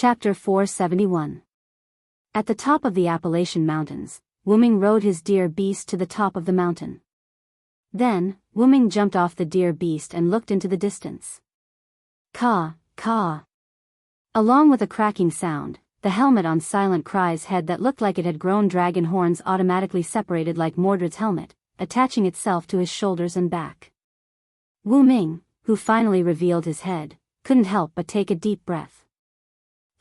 Chapter 471. At the top of the Appalachian Mountains, Wuming rode his deer beast to the top of the mountain. Then, Wuming jumped off the deer beast and looked into the distance. Caw, caw. Along with a cracking sound, the helmet on Silent Cry's head that looked like it had grown dragon horns automatically separated like Mordred's helmet, attaching itself to his shoulders and back. Wuming, who finally revealed his head, couldn't help but take a deep breath.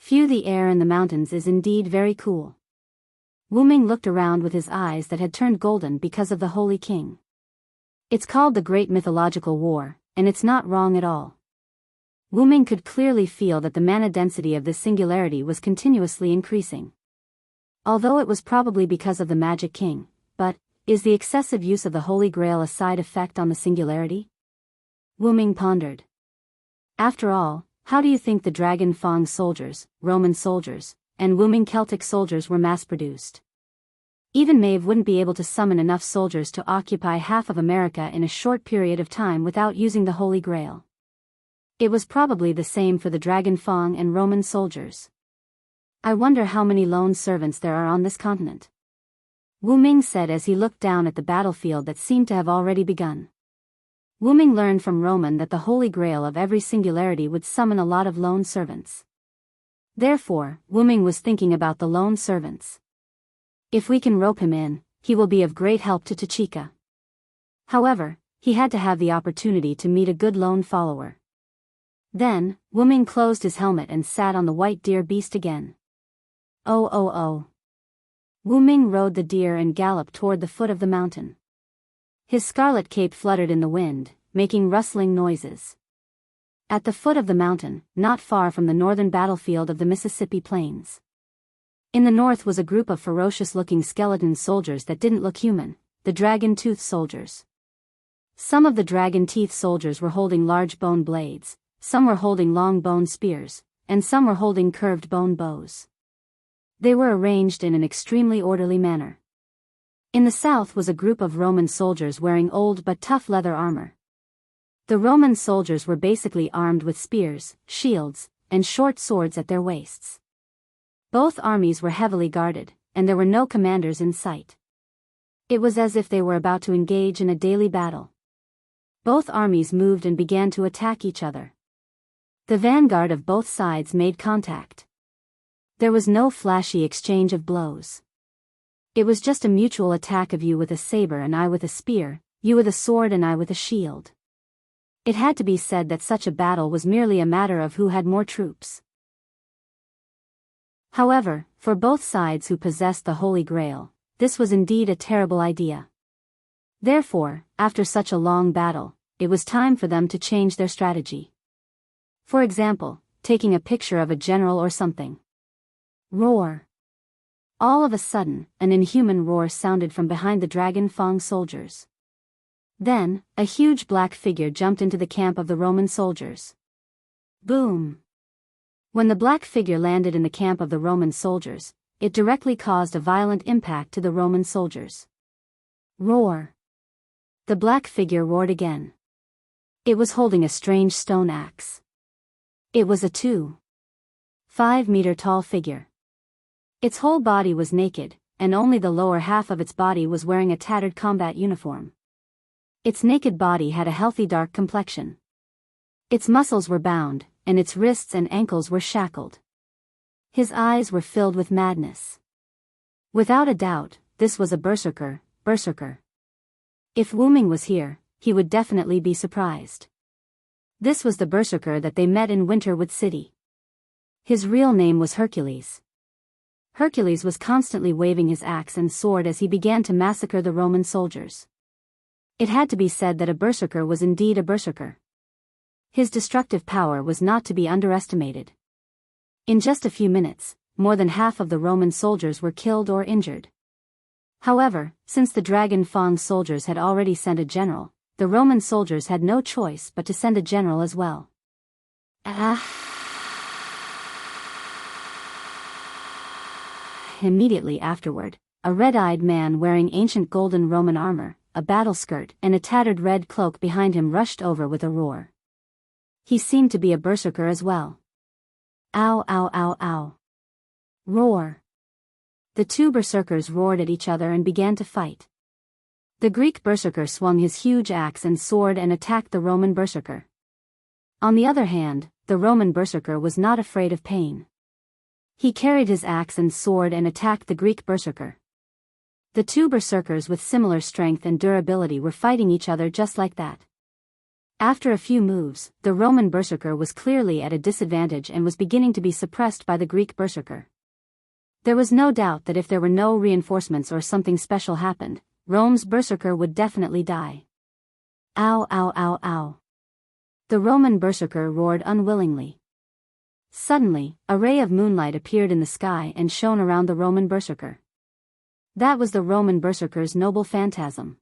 Phew, the air in the mountains is indeed very cool. Wuming looked around with his eyes that had turned golden because of the Holy King. It's called the Great Mythological War, and it's not wrong at all. Wuming could clearly feel that the mana density of this singularity was continuously increasing. Although it was probably because of the Magic King, but, is the excessive use of the Holy Grail a side effect on the singularity? Wuming pondered. After all, how do you think the Dragon Fang soldiers, Roman soldiers, and Wuming Celtic soldiers were mass-produced? Even Maeve wouldn't be able to summon enough soldiers to occupy half of America in a short period of time without using the Holy Grail. It was probably the same for the Dragon Fang and Roman soldiers. I wonder how many lone servants there are on this continent. Wuming said as he looked down at the battlefield that seemed to have already begun. Wuming learned from Roman that the Holy Grail of every singularity would summon a lot of lone servants. Therefore, Wuming was thinking about the lone servants. If we can rope him in, he will be of great help to Tachika. However, he had to have the opportunity to meet a good lone follower. Then, Wuming closed his helmet and sat on the white deer beast again. Oh. Wuming rode the deer and galloped toward the foot of the mountain. His scarlet cape fluttered in the wind, making rustling noises. At the foot of the mountain, not far from the northern battlefield of the Mississippi Plains. In the north was a group of ferocious-looking skeleton soldiers that didn't look human, the Dragon Tooth soldiers. Some of the Dragon Teeth soldiers were holding large bone blades, some were holding long bone spears, and some were holding curved bone bows. They were arranged in an extremely orderly manner. In the south was a group of Roman soldiers wearing old but tough leather armor. The Roman soldiers were basically armed with spears, shields, and short swords at their waists. Both armies were heavily guarded, and there were no commanders in sight. It was as if they were about to engage in a daily battle. Both armies moved and began to attack each other. The vanguard of both sides made contact. There was no flashy exchange of blows. It was just a mutual attack of you with a saber and I with a spear, you with a sword and I with a shield. It had to be said that such a battle was merely a matter of who had more troops. However, for both sides who possessed the Holy Grail, this was indeed a terrible idea. Therefore, after such a long battle, it was time for them to change their strategy. For example, taking a picture of a general or something. Roar. All of a sudden, an inhuman roar sounded from behind the Dragon Fang soldiers. Then, a huge black figure jumped into the camp of the Roman soldiers. Boom! When the black figure landed in the camp of the Roman soldiers, it directly caused a violent impact to the Roman soldiers. Roar! The black figure roared again. It was holding a strange stone axe. It was a 2.5-meter tall figure. Its whole body was naked, and only the lower half of its body was wearing a tattered combat uniform. Its naked body had a healthy dark complexion. Its muscles were bound, and its wrists and ankles were shackled. His eyes were filled with madness. Without a doubt, this was a berserker. If Wuming was here, he would definitely be surprised. This was the berserker that they met in Winterwood City. His real name was Hercules. Hercules was constantly waving his axe and sword as he began to massacre the Roman soldiers. It had to be said that a berserker was indeed a berserker. His destructive power was not to be underestimated. In just a few minutes, more than half of the Roman soldiers were killed or injured. However, since the Dragon Fang soldiers had already sent a general, the Roman soldiers had no choice but to send a general as well. Immediately afterward, a red-eyed man wearing ancient golden Roman armor, a battle skirt and a tattered red cloak behind him rushed over with a roar. He seemed to be a berserker as well. Ow, ow, ow, ow. Roar. The two berserkers roared at each other and began to fight. The Greek berserker swung his huge axe and sword and attacked the Roman berserker. On the other hand, the Roman berserker was not afraid of pain. He carried his axe and sword and attacked the Greek berserker. The two berserkers with similar strength and durability were fighting each other just like that. After a few moves, the Roman berserker was clearly at a disadvantage and was beginning to be suppressed by the Greek berserker. There was no doubt that if there were no reinforcements or something special happened, Rome's berserker would definitely die. Ow, ow, ow, ow. The Roman berserker roared unwillingly. Suddenly, a ray of moonlight appeared in the sky and shone around the Roman berserker. That was the Roman berserker's noble phantasm.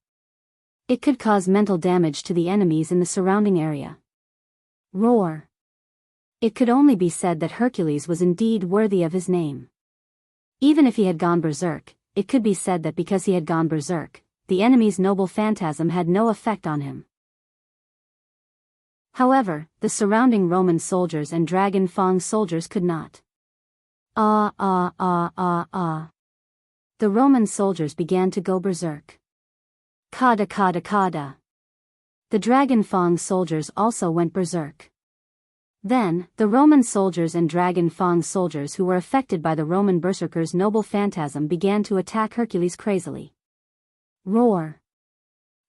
It could cause mental damage to the enemies in the surrounding area. Roar. It could only be said that Hercules was indeed worthy of his name. Even if he had gone berserk, it could be said that because he had gone berserk, the enemy's noble phantasm had no effect on him. However, the surrounding Roman soldiers and dragon fang soldiers could not. Ah ah ah ah ah. The Roman soldiers began to go berserk. Kada kada kada. The dragon fang soldiers also went berserk. Then, the Roman soldiers and dragon fang soldiers who were affected by the Roman berserker's noble phantasm began to attack Hercules crazily. Roar.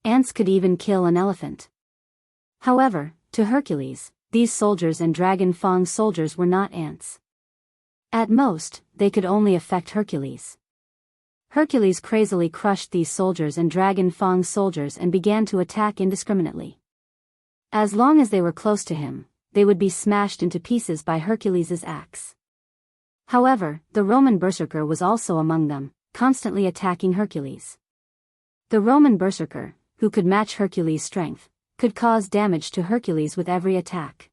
Ants could even kill an elephant. However, to Hercules, these soldiers and dragon fang soldiers were not ants. At most, they could only affect Hercules. Hercules crazily crushed these soldiers and dragon fang soldiers and began to attack indiscriminately. As long as they were close to him, they would be smashed into pieces by Hercules' axe. However, the Roman berserker was also among them, constantly attacking Hercules. The Roman berserker, who could match Hercules' strength, could cause damage to Hercules with every attack.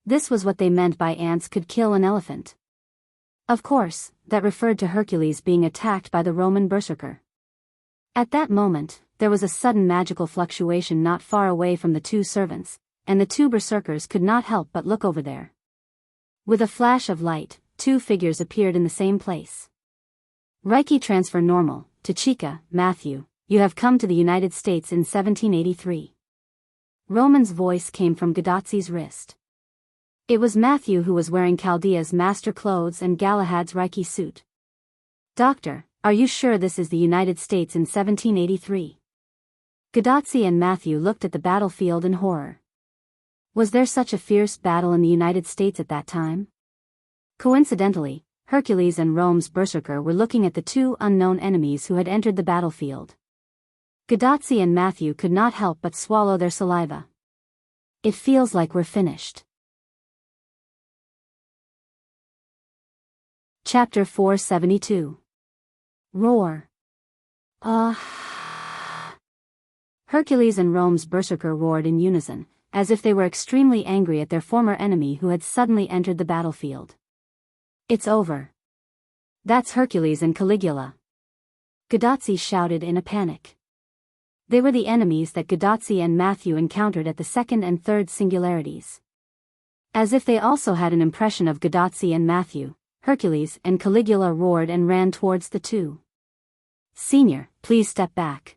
This was what they meant by ants could kill an elephant. Of course, that referred to Hercules being attacked by the Roman berserker. At that moment, there was a sudden magical fluctuation not far away from the two servants, and the two berserkers could not help but look over there. With a flash of light, two figures appeared in the same place. Reiki transfer normal, to Chica, Matthew, you have come to the United States in 1783. Roman's voice came from Gadazzi's wrist. It was Matthew who was wearing Chaldea's master clothes and Galahad's Reiki suit. Doctor, are you sure this is the United States in 1783? Gadazzi and Matthew looked at the battlefield in horror. Was there such a fierce battle in the United States at that time? Coincidentally, Hercules and Rome's berserker were looking at the two unknown enemies who had entered the battlefield. Gadazzi and Matthew could not help but swallow their saliva. It feels like we're finished. Chapter 472. Roar. Hercules and Rome's berserker roared in unison, as if they were extremely angry at their former enemy who had suddenly entered the battlefield. It's over. That's Hercules and Caligula. Gadazzi shouted in a panic. They were the enemies that Gadazzi and Matthew encountered at the second and third singularities. As if they also had an impression of Gadazzi and Matthew, Hercules and Caligula roared and ran towards the two. Senior, please step back.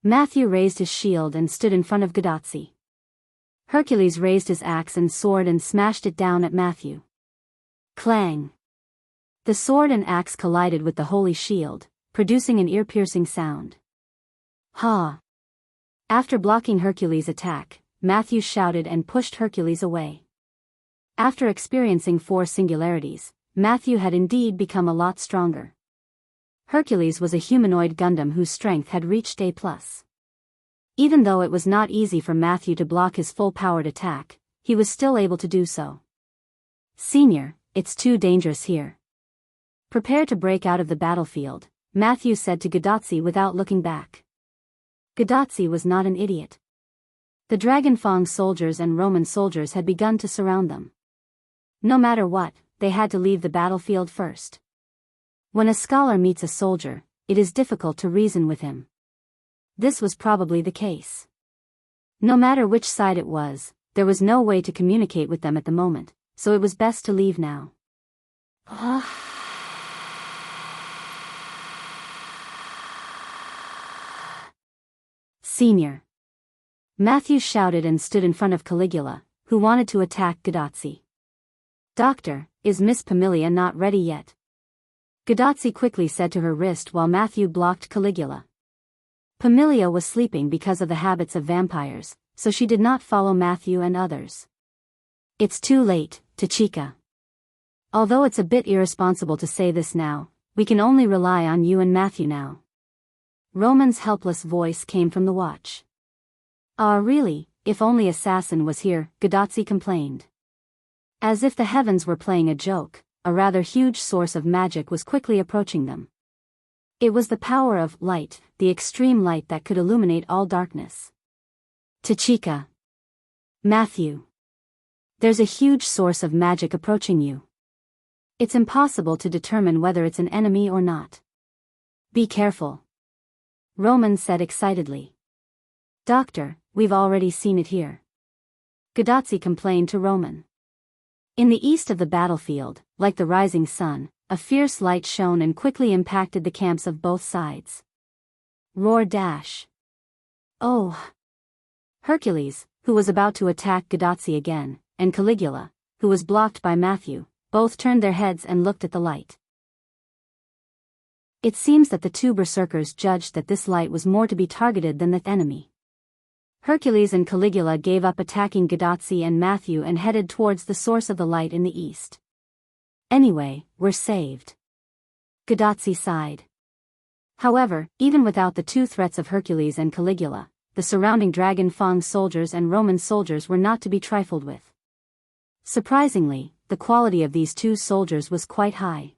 Matthew raised his shield and stood in front of Gadazzi. Hercules raised his axe and sword and smashed it down at Matthew. Clang! The sword and axe collided with the holy shield, producing an ear-piercing sound. Ha! After blocking Hercules' attack, Matthew shouted and pushed Hercules away. After experiencing 4 singularities, Matthew had indeed become a lot stronger. Hercules was a humanoid Gundam whose strength had reached A+. Even though it was not easy for Matthew to block his full-powered attack, he was still able to do so. Senior, it's too dangerous here. Prepare to break out of the battlefield, Matthew said to Gadazzi without looking back. Gadazzi was not an idiot. The Dragon Fang soldiers and Roman soldiers had begun to surround them. No matter what, they had to leave the battlefield first. When a scholar meets a soldier, it is difficult to reason with him. This was probably the case. No matter which side it was, there was no way to communicate with them at the moment, so it was best to leave now. Senior. Matthew shouted and stood in front of Caligula, who wanted to attack Gadotsi. Doctor, is Miss Pamilia not ready yet? Gadotsi quickly said to her wrist while Matthew blocked Caligula. Pamilia was sleeping because of the habits of vampires, so she did not follow Matthew and others. It's too late, Tachika. Although it's a bit irresponsible to say this now, we can only rely on you and Matthew now. Roman's helpless voice came from the watch. Ah, really, if only Assassin was here, Gadotsi complained. As if the heavens were playing a joke, a rather huge source of magic was quickly approaching them. It was the power of light, the extreme light that could illuminate all darkness. Tachika. Matthew. There's a huge source of magic approaching you. It's impossible to determine whether it's an enemy or not. Be careful. Roman said excitedly. Doctor, we've already seen it here. Gadotsi complained to Roman. In the east of the battlefield, like the rising sun, a fierce light shone and quickly impacted the camps of both sides. Roar dash. Oh! Hercules, who was about to attack Gadotsi again, and Caligula, who was blocked by Matthew, both turned their heads and looked at the light. It seems that the two berserkers judged that this light was more to be targeted than the enemy. Hercules and Caligula gave up attacking Gadotsi and Matthew and headed towards the source of the light in the east. Anyway, we're saved. Gadotsi sighed. However, even without the two threats of Hercules and Caligula, the surrounding Dragon Fang soldiers and Roman soldiers were not to be trifled with. Surprisingly, the quality of these two soldiers was quite high.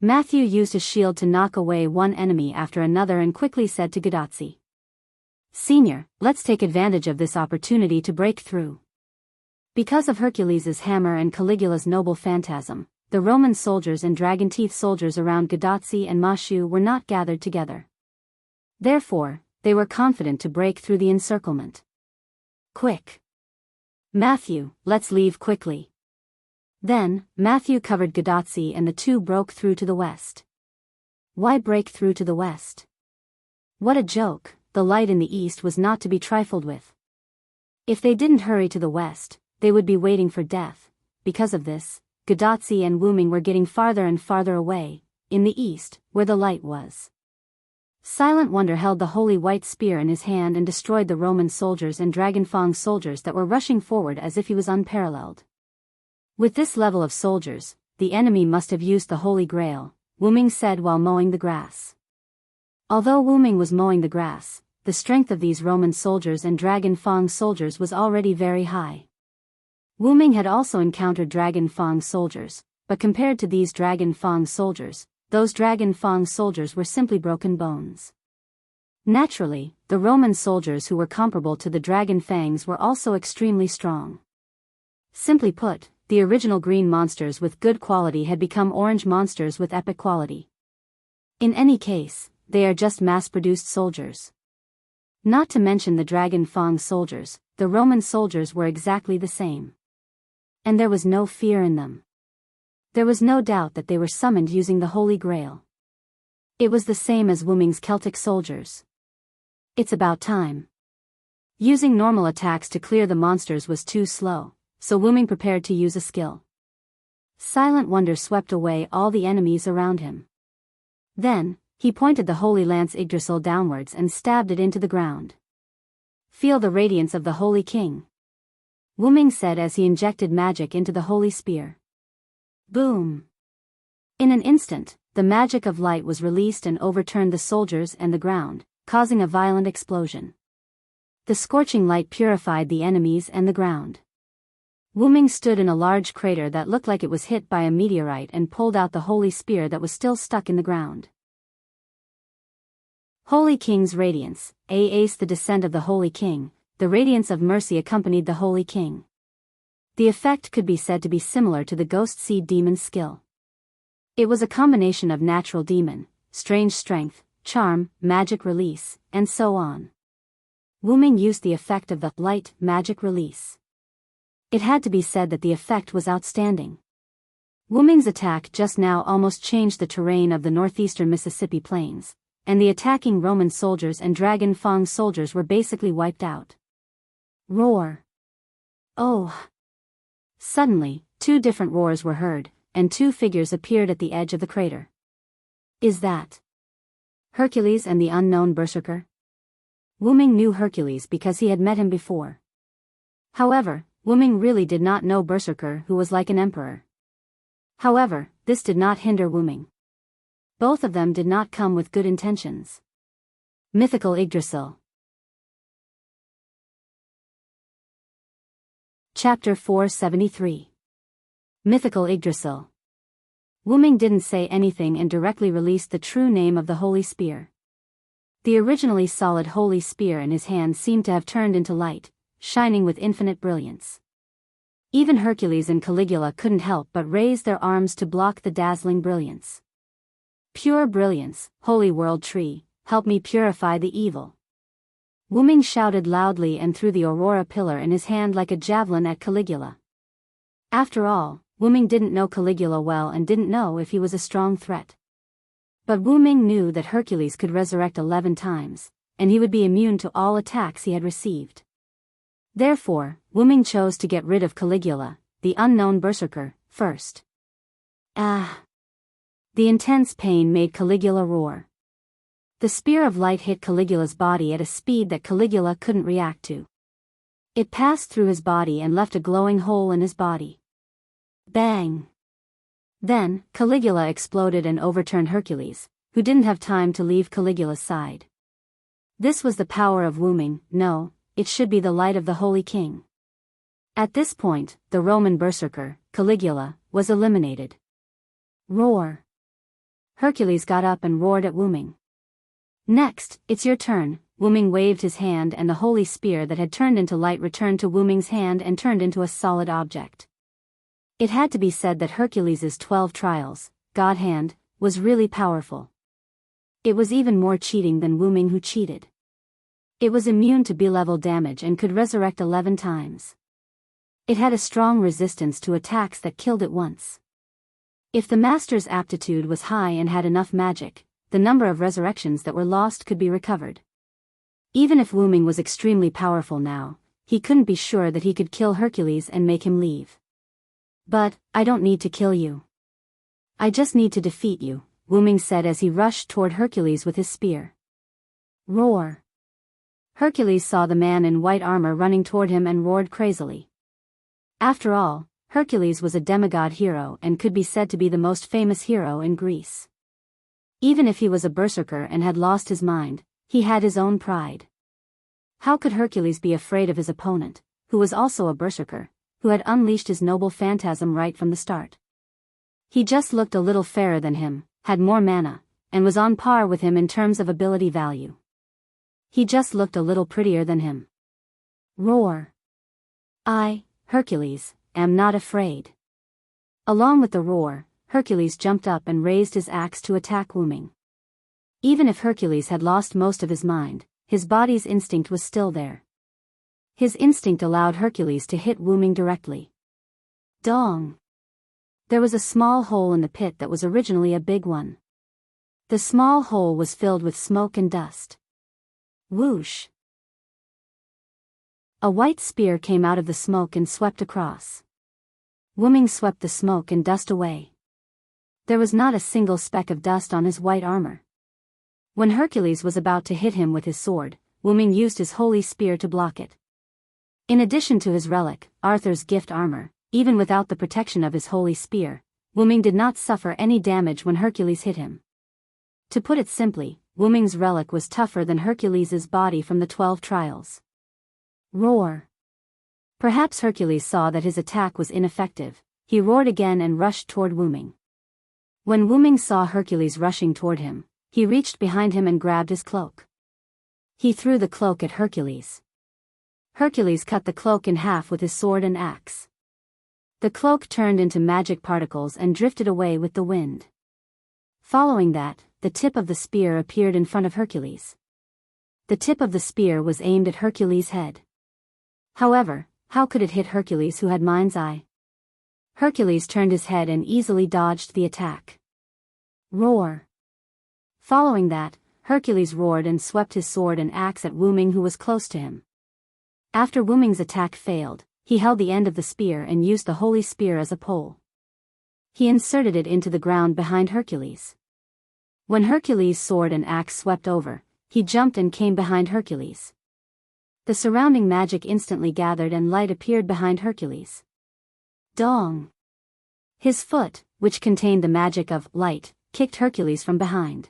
Matthew used his shield to knock away one enemy after another and quickly said to Gadotsi. Senior, let's take advantage of this opportunity to break through. Because of Hercules' hammer and Caligula's noble phantasm, the Roman soldiers and dragon teeth soldiers around Gadotsi and Mashu were not gathered together. Therefore, they were confident to break through the encirclement. Quick! Matthew, let's leave quickly. Then, Matthew covered Gadotsi and the two broke through to the west. Why break through to the west? What a joke, the light in the east was not to be trifled with. If they didn't hurry to the west, they would be waiting for death. Because of this, Gadotsi and Wuming were getting farther and farther away, in the east, where the light was. Silent Wonder held the holy white spear in his hand and destroyed the Roman soldiers and Dragon Fang soldiers that were rushing forward as if he was unparalleled. With this level of soldiers, the enemy must have used the Holy Grail, Wuming said while mowing the grass. Although Wuming was mowing the grass, the strength of these Roman soldiers and Dragon Fang soldiers was already very high. Wuming had also encountered Dragon Fang soldiers, but compared to these Dragon Fang soldiers, those Dragon Fang soldiers were simply broken bones. Naturally, the Roman soldiers who were comparable to the Dragon Fangs were also extremely strong. Simply put, the original green monsters with good quality had become orange monsters with epic quality. In any case, they are just mass-produced soldiers. Not to mention the Dragon Fang soldiers, the Roman soldiers were exactly the same. And there was no fear in them. There was no doubt that they were summoned using the Holy Grail. It was the same as Wuming's Celtic soldiers. It's about time. Using normal attacks to clear the monsters was too slow, so Wuming prepared to use a skill. Silent Wonder swept away all the enemies around him. Then, he pointed the holy lance Yggdrasil downwards and stabbed it into the ground. Feel the radiance of the Holy King. Wuming said as he injected magic into the holy spear. Boom! In an instant, the magic of light was released and overturned the soldiers and the ground, causing a violent explosion. The scorching light purified the enemies and the ground. Wuming stood in a large crater that looked like it was hit by a meteorite and pulled out the holy spear that was still stuck in the ground. Holy King's Radiance, A.A.'s the descent of the Holy King, the radiance of mercy accompanied the Holy King. The effect could be said to be similar to the Ghost Seed Demon's skill. It was a combination of natural demon, strange strength, charm, magic release, and so on. Wuming used the effect of the light magic release. It had to be said that the effect was outstanding. Wuming's attack just now almost changed the terrain of the northeastern Mississippi plains, and the attacking Roman soldiers and Dragon Fang soldiers were basically wiped out. Roar. Oh! Suddenly, two different roars were heard, and two figures appeared at the edge of the crater. Is that Hercules and the unknown berserker? Wu Ming knew Hercules because he had met him before. However, Wu Ming really did not know Berserker, who was like an emperor. However, this did not hinder Wu Ming. Both of them did not come with good intentions. Mythical Yggdrasil. Chapter 473. Mythical Yggdrasil. Wu Ming didn't say anything and directly released the true name of the holy spear. The originally solid holy spear in his hand seemed to have turned into light, shining with infinite brilliance. Even Hercules and Caligula couldn't help but raise their arms to block the dazzling brilliance. Pure brilliance, holy world tree, help me purify the evil. Wu Ming shouted loudly and threw the aurora pillar in his hand like a javelin at Caligula. After all, Wu Ming didn't know Caligula well and didn't know if he was a strong threat. But Wu Ming knew that Hercules could resurrect 11 times, and he would be immune to all attacks he had received. Therefore, Wu Ming chose to get rid of Caligula, the unknown berserker, first. Ah! The intense pain made Caligula roar. The spear of light hit Caligula's body at a speed that Caligula couldn't react to. It passed through his body and left a glowing hole in his body. Bang! Then, Caligula exploded and overturned Hercules, who didn't have time to leave Caligula's side. This was the power of Wu Ming. No, it should be the light of the Holy King. At this point, the Roman berserker, Caligula, was eliminated. Roar! Hercules got up and roared at Wu Ming. Next, it's your turn. Wu Ming waved his hand and the holy spear that had turned into light returned to Wu Ming's hand and turned into a solid object. It had to be said that Hercules' 12 trials, God Hand, was really powerful. It was even more cheating than Wu Ming, who cheated. It was immune to B-level damage and could resurrect 11 times. It had a strong resistance to attacks that killed it once. If the master's aptitude was high and had enough magic, the number of resurrections that were lost could be recovered. Even if Wu Ming was extremely powerful now, he couldn't be sure that he could kill Hercules and make him leave. But, I don't need to kill you. I just need to defeat you, Wu Ming said as he rushed toward Hercules with his spear. Roar! Hercules saw the man in white armor running toward him and roared crazily. After all, Hercules was a demigod hero and could be said to be the most famous hero in Greece. Even if he was a berserker and had lost his mind, he had his own pride. How could Hercules be afraid of his opponent, who was also a berserker, who had unleashed his noble phantasm right from the start? He just looked a little fairer than him, had more mana, and was on par with him in terms of ability value. He just looked a little prettier than him. Roar! I, Hercules, am not afraid. Along with the roar, Hercules jumped up and raised his axe to attack Wu Ming. Even if Hercules had lost most of his mind, his body's instinct was still there. His instinct allowed Hercules to hit Wu Ming directly. Dong! There was a small hole in the pit that was originally a big one. The small hole was filled with smoke and dust. Whoosh! A white spear came out of the smoke and swept across. Wu Ming swept the smoke and dust away. There was not a single speck of dust on his white armor. When Hercules was about to hit him with his sword, Wu Ming used his holy spear to block it. In addition to his relic, Arthur's gift armor, even without the protection of his holy spear, Wu Ming did not suffer any damage when Hercules hit him. To put it simply, Wu Ming's relic was tougher than Hercules' body from the 12 trials. Roar! Perhaps Hercules saw that his attack was ineffective. He roared again and rushed toward Wu Ming. When Wu Ming saw Hercules rushing toward him, he reached behind him and grabbed his cloak. He threw the cloak at Hercules. Hercules cut the cloak in half with his sword and axe. The cloak turned into magic particles and drifted away with the wind. Following that, the tip of the spear appeared in front of Hercules. The tip of the spear was aimed at Hercules' head. However, how could it hit Hercules, who had mind's eye? Hercules turned his head and easily dodged the attack. Roar! Following that, Hercules roared and swept his sword and axe at Wu Ming, who was close to him. After Wu Ming's attack failed, he held the end of the spear and used the holy spear as a pole. He inserted it into the ground behind Hercules. When Hercules' sword and axe swept over, he jumped and came behind Hercules. The surrounding magic instantly gathered and light appeared behind Hercules. Dong! His foot, which contained the magic of light, kicked Hercules from behind.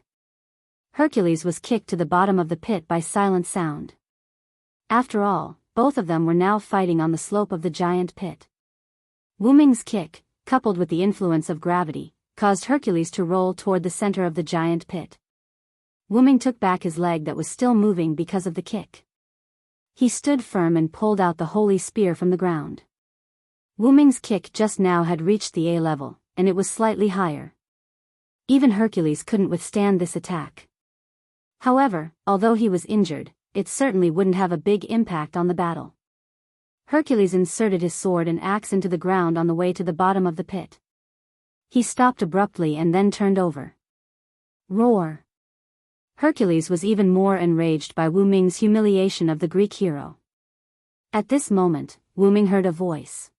Hercules was kicked to the bottom of the pit by silent sound. After all, both of them were now fighting on the slope of the giant pit. Wu Ming's kick, coupled with the influence of gravity, caused Hercules to roll toward the center of the giant pit. Wu Ming took back his leg that was still moving because of the kick. He stood firm and pulled out the holy spear from the ground. Wu Ming's kick just now had reached the A level, and it was slightly higher. Even Hercules couldn't withstand this attack. However, although he was injured, it certainly wouldn't have a big impact on the battle. Hercules inserted his sword and axe into the ground on the way to the bottom of the pit. He stopped abruptly and then turned over. Roar! Hercules was even more enraged by Wu Ming's humiliation of the Greek hero. At this moment, Wu Ming heard a voice.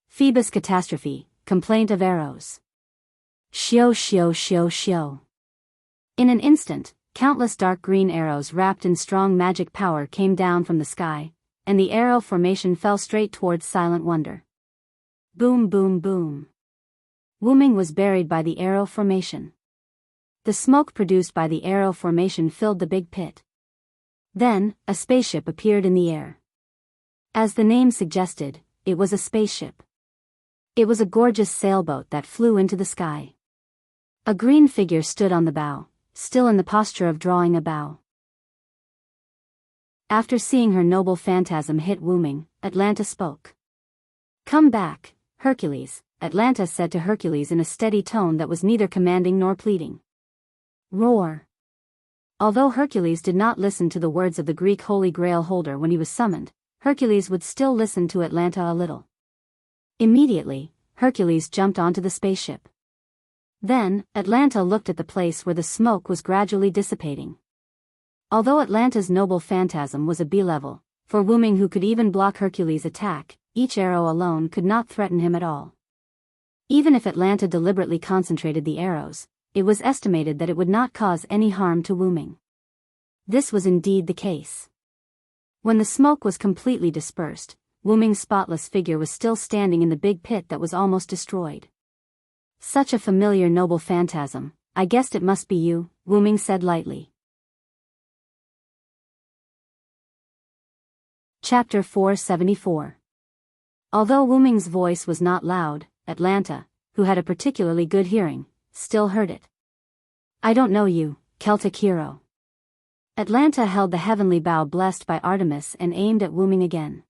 Phoebus' catastrophe, complaint of arrows. Shio shio shio shio. In an instant, countless dark green arrows wrapped in strong magic power came down from the sky, and the arrow formation fell straight towards Silent Wonder. Boom boom boom. Wu Ming was buried by the arrow formation. The smoke produced by the arrow formation filled the big pit. Then, a spaceship appeared in the air. As the name suggested, it was a spaceship. It was a gorgeous sailboat that flew into the sky. A green figure stood on the bow, still in the posture of drawing a bow. After seeing her noble phantasm hit Wu Ming, Atlanta spoke. Come back, Hercules, Atlanta said to Hercules in a steady tone that was neither commanding nor pleading. Roar! Although Hercules did not listen to the words of the Greek Holy Grail holder when he was summoned, Hercules would still listen to Atlanta a little. Immediately, Hercules jumped onto the spaceship. Then, Atlanta looked at the place where the smoke was gradually dissipating. Although Atlanta's noble phantasm was a B-level, for Wu Ming, who could even block Hercules' attack, each arrow alone could not threaten him at all. Even if Atlanta deliberately concentrated the arrows, it was estimated that it would not cause any harm to Wu Ming. This was indeed the case. When the smoke was completely dispersed, Wu Ming's spotless figure was still standing in the big pit that was almost destroyed. Such a familiar noble phantasm, I guessed it must be you, Wu Ming said lightly. Chapter 474. Although Wu Ming's voice was not loud, Atlanta, who had a particularly good hearing, still heard it. I don't know you, Celtic hero. Atlanta held the heavenly bow blessed by Artemis and aimed at Wu Ming again.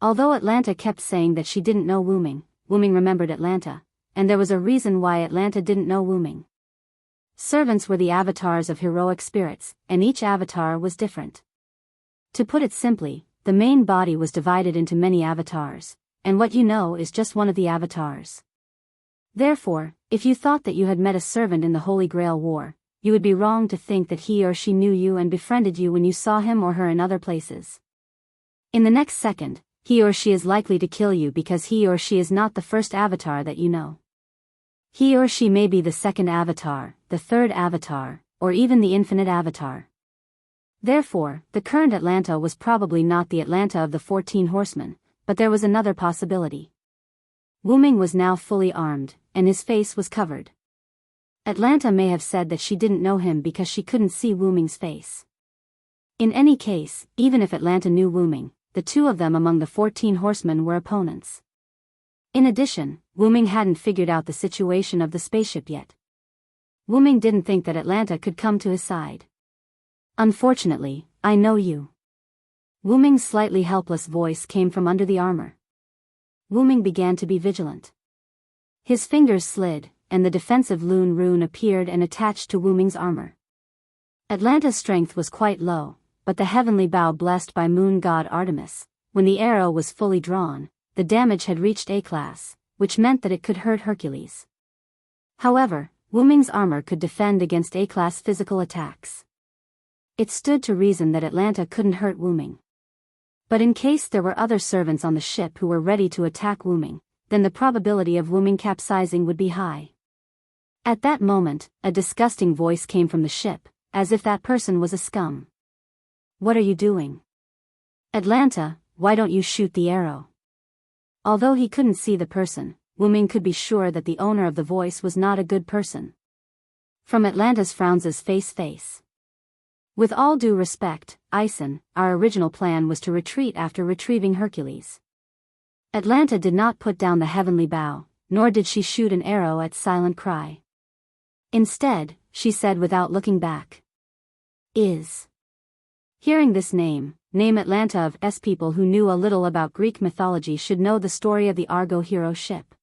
Although Atlanta kept saying that she didn't know Wu Ming remembered Atlanta, and there was a reason why Atlanta didn't know Wu Ming. Servants were the avatars of heroic spirits, and each avatar was different. To put it simply, the main body was divided into many avatars, and what you know is just one of the avatars. Therefore, if you thought that you had met a servant in the Holy Grail War, you would be wrong to think that he or she knew you and befriended you when you saw him or her in other places. In the next second, he or she is likely to kill you because he or she is not the first avatar that you know. He or she may be the second avatar, the third avatar, or even the infinite avatar. Therefore, the current Atlanta was probably not the Atlanta of the 14 Horsemen, but there was another possibility. Wu Ming was now fully armed, and his face was covered. Atlanta may have said that she didn't know him because she couldn't see Wu Ming's face. In any case, even if Atlanta knew Wu Ming, the two of them among the 14 Horsemen were opponents. In addition, Wu Ming hadn't figured out the situation of the spaceship yet. Wu Ming didn't think that Atlanta could come to his side. Unfortunately, I know you. Wu Ming's slightly helpless voice came from under the armor. Wu Ming began to be vigilant. His fingers slid, and the defensive Lune rune appeared and attached to Wu Ming's armor. Atlanta's strength was quite low, but the heavenly bow blessed by moon god Artemis, when the arrow was fully drawn, the damage had reached A class, which meant that it could hurt Hercules. However, Wu Ming's armor could defend against A-class physical attacks. It stood to reason that Atlanta couldn't hurt Wu Ming. But in case there were other servants on the ship who were ready to attack Wu Ming, then the probability of Wu Ming capsizing would be high. At that moment, a disgusting voice came from the ship, as if that person was a scum. "What are you doing? Atlanta, why don't you shoot the arrow?" Although he couldn't see the person, Wu Ming could be sure that the owner of the voice was not a good person. From Atlanta's frowns face. "With all due respect, Ison, our original plan was to retreat after retrieving Hercules." Atlanta did not put down the heavenly bow, nor did she shoot an arrow at Silent Cry. Instead, she said without looking back. Hearing this name Atlanta of S people who knew a little about Greek mythology should know the story of the Argo hero ship.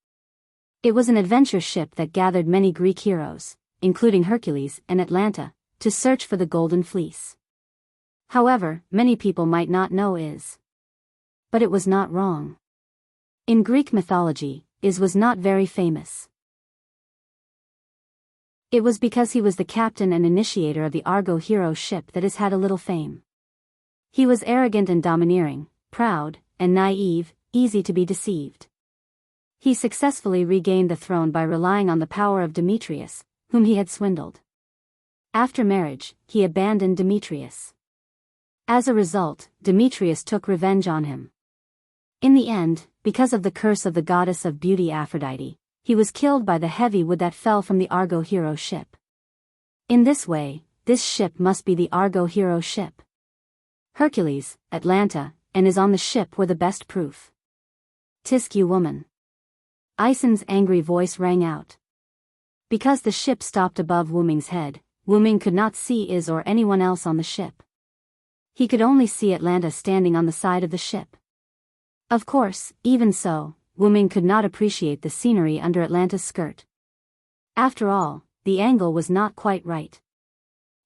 It was an adventure ship that gathered many Greek heroes, including Hercules and Atlanta, to search for the Golden Fleece. However, many people might not know but it was not wrong. In Greek mythology, was not very famous. It was because he was the captain and initiator of the Argo hero ship that had a little fame. He was arrogant and domineering, proud, and naive, easy to be deceived. He successfully regained the throne by relying on the power of Demetrius, whom he had swindled. After marriage, he abandoned Demetrius. As a result, Demetrius took revenge on him. In the end, because of the curse of the goddess of beauty Aphrodite, he was killed by the heavy wood that fell from the Argo hero ship. In this way, this ship must be the Argo hero ship. Hercules, Atlanta, and on the ship were the best proof. "Tisk you woman." Ison's angry voice rang out. Because the ship stopped above Wu Ming's head, Wu Ming could not see or anyone else on the ship. He could only see Atlanta standing on the side of the ship. Of course, even so, Wu Ming could not appreciate the scenery under Atlanta's skirt. After all, the angle was not quite right.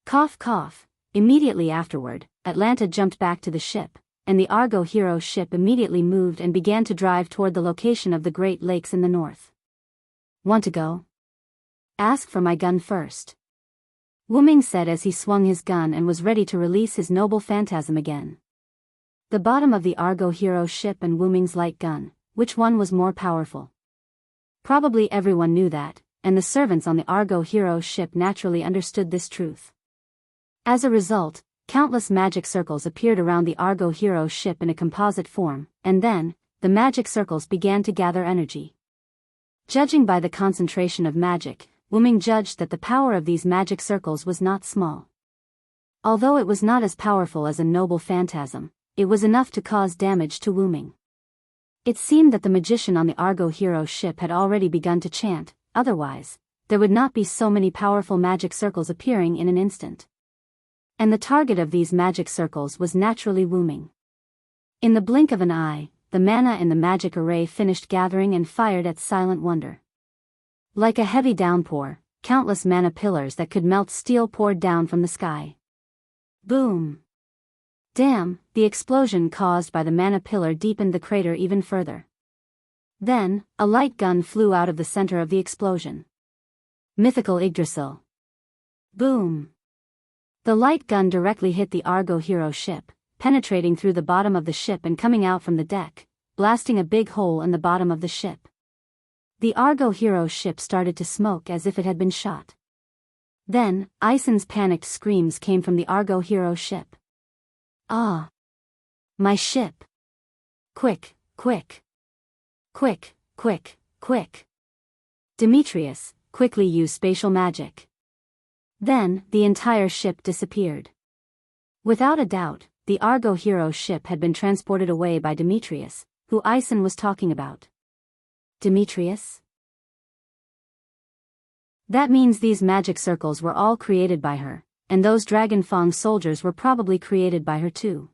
Cough cough. Immediately afterward, Atlanta jumped back to the ship, and the Argo hero ship immediately moved and began to drive toward the location of the Great Lakes in the north. "Want to go? Ask for my gun first," Wu Ming said as he swung his gun and was ready to release his noble phantasm again. The bottom of the Argo hero ship and Wu Ming's light gun, which one was more powerful? Probably everyone knew that, and the servants on the Argo hero ship naturally understood this truth. As a result, countless magic circles appeared around the Argo hero ship in a composite form, and then, the magic circles began to gather energy. Judging by the concentration of magic, Wu Ming judged that the power of these magic circles was not small. Although it was not as powerful as a noble phantasm, it was enough to cause damage to Wu Ming. It seemed that the magician on the Argo hero ship had already begun to chant, otherwise, there would not be so many powerful magic circles appearing in an instant. And the target of these magic circles was naturally Wu Ming. In the blink of an eye, the mana in the magic array finished gathering and fired at Silent Wonder. Like a heavy downpour, countless mana pillars that could melt steel poured down from the sky. Boom! Damn, the explosion caused by the mana pillar deepened the crater even further. Then, a light gun flew out of the center of the explosion. Mythical Yggdrasil. Boom! The light gun directly hit the Argo hero ship, penetrating through the bottom of the ship and coming out from the deck, blasting a big hole in the bottom of the ship. The Argo hero ship started to smoke as if it had been shot. Then, Ison's panicked screams came from the Argo hero ship. "Ah! My ship! Quick, quick! Quick, quick, quick! Demetrius, quickly use spatial magic!" Then, the entire ship disappeared. Without a doubt, the Argo hero ship had been transported away by Demetrius, who Ison was talking about. Demetrius? That means these magic circles were all created by her, and those Dragon Fang soldiers were probably created by her too.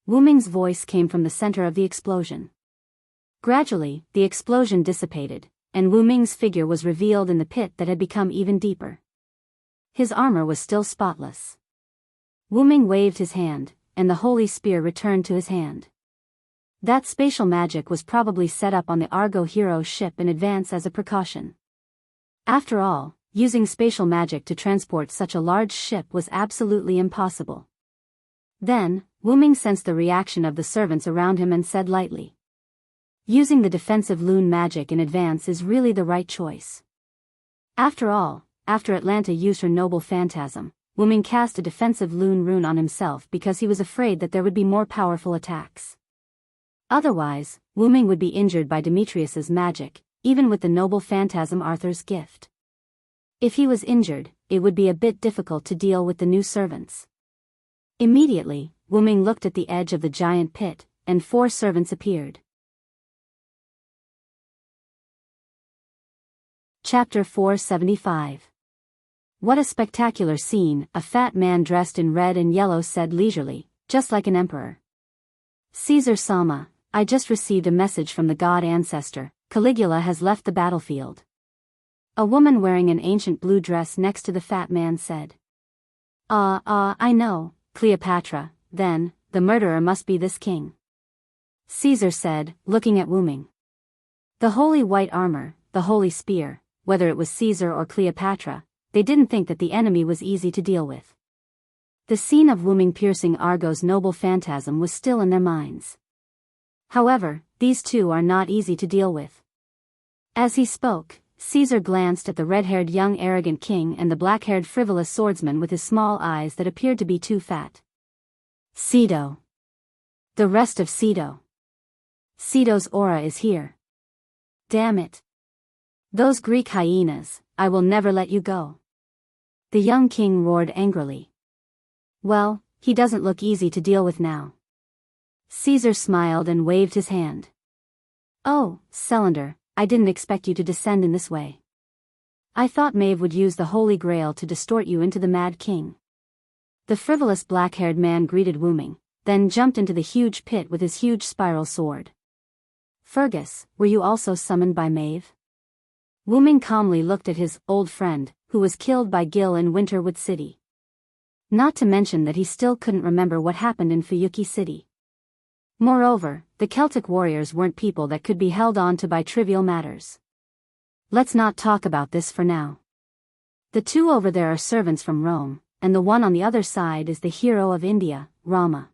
Wu Ming's voice came from the center of the explosion. Gradually, the explosion dissipated, and Wu Ming's figure was revealed in the pit that had become even deeper. His armor was still spotless. Wu Ming waved his hand, and the holy spear returned to his hand. That spatial magic was probably set up on the Argo hero ship in advance as a precaution. After all, using spatial magic to transport such a large ship was absolutely impossible. Then, Wu-Ming sensed the reaction of the servants around him and said lightly, "Using the defensive loon magic in advance is really the right choice." After all, after Atlanta used her noble phantasm, Wu-Ming cast a defensive loon rune on himself because he was afraid that there would be more powerful attacks. Otherwise, Wu-Ming would be injured by Demetrius's magic, even with the noble phantasm Arthur's gift. If he was injured, it would be a bit difficult to deal with the new servants. Immediately, Wu-Ming looked at the edge of the giant pit, and 4 servants appeared. Chapter 475. What a spectacular scene, a fat man dressed in red and yellow said leisurely, just like an emperor. "Caesar Sama, I just received a message from the god ancestor. Caligula has left the battlefield." A woman wearing an ancient blue dress next to the fat man said. I know, Cleopatra, then, the murderer must be this king," Caesar said, looking at Wu-Ming. The holy white armor, the holy spear, whether it was Caesar or Cleopatra, they didn't think that the enemy was easy to deal with. The scene of Wu-Ming piercing Argo's noble phantasm was still in their minds. However, these two are not easy to deal with. As he spoke, Caesar glanced at the red-haired young arrogant king and the black-haired frivolous swordsman with his small eyes that appeared to be too fat. "Cedo. The rest of Cedo. Cedo's aura is here. Damn it. Those Greek hyenas, I will never let you go." The young king roared angrily. "Well, he doesn't look easy to deal with now." Caesar smiled and waved his hand. "Oh, Cylinder, I didn't expect you to descend in this way. I thought Maeve would use the Holy Grail to distort you into the Mad King." The frivolous black-haired man greeted Wu-Ming, then jumped into the huge pit with his huge spiral sword. "Fergus, were you also summoned by Maeve?" Wu-Ming calmly looked at his old friend, who was killed by Gil in Winterwood City. Not to mention that he still couldn't remember what happened in Fuyuki City. Moreover, the Celtic warriors weren't people that could be held on to by trivial matters. "Let's not talk about this for now. The 2 over there are servants from Rome, and the one on the other side is the hero of India, Rama.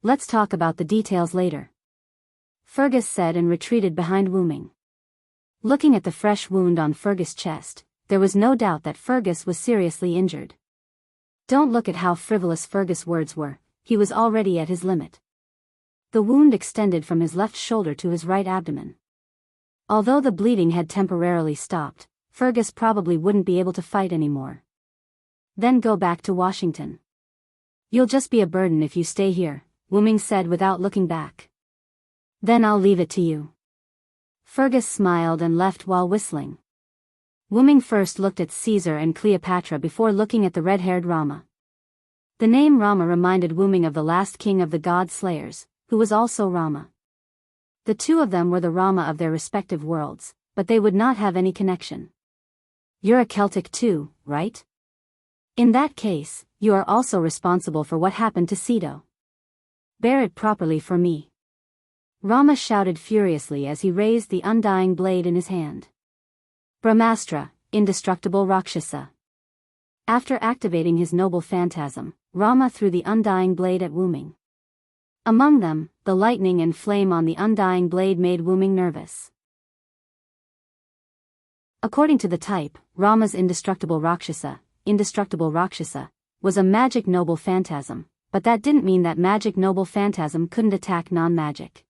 Let's talk about the details later," Fergus said and retreated behind Wu-Ming. Looking at the fresh wound on Fergus' chest, there was no doubt that Fergus was seriously injured. Don't look at how frivolous Fergus' words were, he was already at his limit. The wound extended from his left shoulder to his right abdomen. Although the bleeding had temporarily stopped, Fergus probably wouldn't be able to fight anymore. "Then go back to Washington. You'll just be a burden if you stay here," Wu-Ming said without looking back. "Then I'll leave it to you." Fergus smiled and left while whistling. Wu-Ming first looked at Caesar and Cleopatra before looking at the red-haired Rama. The name Rama reminded Wu-Ming of the last king of the god slayers, who was also Rama. The 2 of them were the Rama of their respective worlds, but they would not have any connection. "You're a Celtic too, right? In that case, you are also responsible for what happened to Cedo. Bear it properly for me." Rama shouted furiously as he raised the undying blade in his hand. "Brahmastra, indestructible Rakshasa." After activating his noble phantasm, Rama threw the undying blade at Wu-Ming. Among them, the lightning and flame on the undying blade made Wu-Ming nervous. According to the type, Rama's indestructible Rakshasa, was a magic noble phantasm, but that didn't mean that magic noble phantasm couldn't attack non-magic.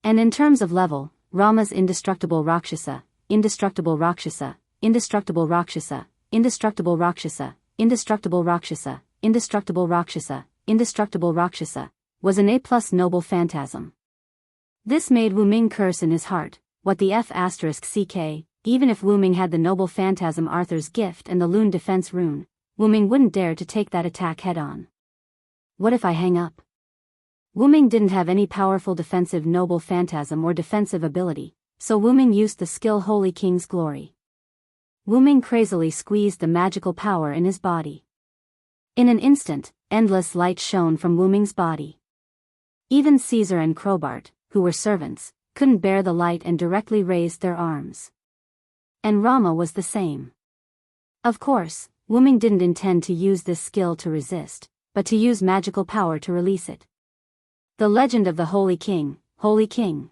And in terms of level, Rama's indestructible Rakshasa, indestructible Rakshasa, indestructible Rakshasa, indestructible Rakshasa, indestructible Rakshasa, indestructible Rakshasa, indestructible Rakshasa, was an A+ noble phantasm. This made Wu-Ming curse in his heart, what the F***ck, even if Wu-Ming had the noble phantasm Arthur's gift and the Loon defense rune, Wu-Ming wouldn't dare to take that attack head-on. What if I hang up? Wu-Ming didn't have any powerful defensive noble phantasm or defensive ability, so Wu-Ming used the skill Holy King's Glory. Wu-Ming crazily squeezed the magical power in his body. In an instant, endless light shone from Wu-Ming's body. Even Caesar and Crowbart, who were servants, couldn't bear the light and directly raised their arms. And Rama was the same. Of course, Wuming didn't intend to use this skill to resist, but to use magical power to release it. The legend of the Holy King, Holy King.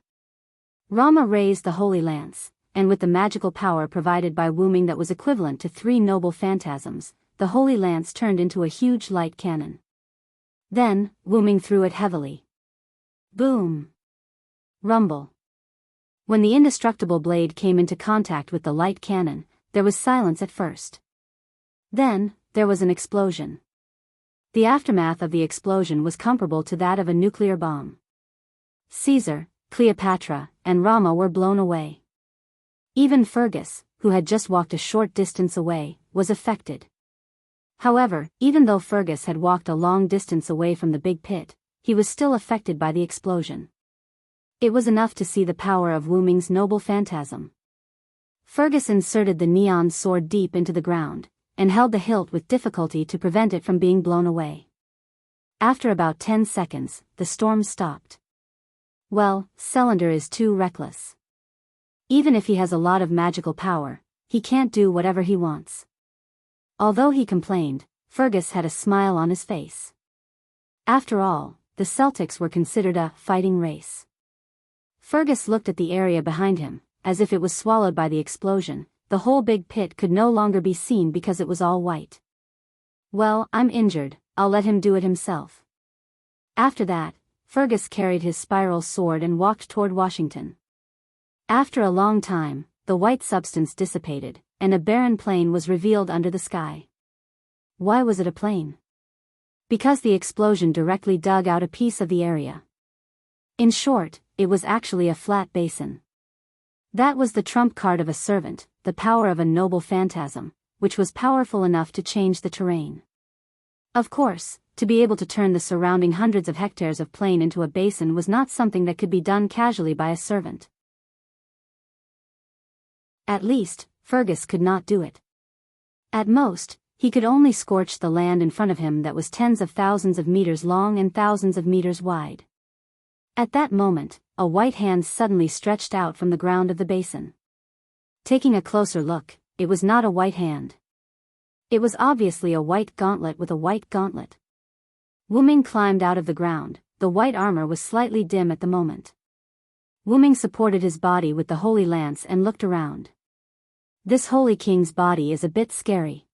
Rama raised the Holy Lance, and with the magical power provided by Wuming that was equivalent to 3 noble phantasms, the Holy Lance turned into a huge light cannon. Then, Wuming threw it heavily. Boom! Rumble. When the indestructible blade came into contact with the light cannon, there was silence at first. Then, there was an explosion. The aftermath of the explosion was comparable to that of a nuclear bomb. Caesar, Cleopatra, and Rama were blown away. Even Fergus, who had just walked a short distance away, was affected. However, even though Fergus had walked a long distance away from the big pit, he was still affected by the explosion. It was enough to see the power of Wuming's noble phantasm. Fergus inserted the neon sword deep into the ground, and held the hilt with difficulty to prevent it from being blown away. After about 10 seconds, the storm stopped. Well, Cylinder is too reckless. Even if he has a lot of magical power, he can't do whatever he wants. Although he complained, Fergus had a smile on his face. After all, the Celtics were considered a fighting race. Fergus looked at the area behind him, as if it was swallowed by the explosion. The whole big pit could no longer be seen because it was all white. Well, I'm injured, I'll let him do it himself. After that, Fergus carried his spiral sword and walked toward Washington. After a long time, the white substance dissipated, and a barren plain was revealed under the sky. Why was it a plain? Because the explosion directly dug out a piece of the area. In short, it was actually a flat basin. That was the trump card of a servant, the power of a noble phantasm, which was powerful enough to change the terrain. Of course, to be able to turn the surrounding hundreds of hectares of plain into a basin was not something that could be done casually by a servant. At least, Fergus could not do it. At most, he could only scorch the land in front of him that was tens of thousands of meters long and thousands of meters wide. At that moment, a white hand suddenly stretched out from the ground of the basin. Taking a closer look, it was not a white hand. It was obviously a white gauntlet with a white gauntlet. Wuming climbed out of the ground. The white armor was slightly dim at the moment. Wuming supported his body with the holy lance and looked around. This holy king's body is a bit scary.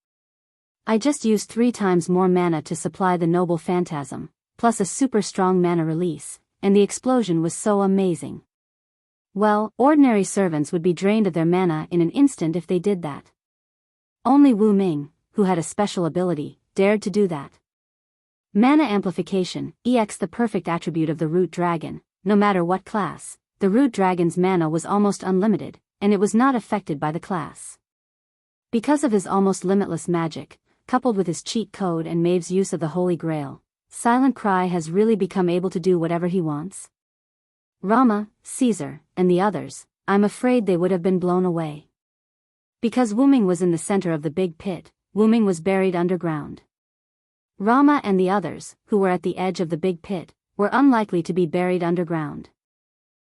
I just used 3 times more mana to supply the noble phantasm, plus a super strong mana release, and the explosion was so amazing. Well, ordinary servants would be drained of their mana in an instant if they did that. Only Wuming, who had a special ability, dared to do that. Mana amplification, EX, the perfect attribute of the root dragon. No matter what class, the root dragon's mana was almost unlimited, and it was not affected by the class. Because of his almost limitless magic, coupled with his cheat code and Maeve's use of the Holy Grail, Silent Cry has really become able to do whatever he wants. Rama, Caesar, and the others, I'm afraid they would have been blown away. Because Wuming was in the center of the big pit, Wuming was buried underground. Rama and the others, who were at the edge of the big pit, were unlikely to be buried underground.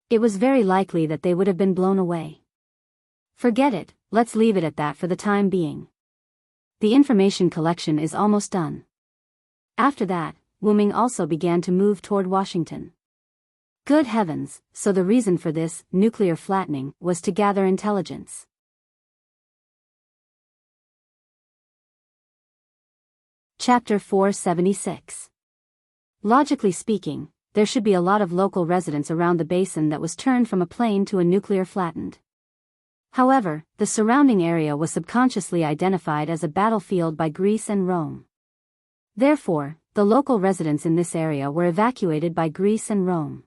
It was very likely that they would have been blown away. Forget it, let's leave it at that for the time being. The information collection is almost done. After that, Wuming also began to move toward Washington. Good heavens, so the reason for this nuclear flattening was to gather intelligence. Chapter 476. Logically speaking, there should be a lot of local residents around the basin that was turned from a plain to a nuclear flattened. However, the surrounding area was subconsciously identified as a battlefield by Greece and Rome. Therefore, the local residents in this area were evacuated by Greece and Rome.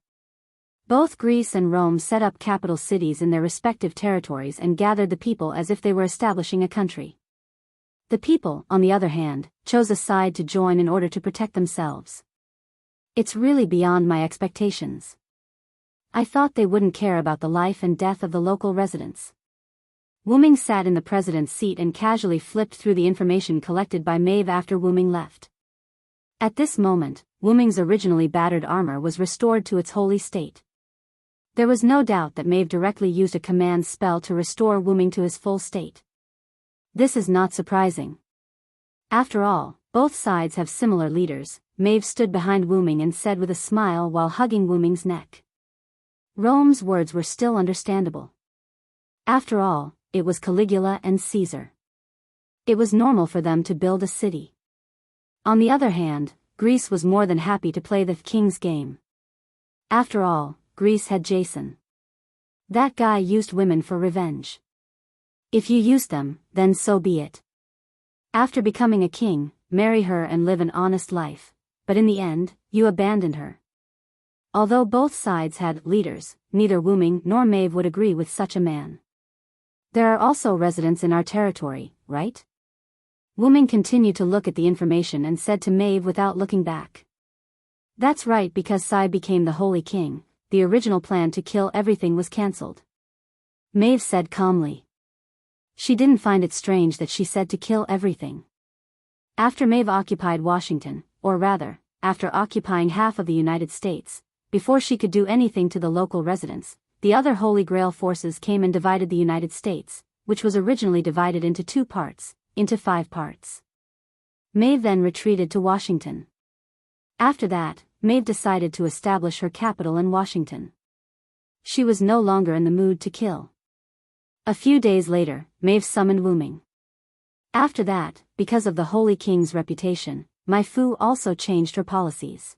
Both Greece and Rome set up capital cities in their respective territories and gathered the people as if they were establishing a country. The people, on the other hand, chose a side to join in order to protect themselves. It's really beyond my expectations. I thought they wouldn't care about the life and death of the local residents. Wuming sat in the president's seat and casually flipped through the information collected by Maeve after Wuming left. At this moment, Wuming's originally battered armor was restored to its holy state. There was no doubt that Maeve directly used a command spell to restore Wuming to his full state. This is not surprising. After all, both sides have similar leaders. Maeve stood behind Wu Ming and said with a smile while hugging Wu Ming's neck. Rome's words were still understandable. After all, it was Caligula and Caesar. It was normal for them to build a city. On the other hand, Greece was more than happy to play the king's game. After all, Greece had Jason. That guy used women for revenge. If you used them, then so be it. After becoming a king, marry her and live an honest life, but in the end, you abandoned her. Although both sides had leaders, neither Wu Ming nor Maeve would agree with such a man. There are also residents in our territory, right? Wu Ming continued to look at the information and said to Maeve without looking back. That's right, because Sai became the Holy King, the original plan to kill everything was cancelled. Maeve said calmly. She didn't find it strange that she said to kill everything. After Maeve occupied Washington, or rather, after occupying half of the United States, before she could do anything to the local residents, the other Holy Grail forces came and divided the United States, which was originally divided into 2 parts, into 5 parts. Maeve then retreated to Washington. After that, Maeve decided to establish her capital in Washington. She was no longer in the mood to kill. A few days later, Maeve summoned Wu Ming. After that, because of the Holy King's reputation, Mai Fu also changed her policies.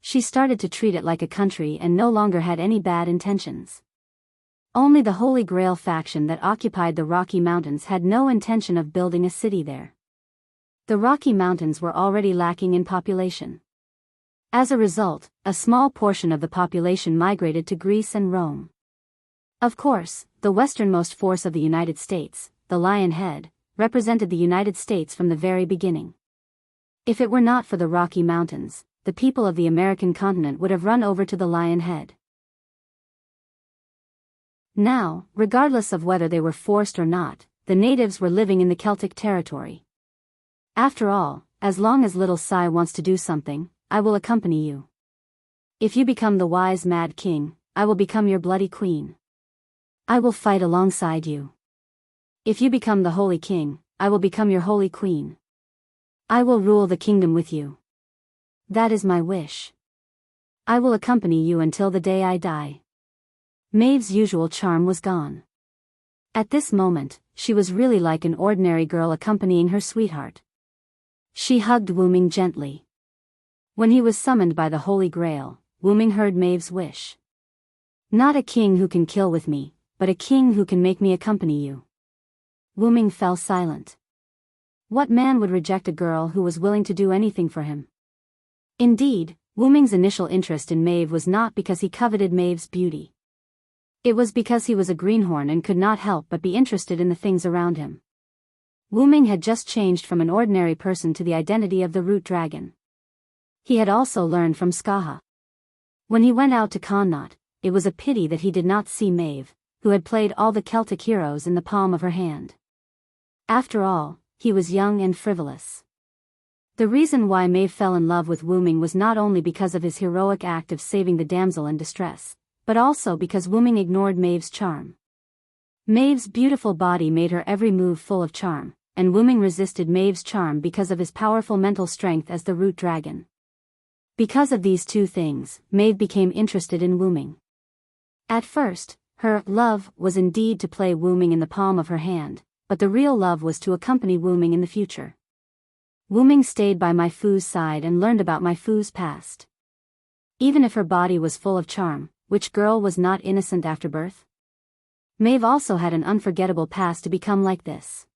She started to treat it like a country and no longer had any bad intentions. Only the Holy Grail faction that occupied the Rocky Mountains had no intention of building a city there. The Rocky Mountains were already lacking in population. As a result, a small portion of the population migrated to Greece and Rome. Of course, the westernmost force of the United States, the Lion Head, represented the United States from the very beginning. If it were not for the Rocky Mountains, the people of the American continent would have run over to the Lion Head. Now, regardless of whether they were forced or not, the natives were living in the Celtic territory. After all, as long as little Sai wants to do something, I will accompany you. If you become the wise mad king, I will become your bloody queen. I will fight alongside you. If you become the holy king, I will become your holy queen. I will rule the kingdom with you. That is my wish. I will accompany you until the day I die. Maeve's usual charm was gone. At this moment, she was really like an ordinary girl accompanying her sweetheart. She hugged Wu Ming gently. When he was summoned by the Holy Grail, Wu Ming heard Maeve's wish. Not a king who can kill with me, but a king who can make me accompany you. Wu Ming fell silent. What man would reject a girl who was willing to do anything for him? Indeed, Wu Ming's initial interest in Maeve was not because he coveted Maeve's beauty. It was because he was a greenhorn and could not help but be interested in the things around him. Wu Ming had just changed from an ordinary person to the identity of the Root Dragon. He had also learned from Skaha. When he went out to Connaught, it was a pity that he did not see Maeve, who had played all the Celtic heroes in the palm of her hand. After all, he was young and frivolous. The reason why Maeve fell in love with Wu Ming was not only because of his heroic act of saving the damsel in distress, but also because Wu Ming ignored Maeve's charm. Maeve's beautiful body made her every move full of charm, and Wu Ming resisted Maeve's charm because of his powerful mental strength as the Root Dragon. Because of these 2 things, Maeve became interested in Wu Ming. At first, her love was indeed to play Wu Ming in the palm of her hand, but the real love was to accompany Wu Ming in the future. Wu Ming stayed by Mai Fu's side and learned about Mai Fu's past. Even if her body was full of charm, which girl was not innocent after birth? Maeve also had an unforgettable past to become like this.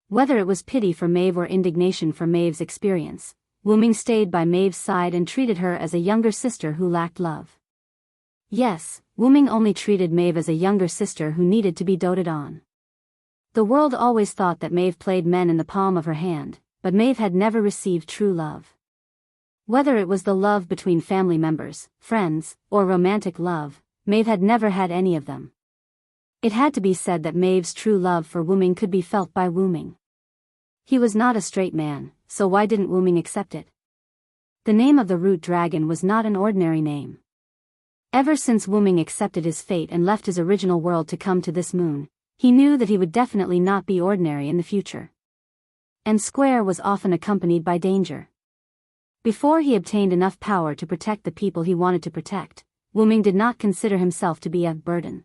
Whether it was pity for Maeve or indignation for Maeve's experience, Wu Ming stayed by Maeve's side and treated her as a younger sister who lacked love. Yes, Wu Ming only treated Maeve as a younger sister who needed to be doted on. The world always thought that Maeve played men in the palm of her hand, but Maeve had never received true love. Whether it was the love between family members, friends, or romantic love, Maeve had never had any of them. It had to be said that Maeve's true love for Wu Ming could be felt by Wu Ming. He was not a straight man, so why didn't Wu Ming accept it? The name of the Root Dragon was not an ordinary name. Ever since Wu Ming accepted his fate and left his original world to come to this moon, He knew that he would definitely not be ordinary in the future. And square was often accompanied by danger. Before he obtained enough power to protect the people he wanted to protect, Wu-Ming did not consider himself to be a burden.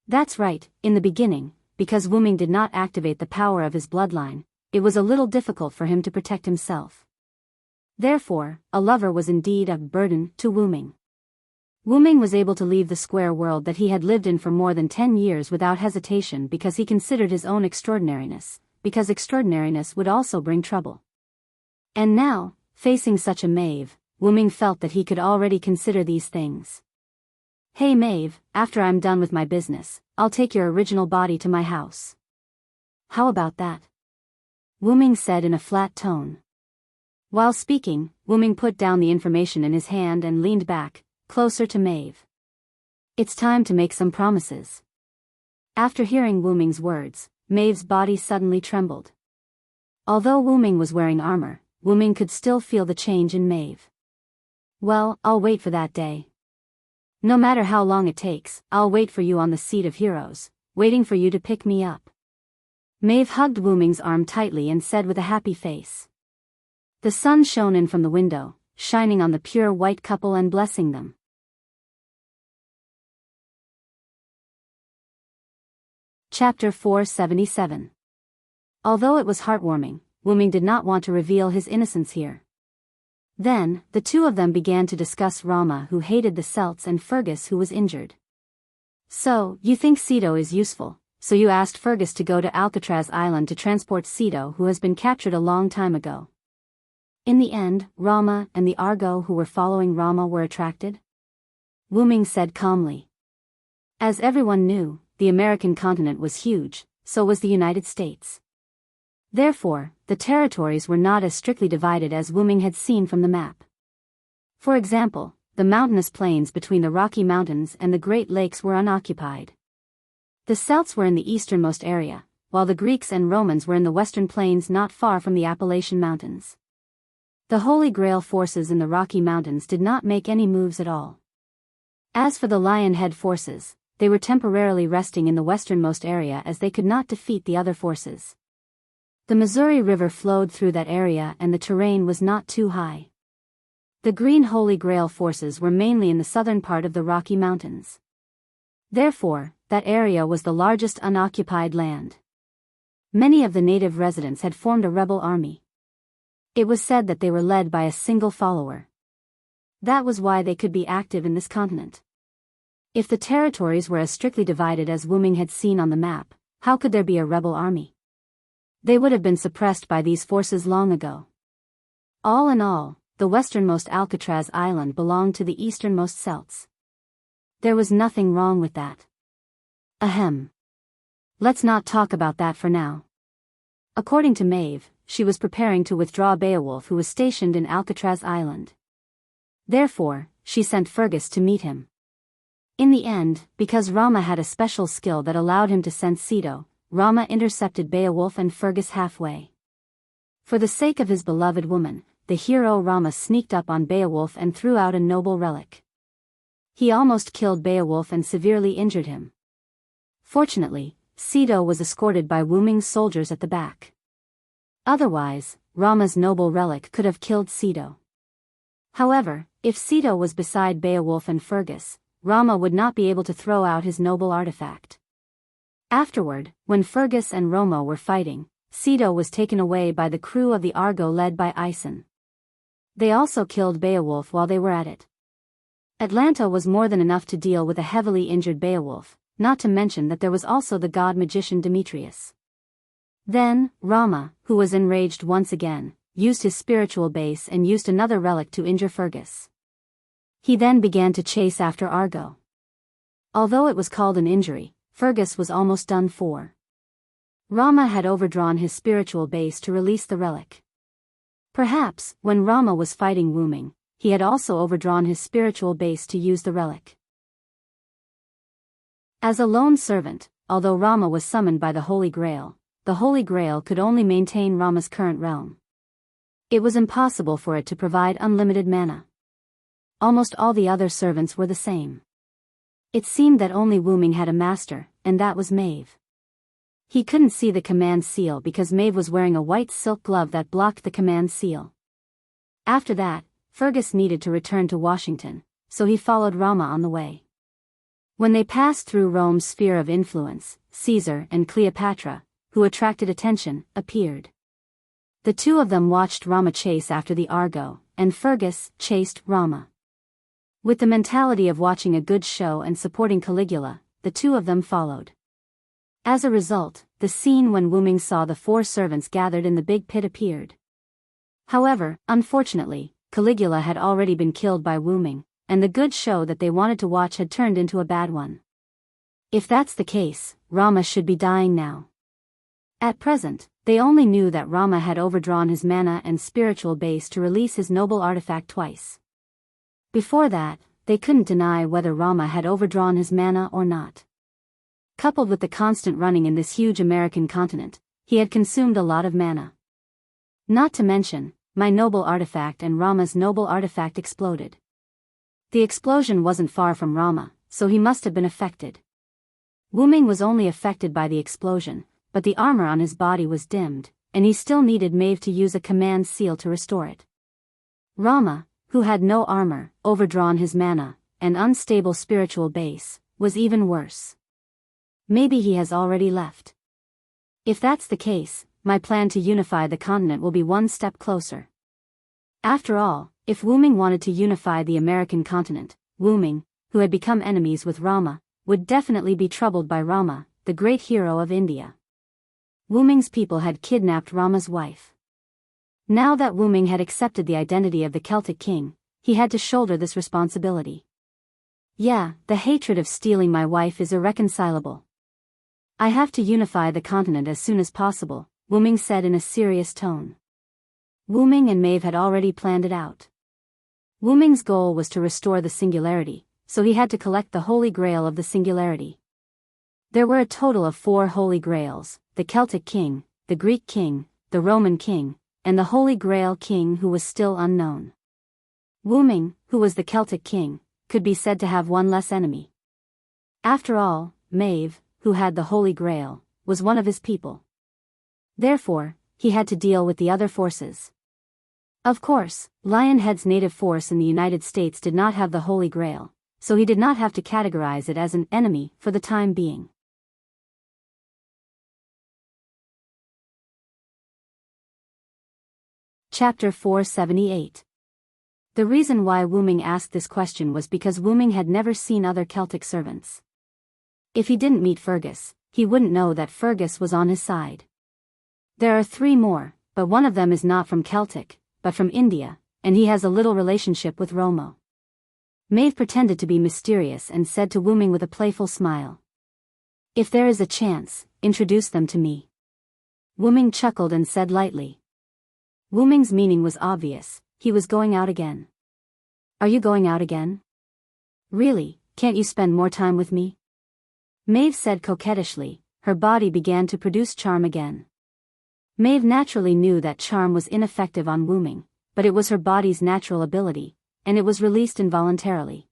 That's right, in the beginning, because Wu-Ming did not activate the power of his bloodline, it was a little difficult for him to protect himself. Therefore, a lover was indeed a burden to Wu-Ming. Wu-Ming was able to leave the square world that he had lived in for more than 10 years without hesitation because he considered his own extraordinariness, because extraordinariness would also bring trouble. And now, facing such a Maeve, Wu-Ming felt that he could already consider these things. Hey Maeve, after I'm done with my business, I'll take your original body to my house. How about that? Wu-Ming said in a flat tone. While speaking, Wu-Ming put down the information in his hand and leaned back, closer to Maeve. It's time to make some promises. After hearing Wu-Ming's words, Maeve's body suddenly trembled. Although Wu-Ming was wearing armor, Wu-Ming could still feel the change in Maeve. Well, I'll wait for that day. No matter how long it takes, I'll wait for you on the seat of heroes, waiting for you to pick me up. Maeve hugged Wu-Ming's arm tightly and said with a happy face. The sun shone in from the window, shining on the pure white couple and blessing them. Chapter 477. Although it was heartwarming, Wu-Ming did not want to reveal his innocence here. Then, the two of them began to discuss Rama, who hated the Celts, and Fergus, who was injured. So, you think Cedo is useful, so you asked Fergus to go to Alcatraz Island to transport Cedo, who has been captured a long time ago. In the end, Rama and the Argo who were following Rama were attracted? Wu-Ming said calmly. As everyone knew, the American continent was huge, so was the United States. Therefore, the territories were not as strictly divided as Wu-Ming had seen from the map. For example, the mountainous plains between the Rocky Mountains and the Great Lakes were unoccupied. The Celts were in the easternmost area, while the Greeks and Romans were in the western plains not far from the Appalachian Mountains. The Holy Grail forces in the Rocky Mountains did not make any moves at all. As for the Lionhead forces, they were temporarily resting in the westernmost area as they could not defeat the other forces. The Missouri River flowed through that area and the terrain was not too high. The Green Holy Grail forces were mainly in the southern part of the Rocky Mountains. Therefore, that area was the largest unoccupied land. Many of the native residents had formed a rebel army. It was said that they were led by a single follower. That was why they could be active in this continent. If the territories were as strictly divided as Wu-Ming had seen on the map, how could there be a rebel army? They would have been suppressed by these forces long ago. All in all, the westernmost Alcatraz Island belonged to the easternmost Celts. There was nothing wrong with that. Ahem. Let's not talk about that for now. According to Maeve, she was preparing to withdraw Beowulf, who was stationed in Alcatraz Island. Therefore, she sent Fergus to meet him. In the end, because Rama had a special skill that allowed him to sense Cedo, Rama intercepted Beowulf and Fergus halfway. For the sake of his beloved woman, the hero Rama sneaked up on Beowulf and threw out a noble relic. He almost killed Beowulf and severely injured him. Fortunately, Cedo was escorted by Wu-Ming's soldiers at the back. Otherwise, Rama's noble relic could have killed Cedo. However, if Cedo was beside Beowulf and Fergus, Rama would not be able to throw out his noble artifact. Afterward, when Fergus and Roma were fighting, Cedo was taken away by the crew of the Argo led by Aeson. They also killed Beowulf while they were at it. Atlanta was more than enough to deal with a heavily injured Beowulf, not to mention that there was also the god-magician Demetrius. Then, Rama, who was enraged once again, used his spiritual base and used another relic to injure Fergus. He then began to chase after Argo. Although it was called an injury, Fergus was almost done for. Rama had overdrawn his spiritual base to release the relic. Perhaps, when Rama was fighting Wu-Ming, he had also overdrawn his spiritual base to use the relic. As a lone servant, although Rama was summoned by the Holy Grail could only maintain Rama's current realm. It was impossible for it to provide unlimited mana. Almost all the other servants were the same. It seemed that only Wu Ming had a master, and that was Maeve. He couldn't see the command seal because Maeve was wearing a white silk glove that blocked the command seal. After that, Fergus needed to return to Washington, so he followed Rama on the way. When they passed through Rome's sphere of influence, Caesar and Cleopatra, who attracted attention, appeared. The two of them watched Rama chase after the Argo, and Fergus chased Rama. With the mentality of watching a good show and supporting Caligula, the two of them followed. As a result, the scene when Wu Ming saw the 4 servants gathered in the big pit appeared. However, unfortunately, Caligula had already been killed by Wu Ming, and the good show that they wanted to watch had turned into a bad one. If that's the case, Rama should be dying now. At present, they only knew that Rama had overdrawn his mana and spiritual base to release his noble artifact twice. Before that, they couldn't deny whether Rama had overdrawn his mana or not. Coupled with the constant running in this huge American continent, he had consumed a lot of mana. Not to mention, my noble artifact and Rama's noble artifact exploded. The explosion wasn't far from Rama, so he must have been affected. Wu Ming was only affected by the explosion, but the armor on his body was dimmed, and he still needed Maeve to use a command seal to restore it. Rama, who had no armor, overdrawn his mana, and unstable spiritual base, was even worse. Maybe he has already left. If that's the case, my plan to unify the continent will be one step closer. After all, if Wu Ming wanted to unify the American continent, Wu Ming, who had become enemies with Rama, would definitely be troubled by Rama, the great hero of India. Wu Ming's people had kidnapped Rama's wife. Now that Wu Ming had accepted the identity of the Celtic king, he had to shoulder this responsibility. Yeah, the hatred of stealing my wife is irreconcilable. I have to unify the continent as soon as possible, Wu Ming said in a serious tone. Wu Ming and Maeve had already planned it out. Wu Ming's goal was to restore the singularity, so he had to collect the Holy Grail of the singularity. There were a total of 4 Holy Grails, the Celtic king, the Greek king, the Roman king, and the Holy Grail king who was still unknown. Wu Ming, who was the Celtic king, could be said to have one less enemy. After all, Maeve, who had the Holy Grail, was one of his people. Therefore, he had to deal with the other forces. Of course, Lionhead's native force in the United States did not have the Holy Grail, so he did not have to categorize it as an enemy for the time being. Chapter 478. The reason why Wu Ming asked this question was because Wu Ming had never seen other Celtic servants. If he didn't meet Fergus, he wouldn't know that Fergus was on his side. There are 3 more, but one of them is not from Celtic, but from India, and he has a little relationship with Romo. Maeve pretended to be mysterious and said to Wu Ming with a playful smile. If there is a chance, introduce them to me. Wu Ming chuckled and said lightly. Wu Ming's meaning was obvious, he was going out again. Are you going out again? Really, can't you spend more time with me? Maeve said coquettishly, her body began to produce charm again. Maeve naturally knew that charm was ineffective on Wu Ming, but it was her body's natural ability, and it was released involuntarily.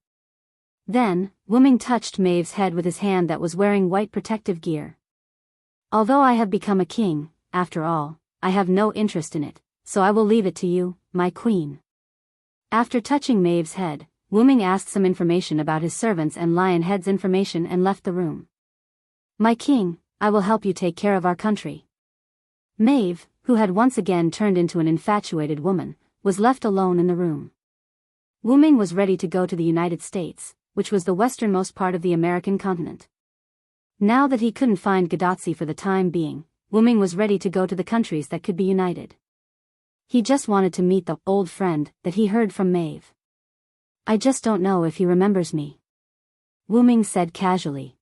Then, Wu Ming touched Maeve's head with his hand that was wearing white protective gear. Although I have become a king, after all, I have no interest in it, so I will leave it to you, my queen. After touching Maeve's head, Wu Ming asked some information about his servants and Lionhead's information and left the room. My king, I will help you take care of our country. Maeve, who had once again turned into an infatuated woman, was left alone in the room. Wu Ming was ready to go to the United States, which was the westernmost part of the American continent. Now that he couldn't find Gadotsi for the time being, Wu Ming was ready to go to the countries that could be united. He just wanted to meet the old friend that he heard from Maeve. I just don't know if he remembers me, Wu Ming said casually.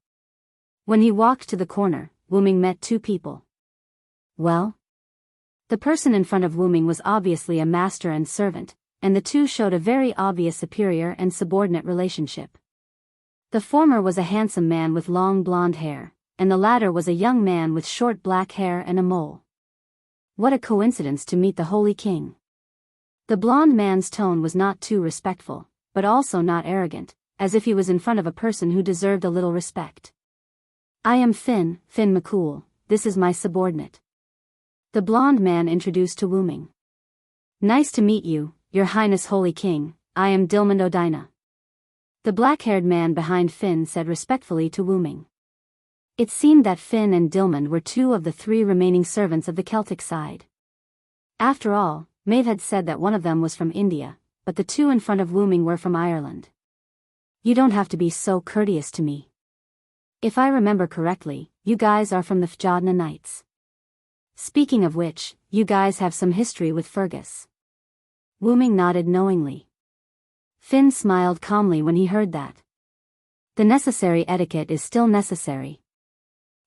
When he walked to the corner, Wu Ming met 2 people. Well? The person in front of Wu Ming was obviously a master and servant, and the 2 showed a very obvious superior and subordinate relationship. The former was a handsome man with long blonde hair, and the latter was a young man with short black hair and a mole. What a coincidence to meet the Holy King. The blonde man's tone was not too respectful, but also not arrogant, as if he was in front of a person who deserved a little respect. I am Finn McCool, this is my subordinate. The blonde man introduced to Wuming. Nice to meet you, Your Highness Holy King, I am Dilmund Odina. The black-haired man behind Finn said respectfully to Wuming. It seemed that Finn and Dilmund were two of the three remaining servants of the Celtic side. After all, Maeve had said that one of them was from India, but the two in front of Wuming were from Ireland. You don't have to be so courteous to me. If I remember correctly, you guys are from the Fjordna Knights. Speaking of which, you guys have some history with Fergus. Wuming nodded knowingly. Finn smiled calmly when he heard that. The necessary etiquette is still necessary.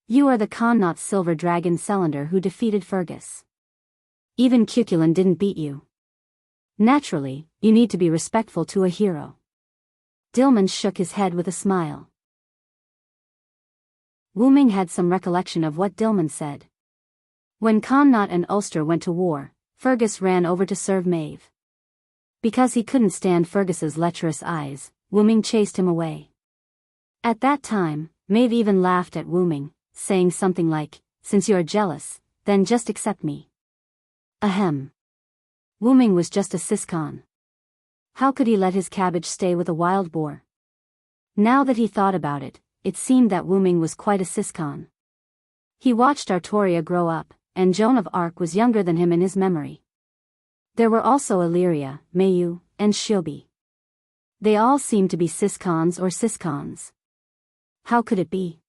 You are the Connaught Silver Dragon Cylinder who defeated Fergus. Even Cuchulainn didn't beat you. Naturally, you need to be respectful to a hero. Dilmund shook his head with a smile. Wuming had some recollection of what Dilmund said. When Connaught and Ulster went to war, Fergus ran over to serve Maeve. Because he couldn't stand Fergus's lecherous eyes, Wuming chased him away. At that time, Maeve even laughed at Wuming, saying something like, "Since you're jealous, then just accept me." Ahem. Wuming was just a siscon. How could he let his cabbage stay with a wild boar? Now that he thought about it, it seemed that Wuming was quite a siscon. He watched Artoria grow up, and Joan of Arc was younger than him in his memory. There were also Illyria, Mayu, and Shiobi. They all seemed to be siscons or siscons. How could it be?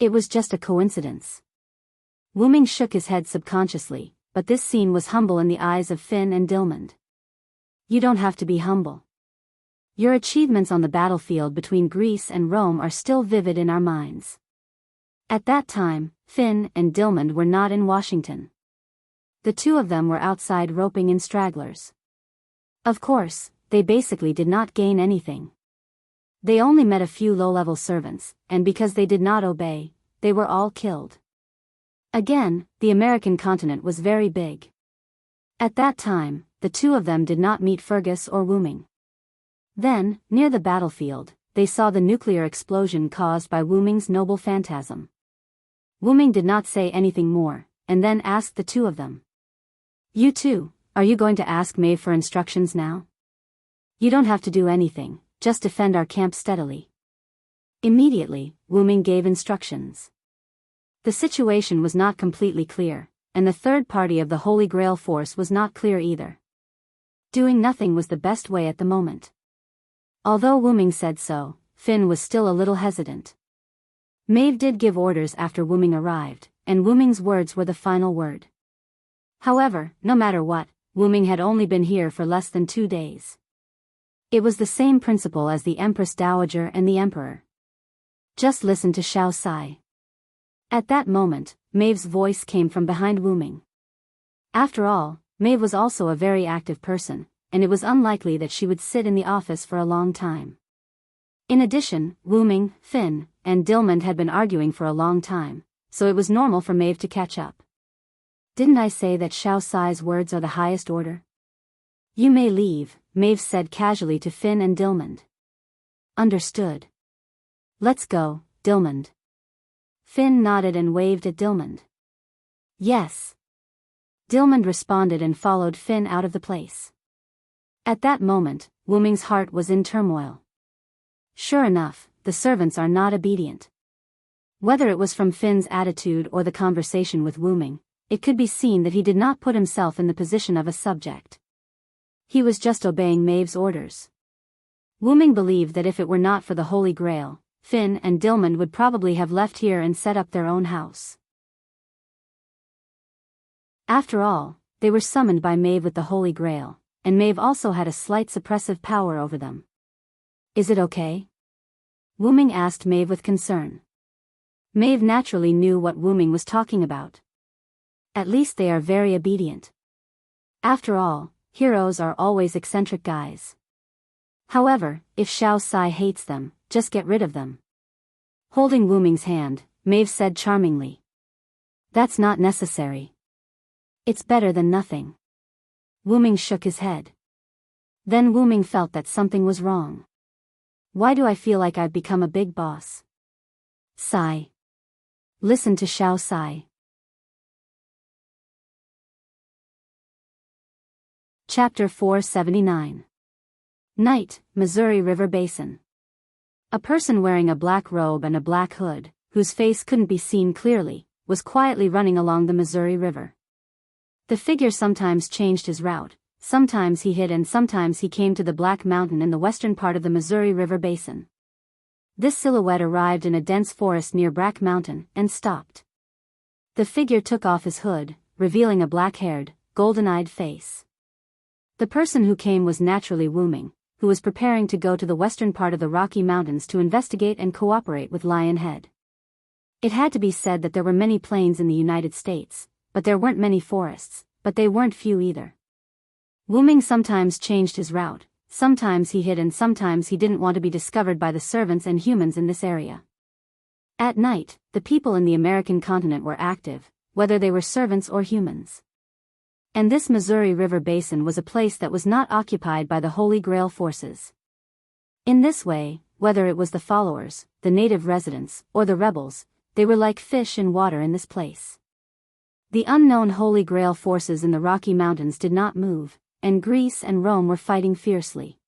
It was just a coincidence. Wuming shook his head subconsciously, but this scene was humble in the eyes of Finn and Dilmund. You don't have to be humble. Your achievements on the battlefield between Greece and Rome are still vivid in our minds. At that time, Finn and Dilmund were not in Washington. The two of them were outside roping in stragglers. Of course, they basically did not gain anything. They only met a few low-level servants, and because they did not obey, they were all killed. Again, the American continent was very big. At that time, the two of them did not meet Fergus or Wuming. Then, near the battlefield, they saw the nuclear explosion caused by Wuming's noble phantasm. Wuming did not say anything more, and then asked the two of them. You two, are you going to ask Maeve for instructions now? You don't have to do anything, just defend our camp steadily. Immediately, Wuming gave instructions. The situation was not completely clear, and the third party of the Holy Grail force was not clear either. Doing nothing was the best way at the moment. Although Wuming said so, Finn was still a little hesitant. Maeve did give orders after Wuming arrived, and Wuming's words were the final word. However, no matter what, Wuming had only been here for less than 2 days. It was the same principle as the Empress Dowager and the Emperor. Just listen to Xiao Sai. At that moment, Maeve's voice came from behind Wuming. After all, Maeve was also a very active person, and it was unlikely that she would sit in the office for a long time. In addition, Wuming, Finn, and Dilmund had been arguing for a long time, so it was normal for Maeve to catch up. Didn't I say that Xiao Sai's words are the highest order? You may leave, Maeve said casually to Finn and Dilmund. Understood. Let's go, Dilmund. Finn nodded and waved at Dilmund. Yes. Dilmund responded and followed Finn out of the place. At that moment, Wuming's heart was in turmoil. Sure enough, the servants are not obedient. Whether it was from Finn's attitude or the conversation with Wuming, it could be seen that he did not put himself in the position of a subject. He was just obeying Maeve's orders. Wuming believed that if it were not for the Holy Grail, Finn and Dilmund would probably have left here and set up their own house. After all, they were summoned by Maeve with the Holy Grail, and Maeve also had a slight suppressive power over them. Is it okay? Wuming asked Maeve with concern. Maeve naturally knew what Wuming was talking about. At least they are very obedient. After all, heroes are always eccentric guys. However, if Xiao Sai hates them, just get rid of them. Holding Wuming's hand, Maeve said charmingly. That's not necessary. It's better than nothing. Wuming shook his head. Then Wuming felt that something was wrong. Why do I feel like I've become a big boss? Sigh. Listen to Xiao sigh. Chapter 479. Night, Missouri River Basin. A person wearing a black robe and a black hood, whose face couldn't be seen clearly, was quietly running along the Missouri River. The figure sometimes changed his route, sometimes he hid and sometimes he came to the Black Mountain in the western part of the Missouri River Basin. This silhouette arrived in a dense forest near Black Mountain and stopped. The figure took off his hood, revealing a black-haired, golden-eyed face. The person who came was naturally Wu-Ming, who was preparing to go to the western part of the Rocky Mountains to investigate and cooperate with Lionhead. It had to be said that there were many plains in the United States, but there weren't many forests, but they weren't few either. Wu-Ming sometimes changed his route, sometimes he hid and sometimes he didn't want to be discovered by the servants and humans in this area. At night, the people in the American continent were active, whether they were servants or humans. And this Missouri River Basin was a place that was not occupied by the Holy Grail forces. In this way, whether it was the followers, the native residents, or the rebels, they were like fish in water in this place. The unknown Holy Grail forces in the Rocky Mountains did not move, and Greece and Rome were fighting fiercely.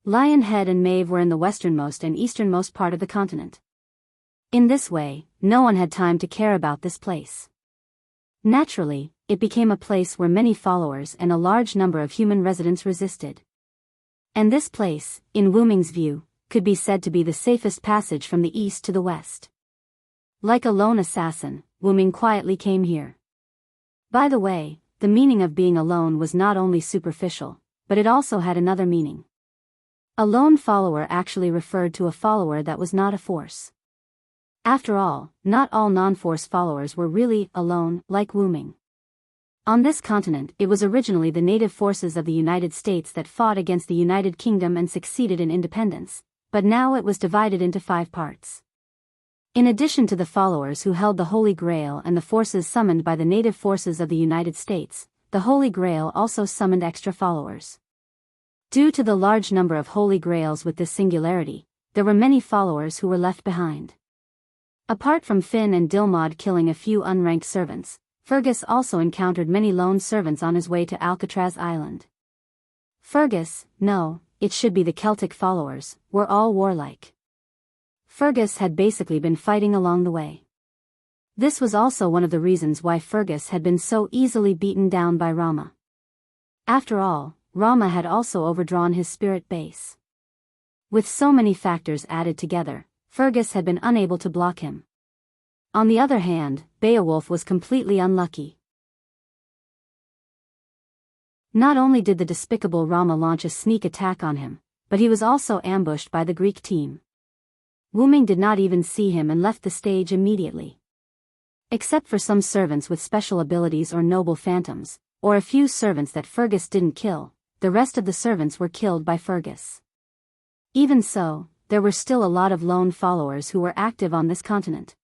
Lionhead and Maeve were in the westernmost and easternmost part of the continent. In this way, no one had time to care about this place. Naturally, it became a place where many followers and a large number of human residents resisted. And this place, in Wu-Ming's view, could be said to be the safest passage from the east to the west. Like a lone assassin, Wu-Ming quietly came here. By the way, the meaning of being alone was not only superficial, but it also had another meaning. A lone follower actually referred to a follower that was not a force. After all, not all non-force followers were really alone, like Wu-Ming. On this continent, it was originally the native forces of the United States that fought against the United Kingdom and succeeded in independence, but now it was divided into 5 parts. In addition to the followers who held the Holy Grail and the forces summoned by the native forces of the United States, the Holy Grail also summoned extra followers. Due to the large number of Holy Grails with this singularity, there were many followers who were left behind. Apart from Finn and Dilmod killing a few unranked servants, Fergus also encountered many lone servants on his way to Alcatraz Island. It should be the Celtic followers, were all warlike. Fergus had basically been fighting along the way. This was also one of the reasons why Fergus had been so easily beaten down by Rama. After all, Rama had also overdrawn his spirit base. With so many factors added together, Fergus had been unable to block him. On the other hand, Beowulf was completely unlucky. Not only did the despicable Rama launch a sneak attack on him, but he was also ambushed by the Greek team. Wu-Ming did not even see him and left the stage immediately. Except for some servants with special abilities or noble phantoms, or a few servants that Fergus didn't kill, the rest of the servants were killed by Fergus. Even so, there were still a lot of lone followers who were active on this continent.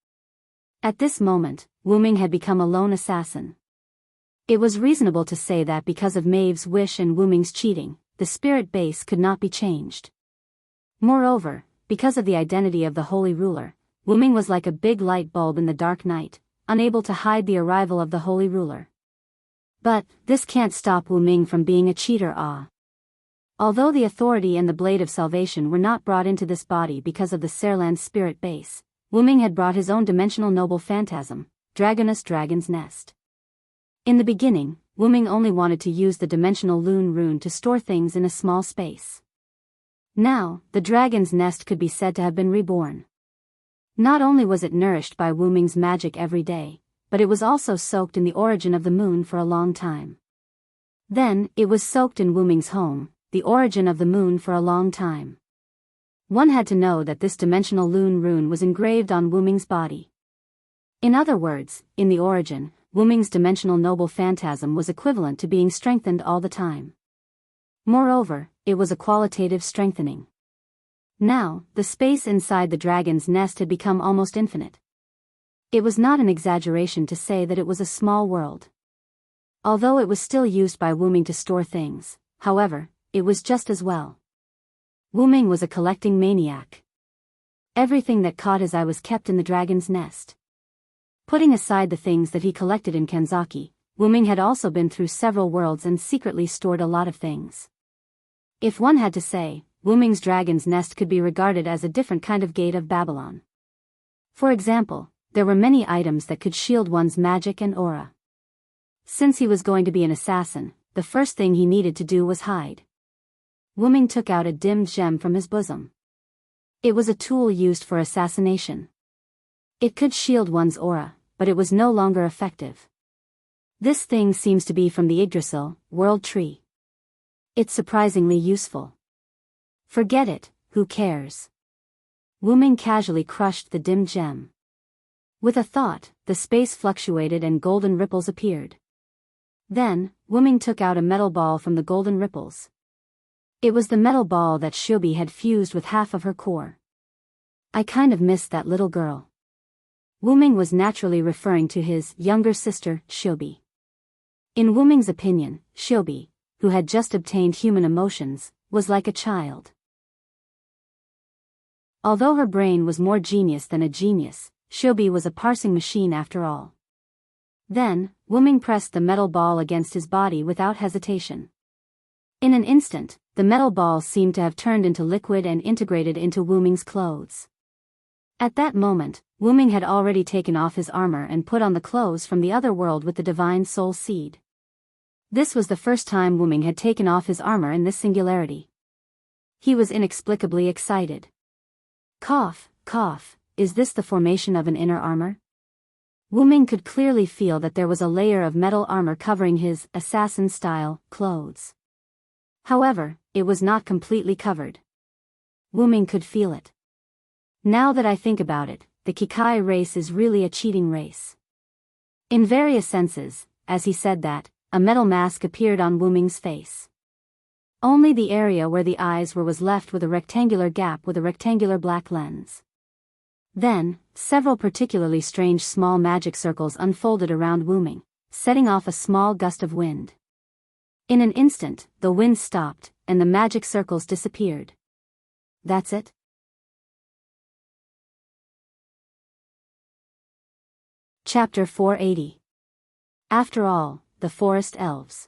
At this moment, Wu-Ming had become a lone assassin. It was reasonable to say that because of Maeve's wish and Wu-Ming's cheating, the spirit base could not be changed. Moreover, because of the identity of the Holy Ruler, Wu-Ming was like a big light bulb in the dark night, unable to hide the arrival of the Holy Ruler. But, this can't stop Wu-Ming from being a cheater. Although the Authority and the Blade of Salvation were not brought into this body because of the Serland spirit base, Wu-Ming had brought his own dimensional noble phantasm, Dragonus Dragon's Nest. In the beginning, Wu-Ming only wanted to use the dimensional Loon Rune to store things in a small space. Now, the Dragon's Nest could be said to have been reborn. Not only was it nourished by Wu-Ming's magic every day, but it was also soaked in the origin of the moon for a long time. Then, it was soaked in Wu-Ming's home, the origin of the moon for a long time. One had to know that this dimensional Loon Rune was engraved on Wu-Ming's body. In other words, in the origin, Wu-Ming's dimensional noble phantasm was equivalent to being strengthened all the time. Moreover, it was a qualitative strengthening. Now, the space inside the dragon's nest had become almost infinite. It was not an exaggeration to say that it was a small world. Although it was still used by Wu-Ming to store things, however, it was just as well. Wu Ming was a collecting maniac. Everything that caught his eye was kept in the dragon's nest. Putting aside the things that he collected in Kanzaki, Wu Ming had also been through several worlds and secretly stored a lot of things. If one had to say, Wu Ming's dragon's nest could be regarded as a different kind of gate of Babylon. For example, there were many items that could shield one's magic and aura. Since he was going to be an assassin, the first thing he needed to do was hide. Wu Ming took out a dimmed gem from his bosom. It was a tool used for assassination. It could shield one's aura, but it was no longer effective. This thing seems to be from the Yggdrasil world tree. It's surprisingly useful. Forget it, who cares? Wu Ming casually crushed the dimmed gem. With a thought, the space fluctuated and golden ripples appeared. Then, Wu Ming took out a metal ball from the golden ripples. It was the metal ball that Shiobi had fused with half of her core. I kind of missed that little girl. Wu Ming was naturally referring to his younger sister, Shiobi. In Wu Ming's opinion, Shiobi, who had just obtained human emotions, was like a child. Although her brain was more genius than a genius, Shiobi was a parsing machine after all. Then, Wu Ming pressed the metal ball against his body without hesitation. In an instant, the metal ball seemed to have turned into liquid and integrated into Wu Ming's clothes. At that moment, Wu Ming had already taken off his armor and put on the clothes from the other world with the divine soul seed. This was the first time Wu Ming had taken off his armor in this singularity. He was inexplicably excited. Cough, cough, is this the formation of an inner armor? Wu Ming could clearly feel that there was a layer of metal armor covering his assassin-style clothes. However, it was not completely covered. Wu Ming could feel it. Now that I think about it, the Kikai race is really a cheating race. In various senses, as he said that, a metal mask appeared on Wu Ming's face. Only the area where the eyes were was left with a rectangular gap with a rectangular black lens. Then, several particularly strange small magic circles unfolded around Wu Ming, setting off a small gust of wind. In an instant, the wind stopped, and the magic circles disappeared. That's it? Chapter 480. After all, the forest elves.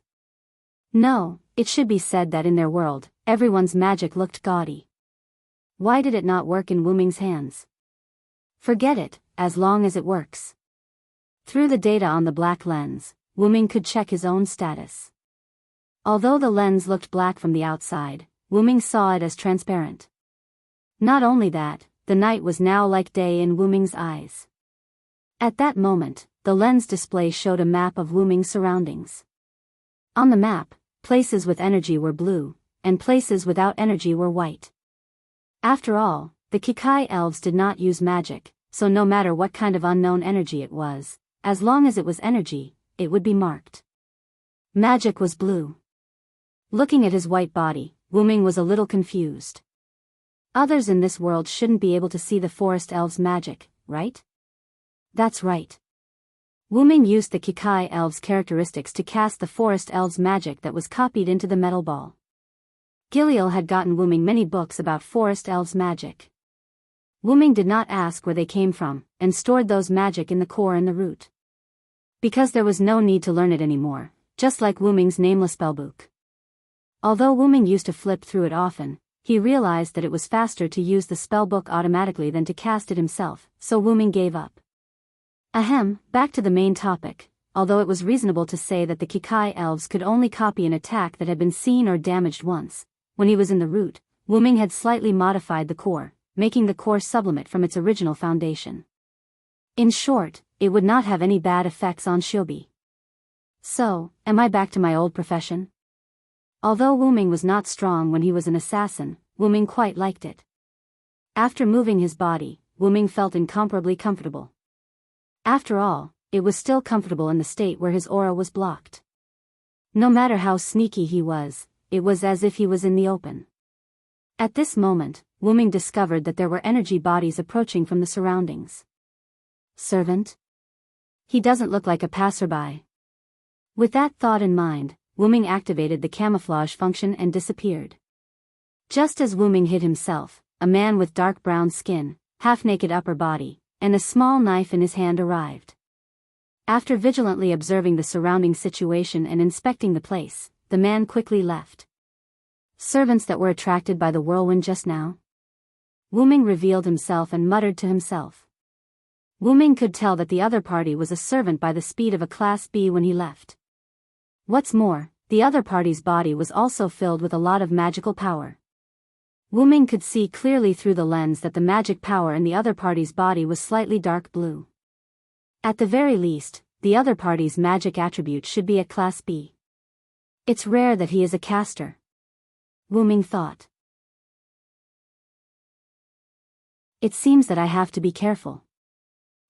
No, it should be said that in their world, everyone's magic looked gaudy. Why did it not work in Wu Ming's hands? Forget it, as long as it works. Through the data on the black lens, Wu Ming could check his own status. Although the lens looked black from the outside, Wu Ming saw it as transparent. Not only that, the night was now like day in Wu Ming's eyes. At that moment, the lens display showed a map of Wu Ming's surroundings. On the map, places with energy were blue, and places without energy were white. After all, the Kikai elves did not use magic, so no matter what kind of unknown energy it was, as long as it was energy, it would be marked. Magic was blue. Looking at his white body, Wu Ming was a little confused. Others in this world shouldn't be able to see the forest elves' magic, right? That's right. Wu Ming used the Kikai elves' characteristics to cast the forest elves' magic that was copied into the metal ball. Giliel had gotten Wu Ming many books about forest elves' magic. Wu Ming did not ask where they came from, and stored those magic in the core and the root. Because there was no need to learn it anymore, just like Wu Ming's nameless spellbook. Although Wu Ming used to flip through it often, he realized that it was faster to use the spellbook automatically than to cast it himself, so Wu Ming gave up. Ahem, back to the main topic. Although it was reasonable to say that the Kikai elves could only copy an attack that had been seen or damaged once, when he was in the root, Wu Ming had slightly modified the core, making the core sublimate from its original foundation. In short, it would not have any bad effects on Shiobi. So, am I back to my old profession? Although Wu Ming was not strong when he was an assassin, Wu Ming quite liked it. After moving his body, Wu Ming felt incomparably comfortable. After all, it was still comfortable in the state where his aura was blocked. No matter how sneaky he was, it was as if he was in the open. At this moment, Wu Ming discovered that there were energy bodies approaching from the surroundings. Servant? He doesn't look like a passerby. With that thought in mind, Wu Ming activated the camouflage function and disappeared. Just as Wu Ming hid himself, a man with dark brown skin, half-naked upper body, and a small knife in his hand arrived. After vigilantly observing the surrounding situation and inspecting the place, the man quickly left. Servants that were attracted by the whirlwind just now? Wu Ming revealed himself and muttered to himself. Wu Ming could tell that the other party was a servant by the speed of a Class B when he left. What's more, the other party's body was also filled with a lot of magical power. Wu Ming could see clearly through the lens that the magic power in the other party's body was slightly dark blue. At the very least, the other party's magic attribute should be a Class B. It's rare that he is a caster, Wu Ming thought. It seems that I have to be careful.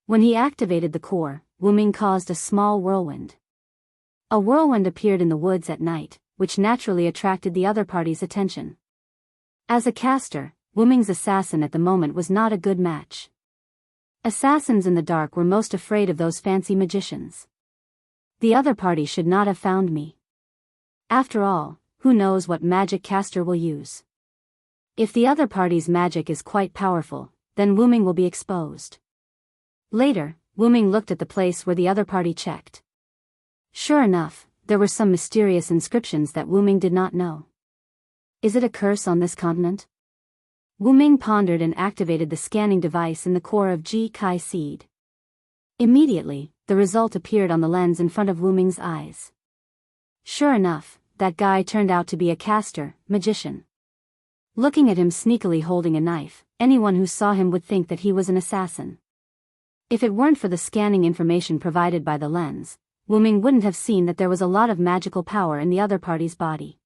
When he activated the core, Wu Ming caused a small whirlwind. A whirlwind appeared in the woods at night, which naturally attracted the other party's attention. As a caster, Wu Ming's assassin at the moment was not a good match. Assassins in the dark were most afraid of those fancy magicians. The other party should not have found me. After all, who knows what magic caster will use? If the other party's magic is quite powerful, then Wu Ming will be exposed. Later, Wu Ming looked at the place where the other party checked. Sure enough, there were some mysterious inscriptions that Wu Ming did not know. Is it a curse on this continent? Wu Ming pondered and activated the scanning device in the core of Ji Kai Seed. Immediately, the result appeared on the lens in front of Wu Ming's eyes. Sure enough, that guy turned out to be a caster, magician. Looking at him sneakily holding a knife, anyone who saw him would think that he was an assassin. If it weren't for the scanning information provided by the lens, Wu Ming wouldn't have seen that there was a lot of magical power in the other party's body.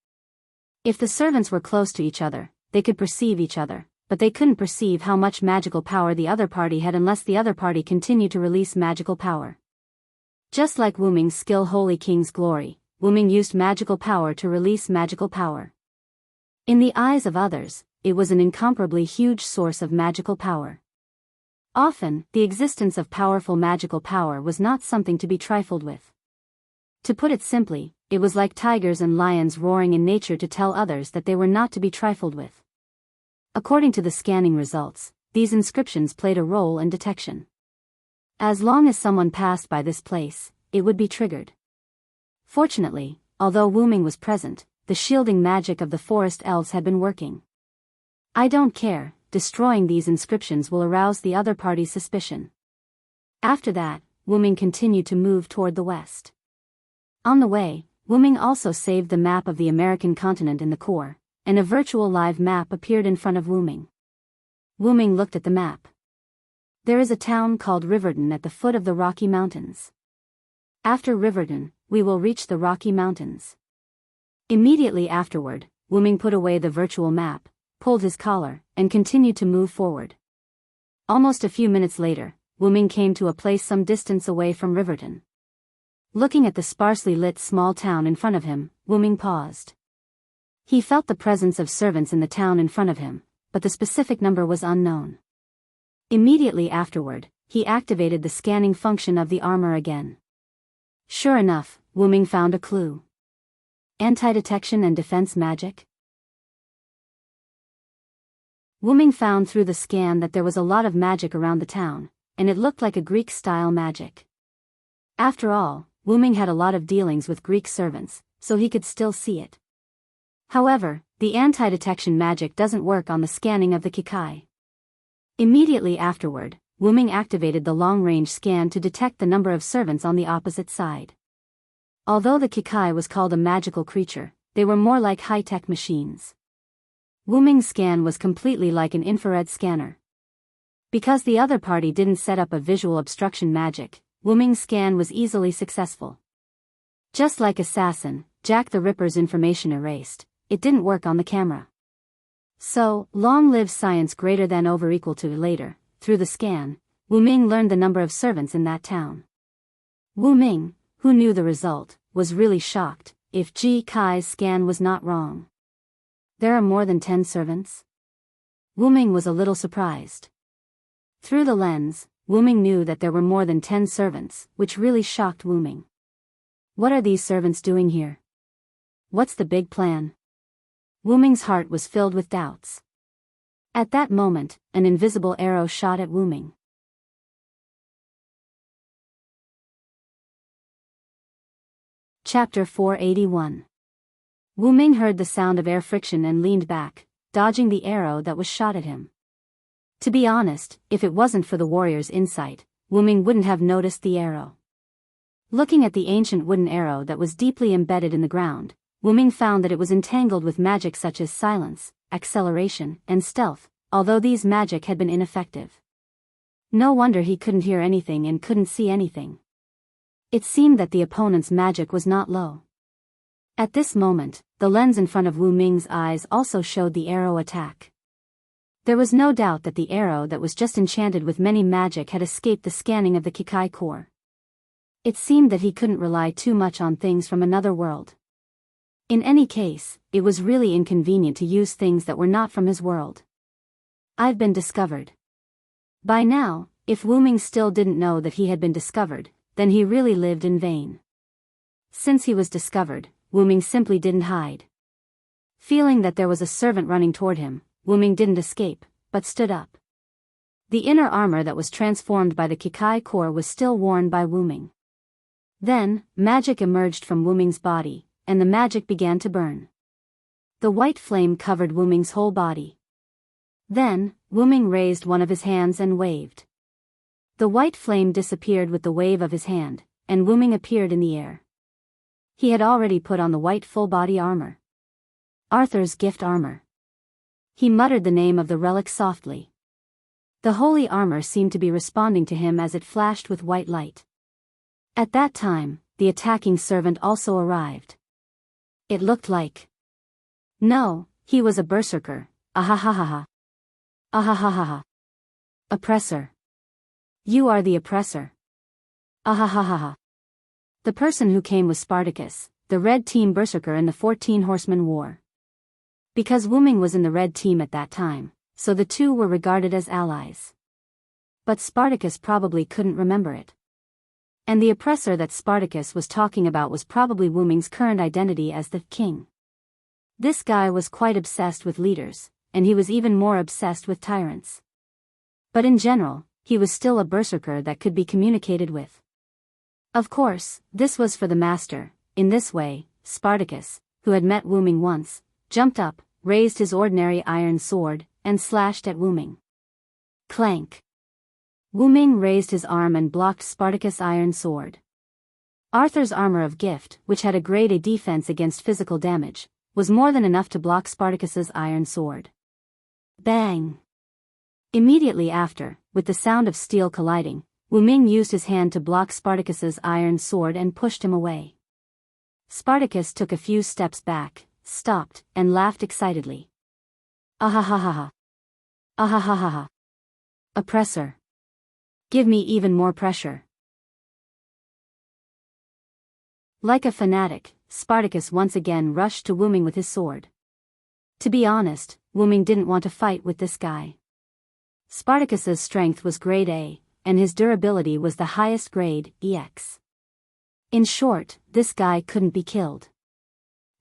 If the servants were close to each other, they could perceive each other, but they couldn't perceive how much magical power the other party had unless the other party continued to release magical power. Just like Wu Ming's skill Holy King's Glory, Wu Ming used magical power to release magical power. In the eyes of others, it was an incomparably huge source of magical power. Often, the existence of powerful magical power was not something to be trifled with. To put it simply, it was like tigers and lions roaring in nature to tell others that they were not to be trifled with. According to the scanning results, these inscriptions played a role in detection. As long as someone passed by this place, it would be triggered. Fortunately, although Wu Ming was present, the shielding magic of the forest elves had been working. I don't care, destroying these inscriptions will arouse the other party's suspicion. After that, Wu Ming continued to move toward the west. On the way, Wu Ming also saved the map of the American continent in the core, and a virtual live map appeared in front of Wu Ming. Wu Ming looked at the map. There is a town called Riverton at the foot of the Rocky Mountains. After Riverton, we will reach the Rocky Mountains. Immediately afterward, Wu Ming put away the virtual map, pulled his collar, and continued to move forward. Almost a few minutes later, Wu Ming came to a place some distance away from Riverton. Looking at the sparsely lit small town in front of him, Wu Ming paused. He felt the presence of servants in the town in front of him, but the specific number was unknown. Immediately afterward, he activated the scanning function of the armor again. Sure enough, Wu Ming found a clue. Anti-detection and defense magic? Wu Ming found through the scan that there was a lot of magic around the town, and it looked like a Greek-style magic. After all, Wu Ming had a lot of dealings with Greek servants, so he could still see it. However, the anti-detection magic doesn't work on the scanning of the Kikai. Immediately afterward, Wu Ming activated the long-range scan to detect the number of servants on the opposite side. Although the Kikai was called a magical creature, they were more like high-tech machines. Wu Ming's scan was completely like an infrared scanner. Because the other party didn't set up a visual obstruction magic, Wu Ming's scan was easily successful. Just like Assassin, Jack the Ripper's information erased, it didn't work on the camera. So, long live science greater than over equal to later, through the scan, Wu Ming learned the number of servants in that town. Wu Ming, who knew the result, was really shocked, if Ji Kai's scan was not wrong. There are more than 10 servants? Wu Ming was a little surprised. Through the lens, Wu Ming knew that there were more than 10 servants, which really shocked Wu Ming. What are these servants doing here? What's the big plan? Wu Ming's heart was filled with doubts. At that moment, an invisible arrow shot at Wu Ming. Chapter 481. Wu Ming heard the sound of air friction and leaned back, dodging the arrow that was shot at him. To be honest, if it wasn't for the warrior's insight, Wu Ming wouldn't have noticed the arrow. Looking at the ancient wooden arrow that was deeply embedded in the ground, Wu Ming found that it was entangled with magic such as silence, acceleration, and stealth, although these magic had been ineffective. No wonder he couldn't hear anything and couldn't see anything. It seemed that the opponent's magic was not low. At this moment, the lens in front of Wu Ming's eyes also showed the arrow attack. There was no doubt that the arrow that was just enchanted with many magic had escaped the scanning of the Kikai core. It seemed that he couldn't rely too much on things from another world. In any case, it was really inconvenient to use things that were not from his world. I've been discovered. By now, if Wu Ming still didn't know that he had been discovered, then he really lived in vain. Since he was discovered, Wu Ming simply didn't hide. Feeling that there was a servant running toward him, Wu Ming didn't escape, but stood up. The inner armor that was transformed by the Kikai core was still worn by Wu Ming. Then, magic emerged from Wu Ming's body, and the magic began to burn. The white flame covered Wu Ming's whole body. Then, Wu Ming raised one of his hands and waved. The white flame disappeared with the wave of his hand, and Wu Ming appeared in the air. He had already put on the white full-body armor. Arthur's gift armor. He muttered the name of the relic softly. The holy armor seemed to be responding to him as it flashed with white light. At that time, the attacking servant also arrived. It looked like... No, he was a berserker. Ahahaha. Ahahaha. Oppressor. You are the oppressor. Ahahaha. The person who came was Spartacus, the red team berserker in the 14 Horsemen War. Because Wu Ming was in the red team at that time, so the two were regarded as allies. But Spartacus probably couldn't remember it. And the oppressor that Spartacus was talking about was probably Wu Ming's current identity as the king. This guy was quite obsessed with leaders, and he was even more obsessed with tyrants. But in general, he was still a berserker that could be communicated with. Of course, this was for the master. In this way, Spartacus, who had met Wu Ming once, jumped up, raised his ordinary iron sword, and slashed at Wu Ming. Clank. Wu Ming raised his arm and blocked Spartacus' iron sword. Arthur's armor of gift, which had a grade A defense against physical damage, was more than enough to block Spartacus's iron sword. Bang! Immediately after, with the sound of steel colliding, Wu Ming used his hand to block Spartacus's iron sword and pushed him away. Spartacus took a few steps back, stopped, and laughed excitedly. Ahahaha. Ahahaha. Oppressor. Give me even more pressure. Like a fanatic, Spartacus once again rushed to Wu Ming with his sword. To be honest, Wu Ming didn't want to fight with this guy. Spartacus's strength was grade A, and his durability was the highest grade, EX. In short, this guy couldn't be killed.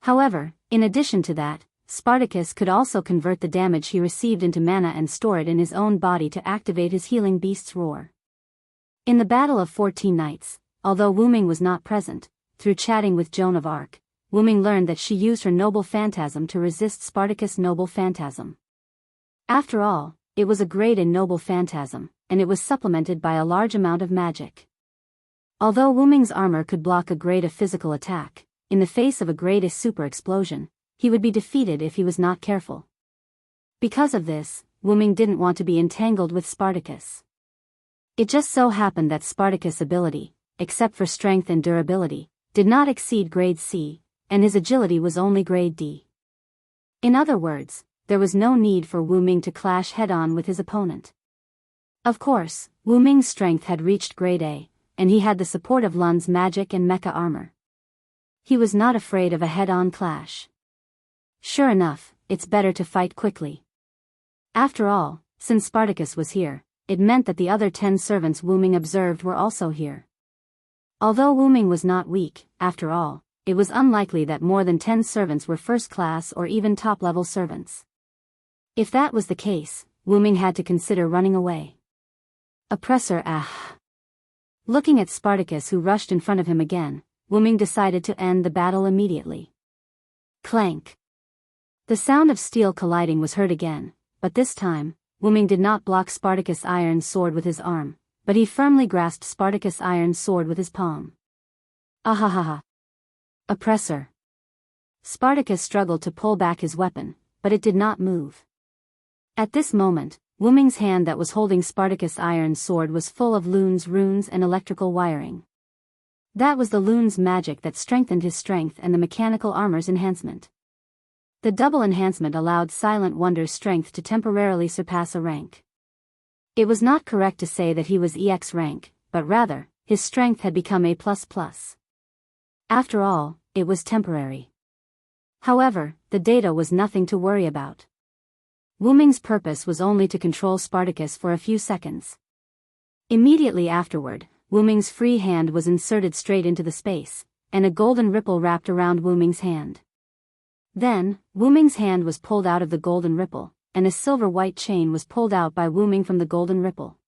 However, in addition to that, Spartacus could also convert the damage he received into mana and store it in his own body to activate his healing beast's roar. In the Battle of 14 Nights, although Wu Ming was not present, through chatting with Joan of Arc, Wu Ming learned that she used her noble phantasm to resist Spartacus' noble phantasm. After all, it was a grade A noble phantasm, and it was supplemented by a large amount of magic. Although Wu Ming's armor could block a grade A physical attack, in the face of a grade A super explosion, he would be defeated if he was not careful. Because of this, Wu Ming didn't want to be entangled with Spartacus. It just so happened that Spartacus' ability, except for strength and durability, did not exceed grade C, and his agility was only grade D. In other words, there was no need for Wu Ming to clash head-on with his opponent. Of course, Wu Ming's strength had reached grade A, and he had the support of Lun's magic and mecha armor. He was not afraid of a head-on clash. Sure enough, it's better to fight quickly. After all, since Spartacus was here, it meant that the other 10 servants Wu Ming observed were also here. Although Wu Ming was not weak, after all, it was unlikely that more than 10 servants were first-class or even top-level servants. If that was the case, Wu Ming had to consider running away. Oppressor Looking at Spartacus who rushed in front of him again, Wu Ming decided to end the battle immediately. Clank. The sound of steel colliding was heard again, but this time, Wu Ming did not block Spartacus' iron sword with his arm, but he firmly grasped Spartacus' iron sword with his palm. Ahahaha. Oppressor. Spartacus struggled to pull back his weapon, but it did not move. At this moment, Wu Ming's hand that was holding Spartacus' iron sword was full of Lun's runes and electrical wiring. That was the Lun's magic that strengthened his strength and the mechanical armor's enhancement. The double enhancement allowed Silent Wonder's strength to temporarily surpass a rank. It was not correct to say that he was EX rank, but rather, his strength had become A++. After all, it was temporary. However, the data was nothing to worry about. Wu Ming's purpose was only to control Spartacus for a few seconds. Immediately afterward, Wu Ming's free hand was inserted straight into the space, and a golden ripple wrapped around Wu Ming's hand. Then, Wu Ming's hand was pulled out of the golden ripple, and a silver-white chain was pulled out by Wu Ming from the golden ripple.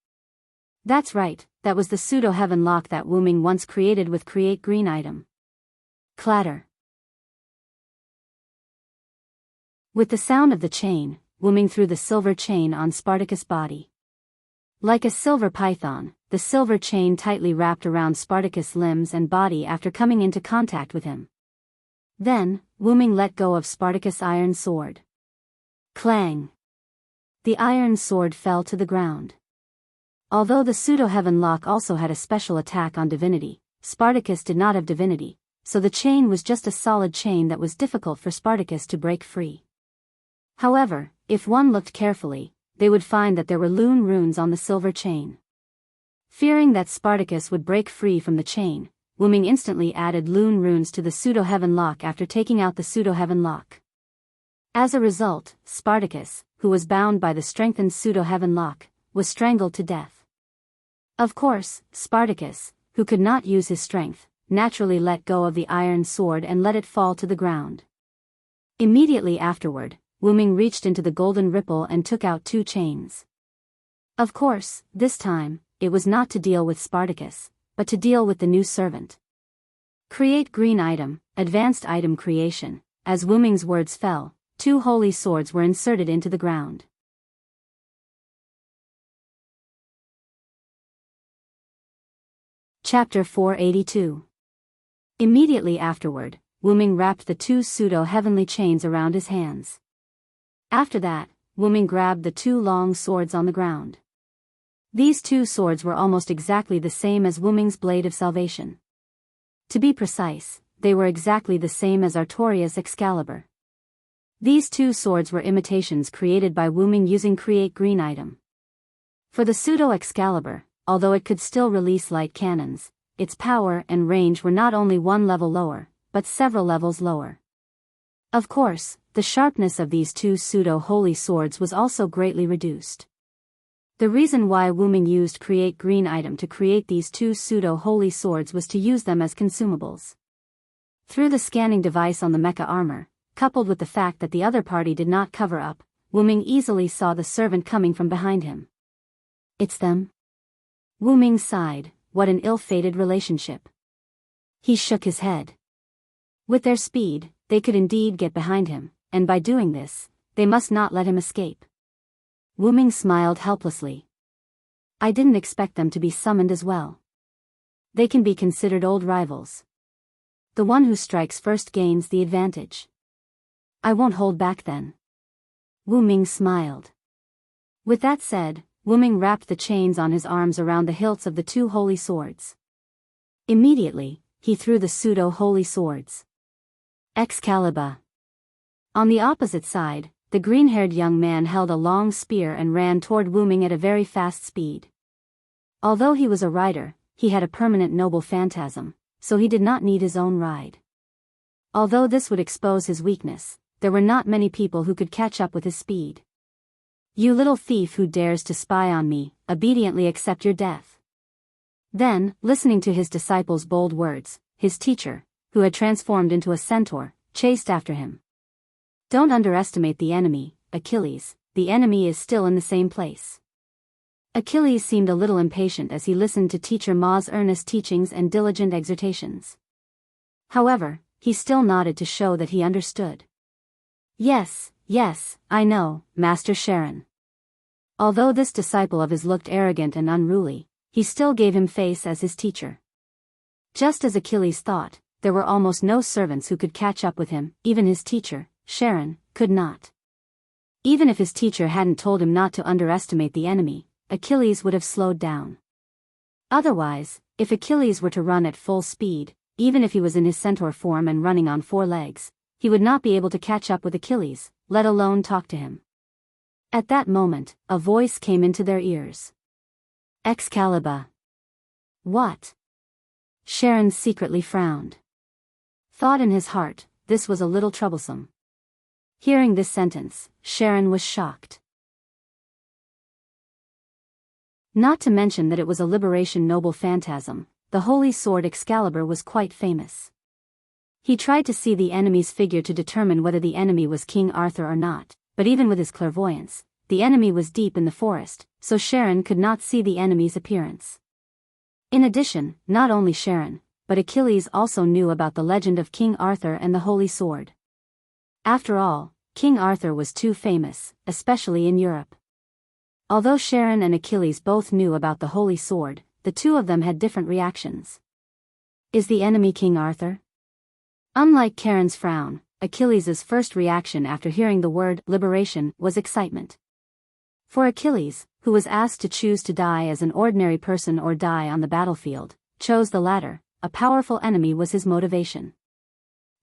That's right, that was the pseudo-heaven lock that Wu Ming once created with Create Green item. Clatter. With the sound of the chain, Wu Ming threw the silver chain on Spartacus' body. Like a silver python, the silver chain tightly wrapped around Spartacus' limbs and body after coming into contact with him. Then, Wu Ming let go of Spartacus' iron sword. Clang! The iron sword fell to the ground. Although the pseudo-heaven lock also had a special attack on divinity, Spartacus did not have divinity, so the chain was just a solid chain that was difficult for Spartacus to break free. However, if one looked carefully, they would find that there were Lun runes on the silver chain. Fearing that Spartacus would break free from the chain, Wu Ming instantly added Lun runes to the pseudo-heaven lock after taking out the pseudo-heaven lock. As a result, Spartacus, who was bound by the strengthened pseudo-heaven lock, was strangled to death. Of course, Spartacus, who could not use his strength, naturally let go of the iron sword and let it fall to the ground. Immediately afterward, Wu Ming reached into the golden ripple and took out 2 chains. Of course, this time, it was not to deal with Spartacus, but to deal with the new servant. Create Green item, advanced item creation. As Wu Ming's words fell, 2 holy swords were inserted into the ground. Chapter 482. Immediately afterward, Wu Ming wrapped the 2 pseudo-heavenly chains around his hands. After that, Wu Ming grabbed the 2 long swords on the ground. These 2 swords were almost exactly the same as Wu Ming's Blade of Salvation. To be precise, they were exactly the same as Artorias' Excalibur. These 2 swords were imitations created by Wu Ming using Create Green item. For the pseudo-Excalibur, although it could still release light cannons, its power and range were not only 1 level lower, but several levels lower. Of course, the sharpness of these 2 pseudo-holy swords was also greatly reduced. The reason why Wu Ming used Create Green item to create these 2 pseudo-holy swords was to use them as consumables. Through the scanning device on the mecha armor, coupled with the fact that the other party did not cover up, Wu Ming easily saw the servant coming from behind him. It's them? Wu Ming sighed, what an ill-fated relationship. He shook his head. With their speed, they could indeed get behind him, and by doing this, they must not let him escape. Wu Ming smiled helplessly. I didn't expect them to be summoned as well. They can be considered old rivals. The one who strikes first gains the advantage. I won't hold back then. Wu Ming smiled. With that said, Wu Ming wrapped the chains on his arms around the hilts of the 2 holy swords. Immediately, he threw the pseudo-holy swords. Excalibur. On the opposite side, the green-haired young man held a long spear and ran toward Wu Ming at a very fast speed. Although he was a rider, he had a permanent noble phantasm, so he did not need his own ride. Although this would expose his weakness, there were not many people who could catch up with his speed. You little thief who dares to spy on me, obediently accept your death. Then, listening to his disciple's bold words, his teacher, who had transformed into a centaur, chased after him. Don't underestimate the enemy, Achilles, the enemy is still in the same place. Achilles seemed a little impatient as he listened to Teacher Ma's earnest teachings and diligent exhortations. However, he still nodded to show that he understood. Yes, I know, Master Charon. Although this disciple of his looked arrogant and unruly, he still gave him face as his teacher. Just as Achilles thought, there were almost no servants who could catch up with him, even his teacher, Charon, could not. Even if his teacher hadn't told him not to underestimate the enemy, Achilles would have slowed down. Otherwise, if Achilles were to run at full speed, even if he was in his centaur form and running on 4 legs, he would not be able to catch up with Achilles, let alone talk to him. At that moment, a voice came into their ears. Excalibur. What? Charon secretly frowned. Thought in his heart, this was a little troublesome. Hearing this sentence, Charon was shocked. Not to mention that it was a liberation noble phantasm, the holy sword Excalibur was quite famous. He tried to see the enemy's figure to determine whether the enemy was King Arthur or not, but even with his clairvoyance, the enemy was deep in the forest, so Charon could not see the enemy's appearance. In addition, not only Charon, but Achilles also knew about the legend of King Arthur and the holy sword. After all, King Arthur was too famous, especially in Europe. Although Charon and Achilles both knew about the holy sword, the two of them had different reactions. Is the enemy King Arthur? Unlike Charon's frown, Achilles' first reaction after hearing the word liberation was excitement. For Achilles, who was asked to choose to die as an ordinary person or die on the battlefield, chose the latter. A powerful enemy was his motivation.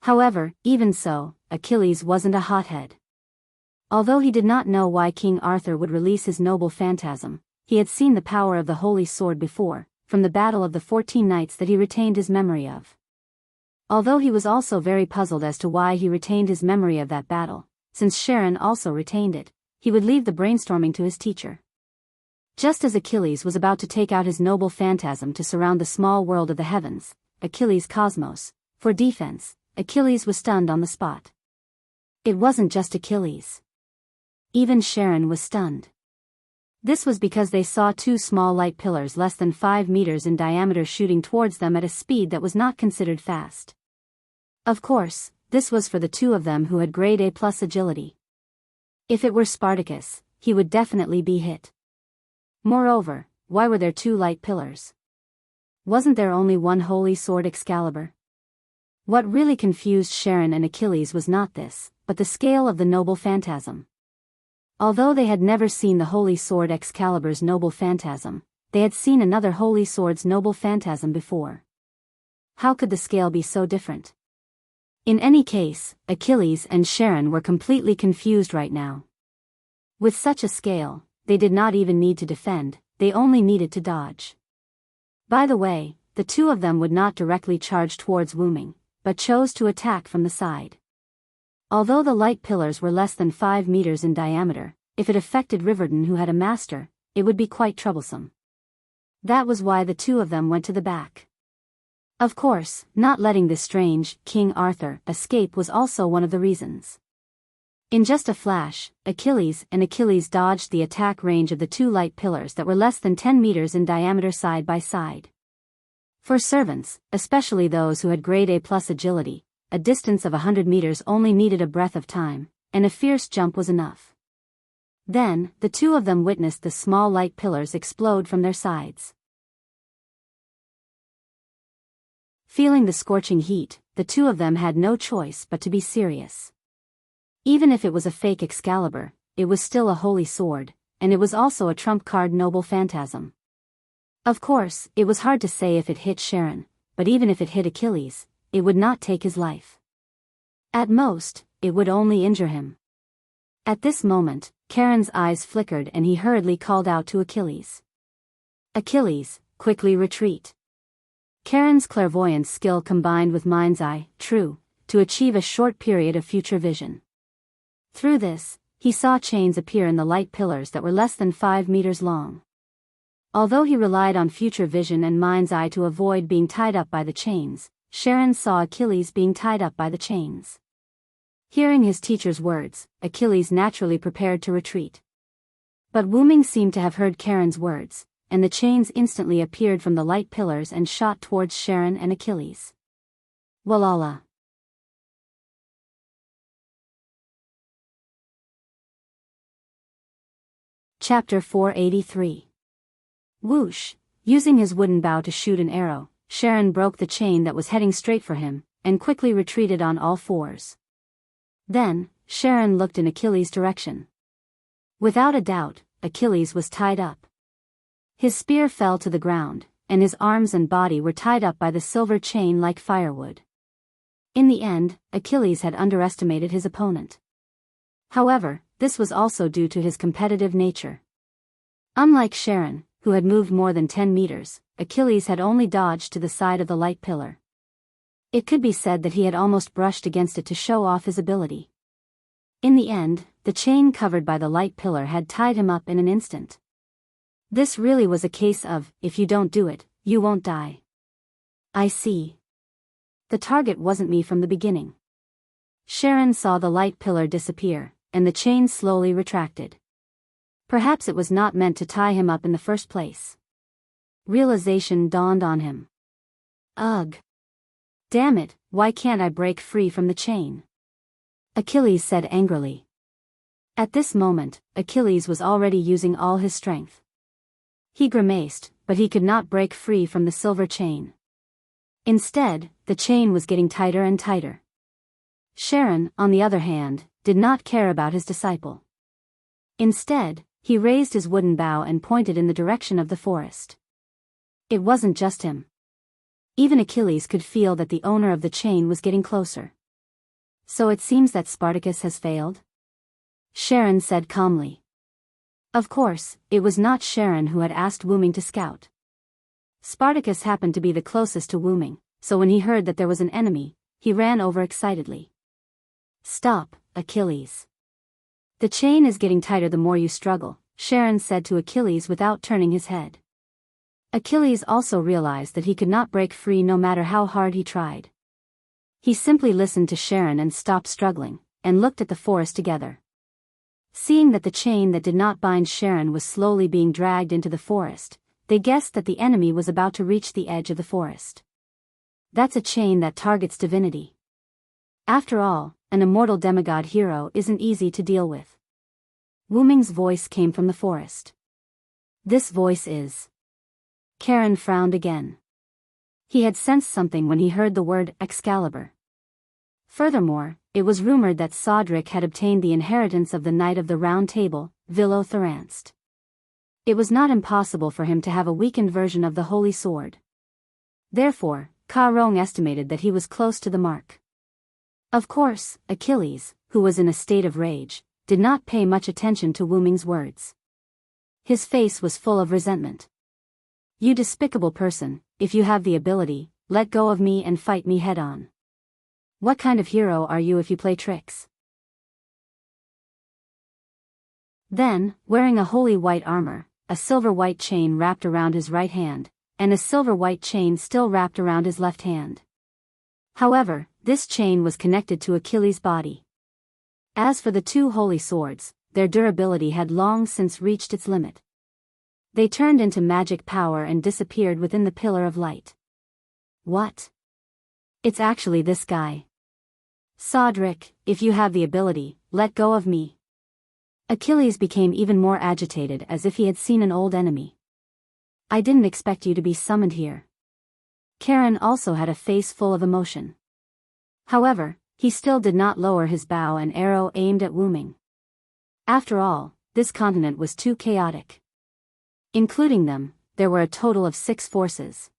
However, even so, Achilles wasn't a hothead. Although he did not know why King Arthur would release his noble phantasm, he had seen the power of the holy sword before, from the battle of the 14 knights that he retained his memory of. Although he was also very puzzled as to why he retained his memory of that battle, since Charon also retained it, he would leave the brainstorming to his teacher. Just as Achilles was about to take out his noble phantasm to surround the small world of the heavens, Achilles' cosmos, for defense, Achilles was stunned on the spot. It wasn't just Achilles. Even Charon was stunned. This was because they saw 2 small light pillars less than 5 meters in diameter shooting towards them at a speed that was not considered fast. Of course, this was for the 2 of them who had grade A+ agility. If it were Spartacus, he would definitely be hit. Moreover, why were there 2 light pillars? Wasn't there only one holy sword Excalibur? What really confused Charon and Achilles was not this, but the scale of the noble phantasm. Although they had never seen the holy sword Excalibur's noble phantasm, they had seen another holy sword's noble phantasm before. How could the scale be so different? In any case, Achilles and Charon were completely confused right now. With such a scale, they did not even need to defend, they only needed to dodge. By the way, the 2 of them would not directly charge towards Wuming, but chose to attack from the side. Although the light pillars were less than 5 meters in diameter, if it affected Riverdon who had a master, it would be quite troublesome. That was why the 2 of them went to the back. Of course, not letting this strange King Arthur escape was also one of the reasons. In just a flash, Achilles dodged the attack range of the 2 light pillars that were less than 10 meters in diameter side by side. For servants, especially those who had grade A+ agility, a distance of 100 meters only needed a breath of time, and a fierce jump was enough. Then, the 2 of them witnessed the small light pillars explode from their sides. Feeling the scorching heat, the 2 of them had no choice but to be serious. Even if it was a fake Excalibur, it was still a holy sword, and it was also a trump card noble phantasm. Of course, it was hard to say if it hit Charon, but even if it hit Achilles, it would not take his life. At most, it would only injure him. At this moment, Charon's eyes flickered and he hurriedly called out to Achilles. Achilles, quickly retreat. Charon's clairvoyance skill combined with mind's eye, true, to achieve a short period of future vision. Through this, he saw chains appear in the light pillars that were less than 5 meters long. Although he relied on future vision and mind's eye to avoid being tied up by the chains, Sharon saw Achilles being tied up by the chains. Hearing his teacher's words, Achilles naturally prepared to retreat. But Wu Ming seemed to have heard Karen's words, and the chains instantly appeared from the light pillars and shot towards Sharon and Achilles. Walala. Chapter 483. Whoosh! Using his wooden bow to shoot an arrow, Sharon broke the chain that was heading straight for him, and quickly retreated on all fours. Then, Sharon looked in Achilles' direction. Without a doubt, Achilles was tied up. His spear fell to the ground, and his arms and body were tied up by the silver chain like firewood. In the end, Achilles had underestimated his opponent. However, this was also due to his competitive nature. Unlike Sharon, who had moved more than 10 meters, Achilles had only dodged to the side of the light pillar. It could be said that he had almost brushed against it to show off his ability. In the end, the chain covered by the light pillar had tied him up in an instant. This really was a case of, if you don't do it, you won't die. I see. The target wasn't me from the beginning. Sharon saw the light pillar disappear, and the chain slowly retracted. Perhaps it was not meant to tie him up in the first place. Realization dawned on him. Ugh! Damn it, why can't I break free from the chain? Achilles said angrily. At this moment, Achilles was already using all his strength. He grimaced, but he could not break free from the silver chain. Instead, the chain was getting tighter and tighter. Sharon, on the other hand, did not care about his disciple. Instead, he raised his wooden bow and pointed in the direction of the forest. It wasn't just him. Even Achilles could feel that the owner of the chain was getting closer. So it seems that Spartacus has failed? Sharon said calmly. Of course, it was not Sharon who had asked Wu Ming to scout. Spartacus happened to be the closest to Wu Ming, so when he heard that there was an enemy, he ran over excitedly. Stop, Achilles. The chain is getting tighter the more you struggle, Sharon said to Achilles without turning his head. Achilles also realized that he could not break free no matter how hard he tried. He simply listened to Sharon and stopped struggling, and looked at the forest together. Seeing that the chain that did not bind Sharon was slowly being dragged into the forest, they guessed that the enemy was about to reach the edge of the forest. That's a chain that targets divinity. After all, an immortal demigod hero isn't easy to deal with. Wu Ming's voice came from the forest. This voice is... Karen frowned again. He had sensed something when he heard the word Excalibur. Furthermore, it was rumored that Sodric had obtained the inheritance of the Knight of the Round Table, Vilo Thoranst. It was not impossible for him to have a weakened version of the Holy Sword. Therefore, Ka Rong estimated that he was close to the mark. Of course, Achilles, who was in a state of rage, did not pay much attention to Wu Ming's words. His face was full of resentment. You despicable person, if you have the ability, let go of me and fight me head-on. What kind of hero are you if you play tricks? Then, wearing a holy white armor, a silver white chain wrapped around his right hand, and a silver white chain still wrapped around his left hand. However, this chain was connected to Achilles' body. As for the two holy swords, their durability had long since reached its limit. They turned into magic power and disappeared within the pillar of light. What? It's actually this guy. Sodric, if you have the ability, let go of me. Achilles became even more agitated as if he had seen an old enemy. I didn't expect you to be summoned here. Karen also had a face full of emotion. However, he still did not lower his bow and arrow aimed at Wu Ming. After all, this continent was too chaotic. Including them, there were a total of 6 forces.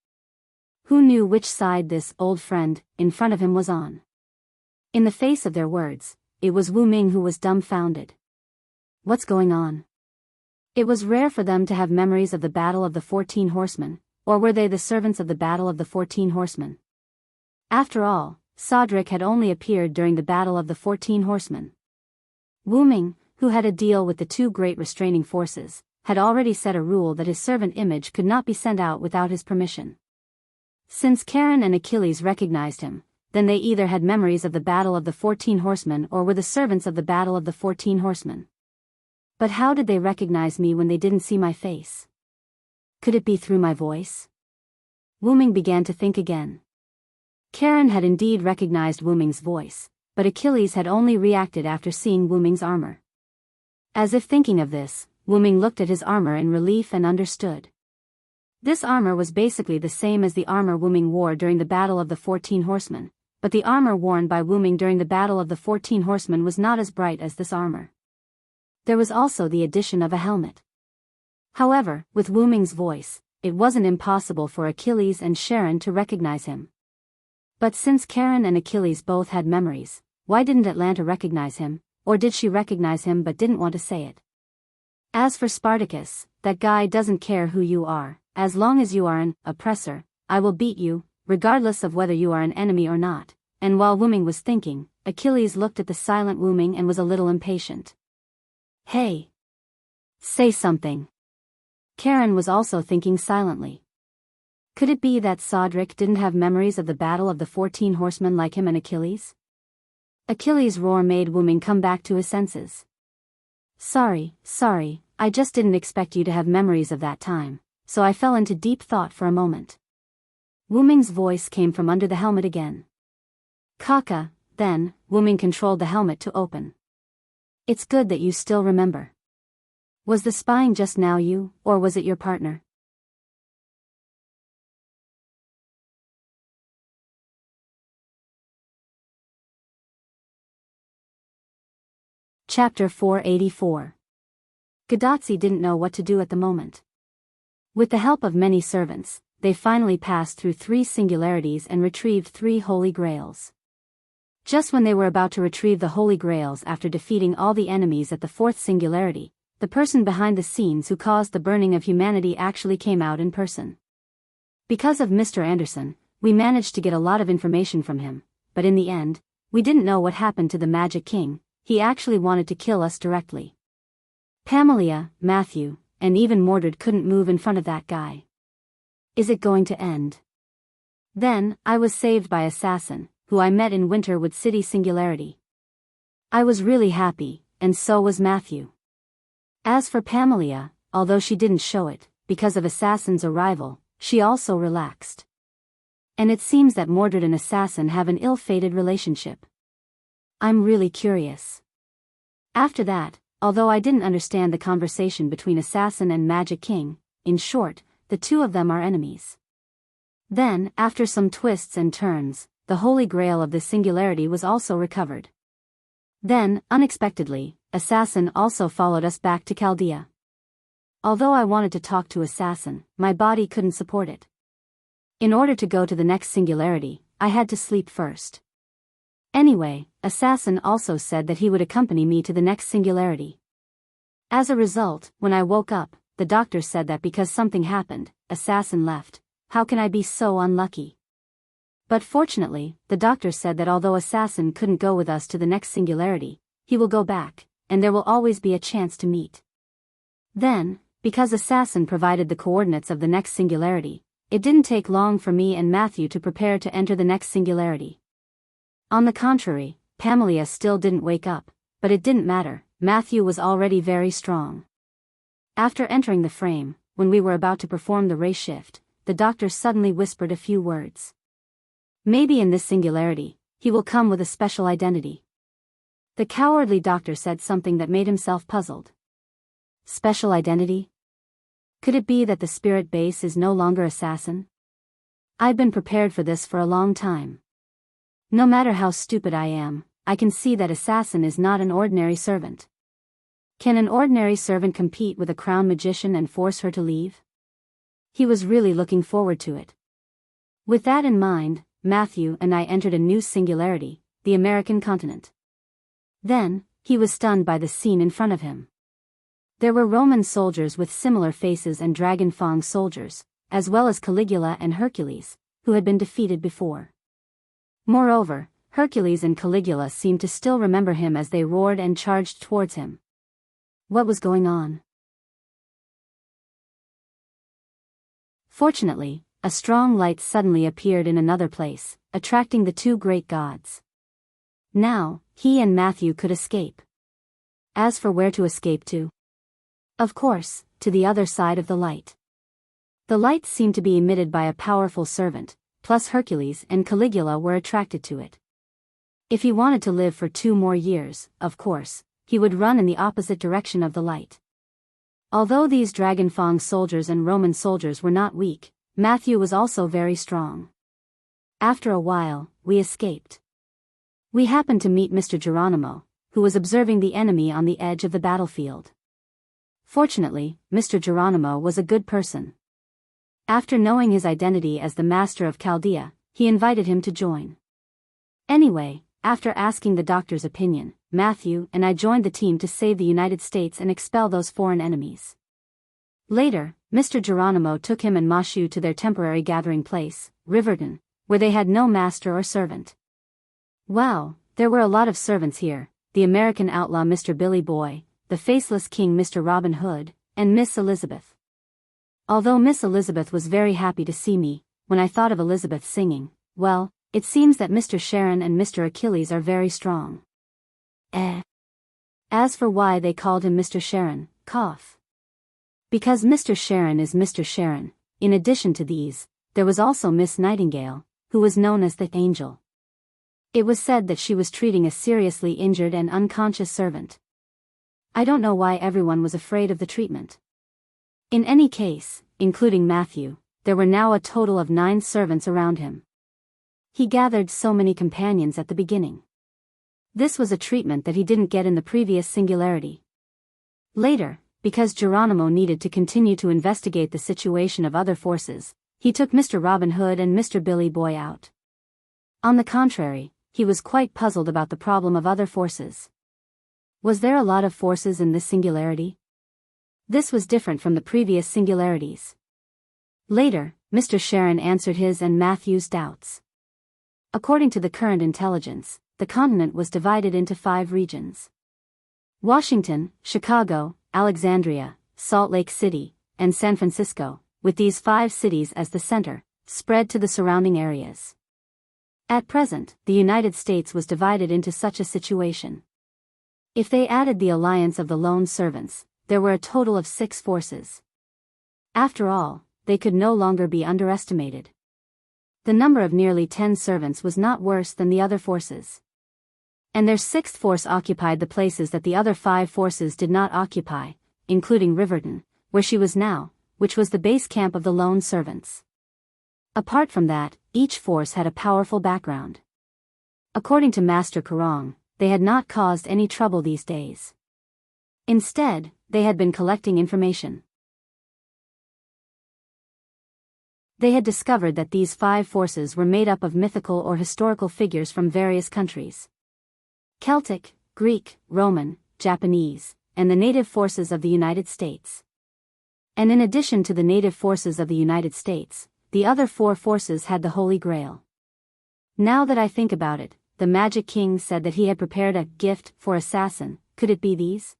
Who knew which side this old friend in front of him was on? In the face of their words, it was Wu Ming who was dumbfounded. What's going on? It was rare for them to have memories of the Battle of the 14 Horsemen, or were they the servants of the Battle of the 14 Horsemen? After all, Sodric had only appeared during the Battle of the 14 Horsemen. Wu Ming, who had a deal with the 2 great restraining forces, had already set a rule that his servant image could not be sent out without his permission. Since Charon and Achilles recognized him, then they either had memories of the Battle of the 14 Horsemen or were the servants of the Battle of the 14 Horsemen. But how did they recognize me when they didn't see my face? Could it be through my voice? Wu Ming began to think again. Charon had indeed recognized Wu Ming's voice, but Achilles had only reacted after seeing Wu Ming's armor. As if thinking of this, Wu Ming looked at his armor in relief and understood. This armor was basically the same as the armor Wu Ming wore during the Battle of the 14 Horsemen, but the armor worn by Wu Ming during the Battle of the 14 Horsemen was not as bright as this armor. There was also the addition of a helmet. However, with Wu Ming's voice, it wasn't impossible for Achilles and Charon to recognize him. But since Charon and Achilles both had memories, why didn't Atlanta recognize him, or did she recognize him but didn't want to say it? As for Spartacus, that guy doesn't care who you are, as long as you are an oppressor, I will beat you, regardless of whether you are an enemy or not. And while Wu Ming was thinking, Achilles looked at the silent Wu Ming and was a little impatient. Hey! Say something. Charon was also thinking silently. Could it be that Sodric didn't have memories of the Battle of the 14 Horsemen like him and Achilles? Achilles' roar made Wu Ming come back to his senses. Sorry, I just didn't expect you to have memories of that time, so I fell into deep thought for a moment. Wu Ming's voice came from under the helmet again. Kaka, then, Wu Ming controlled the helmet to open. It's good that you still remember. Was the spying just now you, or was it your partner? Chapter 484. Gadotsi didn't know what to do at the moment. With the help of many servants, they finally passed through 3 singularities and retrieved 3 holy grails. Just when they were about to retrieve the holy grails after defeating all the enemies at the 4th singularity, the person behind the scenes who caused the burning of humanity actually came out in person. Because of Mr. Anderson, we managed to get a lot of information from him, but in the end, we didn't know what happened to the Magic King. He actually wanted to kill us directly. Pamela, Matthew, and even Mordred couldn't move in front of that guy. Is it going to end? Then, I was saved by Assassin, who I met in Winterwood City Singularity. I was really happy, and so was Matthew. As for Pamela, although she didn't show it, because of Assassin's arrival, she also relaxed. And it seems that Mordred and Assassin have an ill-fated relationship. I'm really curious. After that, although I didn't understand the conversation between Assassin and Magic King, in short, the two of them are enemies. Then, after some twists and turns, the Holy Grail of the Singularity was also recovered. Then, unexpectedly, Assassin also followed us back to Chaldea. Although I wanted to talk to Assassin, my body couldn't support it. In order to go to the next singularity, I had to sleep first. Anyway, Assassin also said that he would accompany me to the next singularity. As a result, when I woke up, the doctor said that because something happened, Assassin left. How can I be so unlucky? But fortunately, the doctor said that although Assassin couldn't go with us to the next singularity, he will go back, and there will always be a chance to meet. Then, because Assassin provided the coordinates of the next singularity, it didn't take long for me and Matthew to prepare to enter the next singularity. On the contrary, Pamela still didn't wake up, but it didn't matter, Matthew was already very strong. After entering the frame, when we were about to perform the ray shift, the doctor suddenly whispered a few words. Maybe in this singularity, he will come with a special identity. The cowardly doctor said something that made himself puzzled. Special identity? Could it be that the spirit base is no longer Assassin? I've been prepared for this for a long time. No matter how stupid I am, I can see that Assassin is not an ordinary servant. Can an ordinary servant compete with a crown magician and force her to leave? He was really looking forward to it. With that in mind, Matthew and I entered a new singularity, the American continent. Then, he was stunned by the scene in front of him. There were Roman soldiers with similar faces and Dragon Fang soldiers, as well as Caligula and Hercules, who had been defeated before. Moreover, Hercules and Caligula seemed to still remember him as they roared and charged towards him. What was going on? Fortunately, a strong light suddenly appeared in another place, attracting the two great gods. Now, he and Matthew could escape. As for where to escape to? Of course, to the other side of the light. The light seemed to be emitted by a powerful servant, plus Hercules and Caligula were attracted to it. If he wanted to live for 2 more years, of course, he would run in the opposite direction of the light. Although these Dragon Fang soldiers and Roman soldiers were not weak, Matthew was also very strong. After a while, we escaped. We happened to meet Mr. Geronimo, who was observing the enemy on the edge of the battlefield. Fortunately, Mr. Geronimo was a good person. After knowing his identity as the master of Chaldea, he invited him to join. Anyway, after asking the doctor's opinion, Matthew and I joined the team to save the United States and expel those foreign enemies. Later, Mr. Geronimo took him and Mashu to their temporary gathering place, Riverton, where they had no master or servant. Wow, there were a lot of servants here, the American outlaw Mr. Billy Boy, the faceless king Mr. Robin Hood, and Miss Elizabeth. Although Miss Elizabeth was very happy to see me, when I thought of Elizabeth singing, well, it seems that Mr. Sharon and Mr. Achilles are very strong. As for why they called him Mr. Sharon, cough. Because Mr. Sharon is Mr. Sharon. In addition to these, there was also Miss Nightingale, who was known as the Angel. It was said that she was treating a seriously injured and unconscious servant. I don't know why everyone was afraid of the treatment. In any case, including Matthew, there were now a total of 9 servants around him. He gathered so many companions at the beginning. This was a treatment that he didn't get in the previous singularity. Later, because Geronimo needed to continue to investigate the situation of other forces, he took Mr. Robin Hood and Mr. Billy Boy out. On the contrary, he was quite puzzled about the problem of other forces. Was there a lot of forces in this singularity? This was different from the previous singularities. Later, Mr. Sharon answered his and Matthew's doubts. According to the current intelligence, the continent was divided into 5 regions. Washington, Chicago, Alexandria, Salt Lake City, and San Francisco, with these 5 cities as the center, spread to the surrounding areas. At present, the United States was divided into such a situation. If they added the alliance of the lone servants, there were a total of 6 forces. After all, they could no longer be underestimated. The number of nearly 10 servants was not worse than the other forces. And their 6th force occupied the places that the other 5 forces did not occupy, including Riverton, where she was now, which was the base camp of the lone servants. Apart from that, each force had a powerful background. According to Master Karong, they had not caused any trouble these days. Instead, they had been collecting information. They had discovered that these 5 forces were made up of mythical or historical figures from various countries. Celtic, Greek, Roman, Japanese, and the native forces of the United States. And in addition to the native forces of the United States, the other 4 forces had the Holy Grail. Now that I think about it, the Magic King said that he had prepared a gift for Assassin. Could it be these?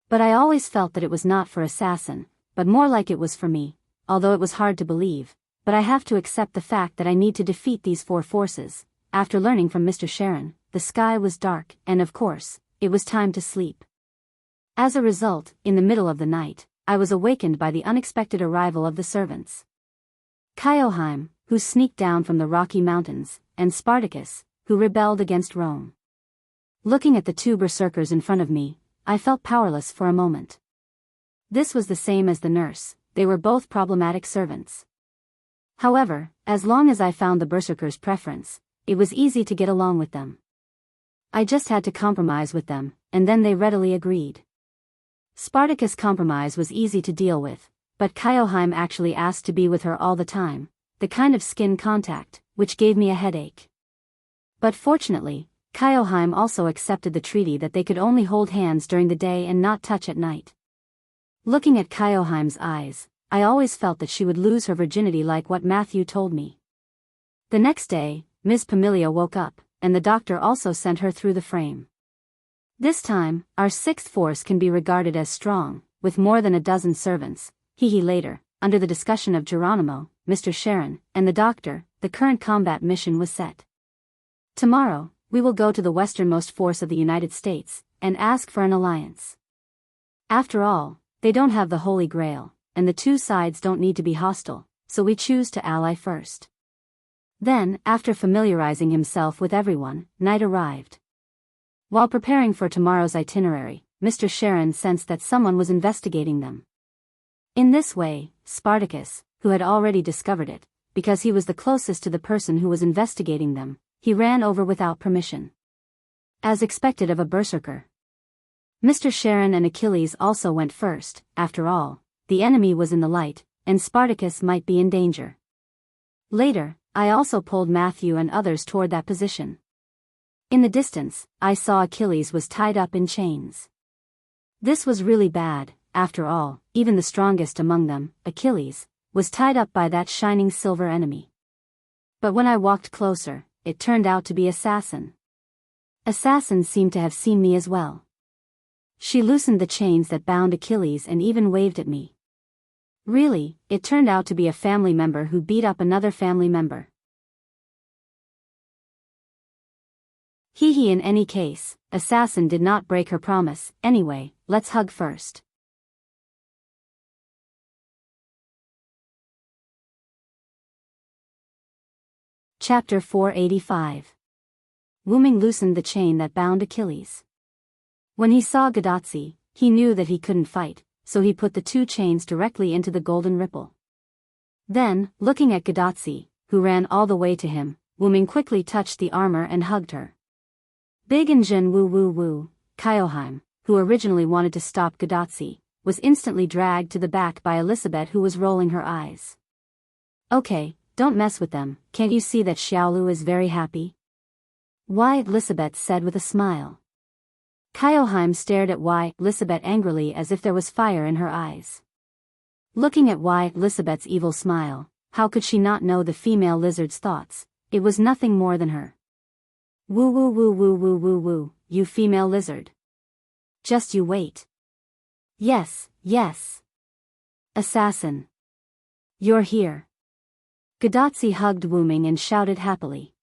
But I always felt that it was not for Assassin, but more like it was for me, although it was hard to believe, but I have to accept the fact that I need to defeat these 4 forces. After learning from Mr. Sharon, the sky was dark, and of course, it was time to sleep. As a result, in the middle of the night, I was awakened by the unexpected arrival of the servants. Kyoheim, who sneaked down from the Rocky Mountains, and Spartacus, who rebelled against Rome. Looking at the 2 berserkers in front of me, I felt powerless for a moment. This was the same as the nurse, they were both problematic servants. However, as long as I found the berserkers' preference, it was easy to get along with them. I just had to compromise with them, and then they readily agreed. Spartacus' compromise was easy to deal with, but Kyoheim actually asked to be with her all the time, the kind of skin contact, which gave me a headache. But fortunately, Kyoheim also accepted the treaty that they could only hold hands during the day and not touch at night. Looking at Kyoheim's eyes, I always felt that she would lose her virginity like what Matthew told me. The next day, Ms. Pamilia woke up, and the doctor also sent her through the frame. This time, our 6th force can be regarded as strong, with more than a dozen servants. Later, under the discussion of Geronimo, Mr. Sharon, and the doctor, the current combat mission was set. Tomorrow, we will go to the westernmost force of the United States, and ask for an alliance. After all, they don't have the Holy Grail, and the two sides don't need to be hostile, so we choose to ally first. Then, after familiarizing himself with everyone, night arrived. While preparing for tomorrow's itinerary, Mr. Sharon sensed that someone was investigating them. In this way, Spartacus, who had already discovered it, because he was the closest to the person who was investigating them, he ran over without permission. As expected of a berserker. Mr. Sharon and Achilles also went first. After all, the enemy was in the light, and Spartacus might be in danger. Later, I also pulled Matthew and others toward that position. In the distance, I saw Achilles was tied up in chains. This was really bad. After all, even the strongest among them, Achilles, was tied up by that shining silver enemy. But when I walked closer, it turned out to be Assassin. Assassin seemed to have seen me as well. She loosened the chains that bound Achilles and even waved at me. Really, it turned out to be a family member who beat up another family member. In any case, Assassin did not break her promise. Anyway, let's hug first. Chapter 485. Wuming loosened the chain that bound Achilles. When he saw Gadotsi, he knew that he couldn't fight, so he put the two chains directly into the golden ripple. Then, looking at Gadotsi, who ran all the way to him, Wuming quickly touched the armor and hugged her. Big Injun woo woo woo, Kyoheim, who originally wanted to stop Gadotsi, was instantly dragged to the back by Elizabeth, who was rolling her eyes. Okay, don't mess with them, can't you see that Xiaolu is very happy? Why, Elizabeth said with a smile. Kyoheim stared at Why Elizabeth angrily as if there was fire in her eyes. Looking at Why Elizabeth's evil smile, how could she not know the female lizard's thoughts? It was nothing more than her. Woo woo woo woo woo woo woo, you female lizard. Just you wait. Yes, yes. Assassin. You're here. Gadotsi hugged Wuming and shouted happily.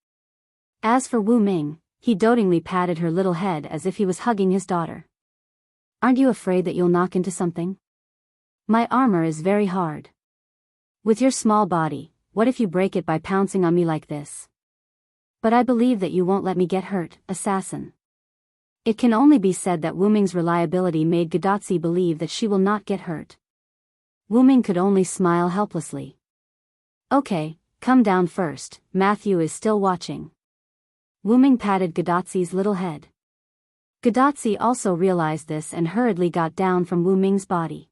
As for Wuming, he dotingly patted her little head as if he was hugging his daughter. Aren't you afraid that you'll knock into something? My armor is very hard. With your small body, what if you break it by pouncing on me like this? But I believe that you won't let me get hurt, Assassin. It can only be said that Wuming's reliability made Gadotsi believe that she will not get hurt. Wuming could only smile helplessly. Okay, come down first, Matthew is still watching. Wuming patted Gadotsi's little head. Gadotsi also realized this and hurriedly got down from Wuming's body.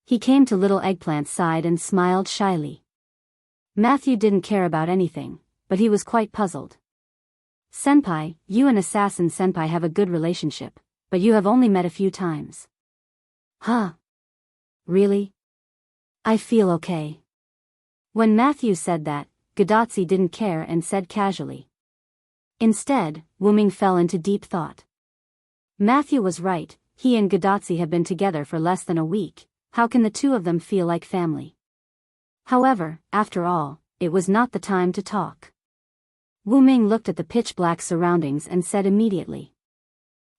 He came to little Eggplant's side and smiled shyly. Matthew didn't care about anything, but he was quite puzzled. Senpai, you and Assassin Senpai have a good relationship, but you have only met a few times. Huh? Really? I feel okay. When Matthew said that, Gadotsi didn't care and said casually. Instead, Wuming fell into deep thought. Matthew was right, he and Gadotsi have been together for less than a week, how can the two of them feel like family? However, after all, it was not the time to talk. Wuming looked at the pitch-black surroundings and said immediately.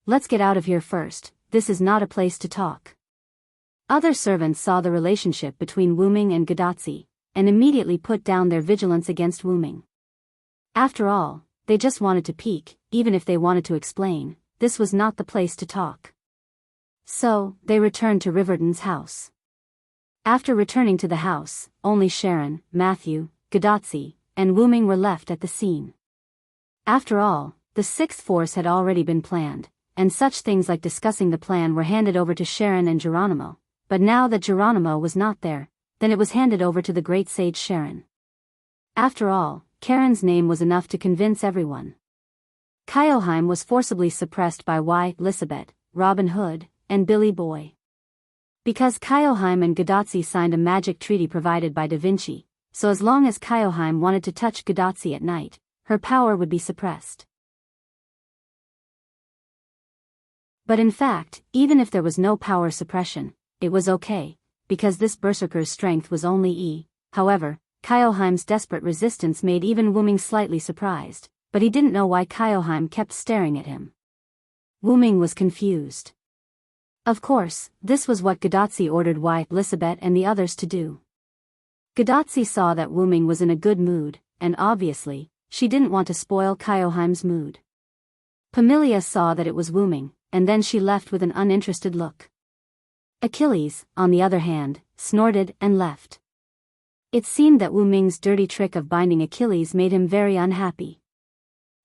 Let's get out of here first, this is not a place to talk. Other servants saw the relationship between Wuming and Gadotsi, and immediately put down their vigilance against Wuming. After all, they just wanted to peek, even if they wanted to explain, this was not the place to talk. So, they returned to Riverdon's house. After returning to the house, only Sharon, Matthew, Gadotsi, and Wuming were left at the scene. After all, the sixth force had already been planned, and such things like discussing the plan were handed over to Sharon and Geronimo, but now that Geronimo was not there, then it was handed over to the great sage Sharon. After all, Karen's name was enough to convince everyone. Kyoheim was forcibly suppressed by Y. Elizabeth, Robin Hood, and Billy Boy. Because Kyoheim and Gadotsi signed a magic treaty provided by Da Vinci, so as long as Kyoheim wanted to touch Gadotsi at night, her power would be suppressed. But in fact, even if there was no power suppression, it was okay, because this berserker's strength was only E. However, Kyoheim's desperate resistance made even Wuming slightly surprised, but he didn't know why Kyoheim kept staring at him. Wuming was confused. Of course, this was what Gadotsi ordered White Lisabeth and the others to do. Gadotsi saw that Wuming was in a good mood, and obviously, she didn't want to spoil Kyoheim's mood. Pamilia saw that it was Wuming, and then she left with an uninterested look. Achilles, on the other hand, snorted and left. It seemed that Wuming's dirty trick of binding Achilles made him very unhappy.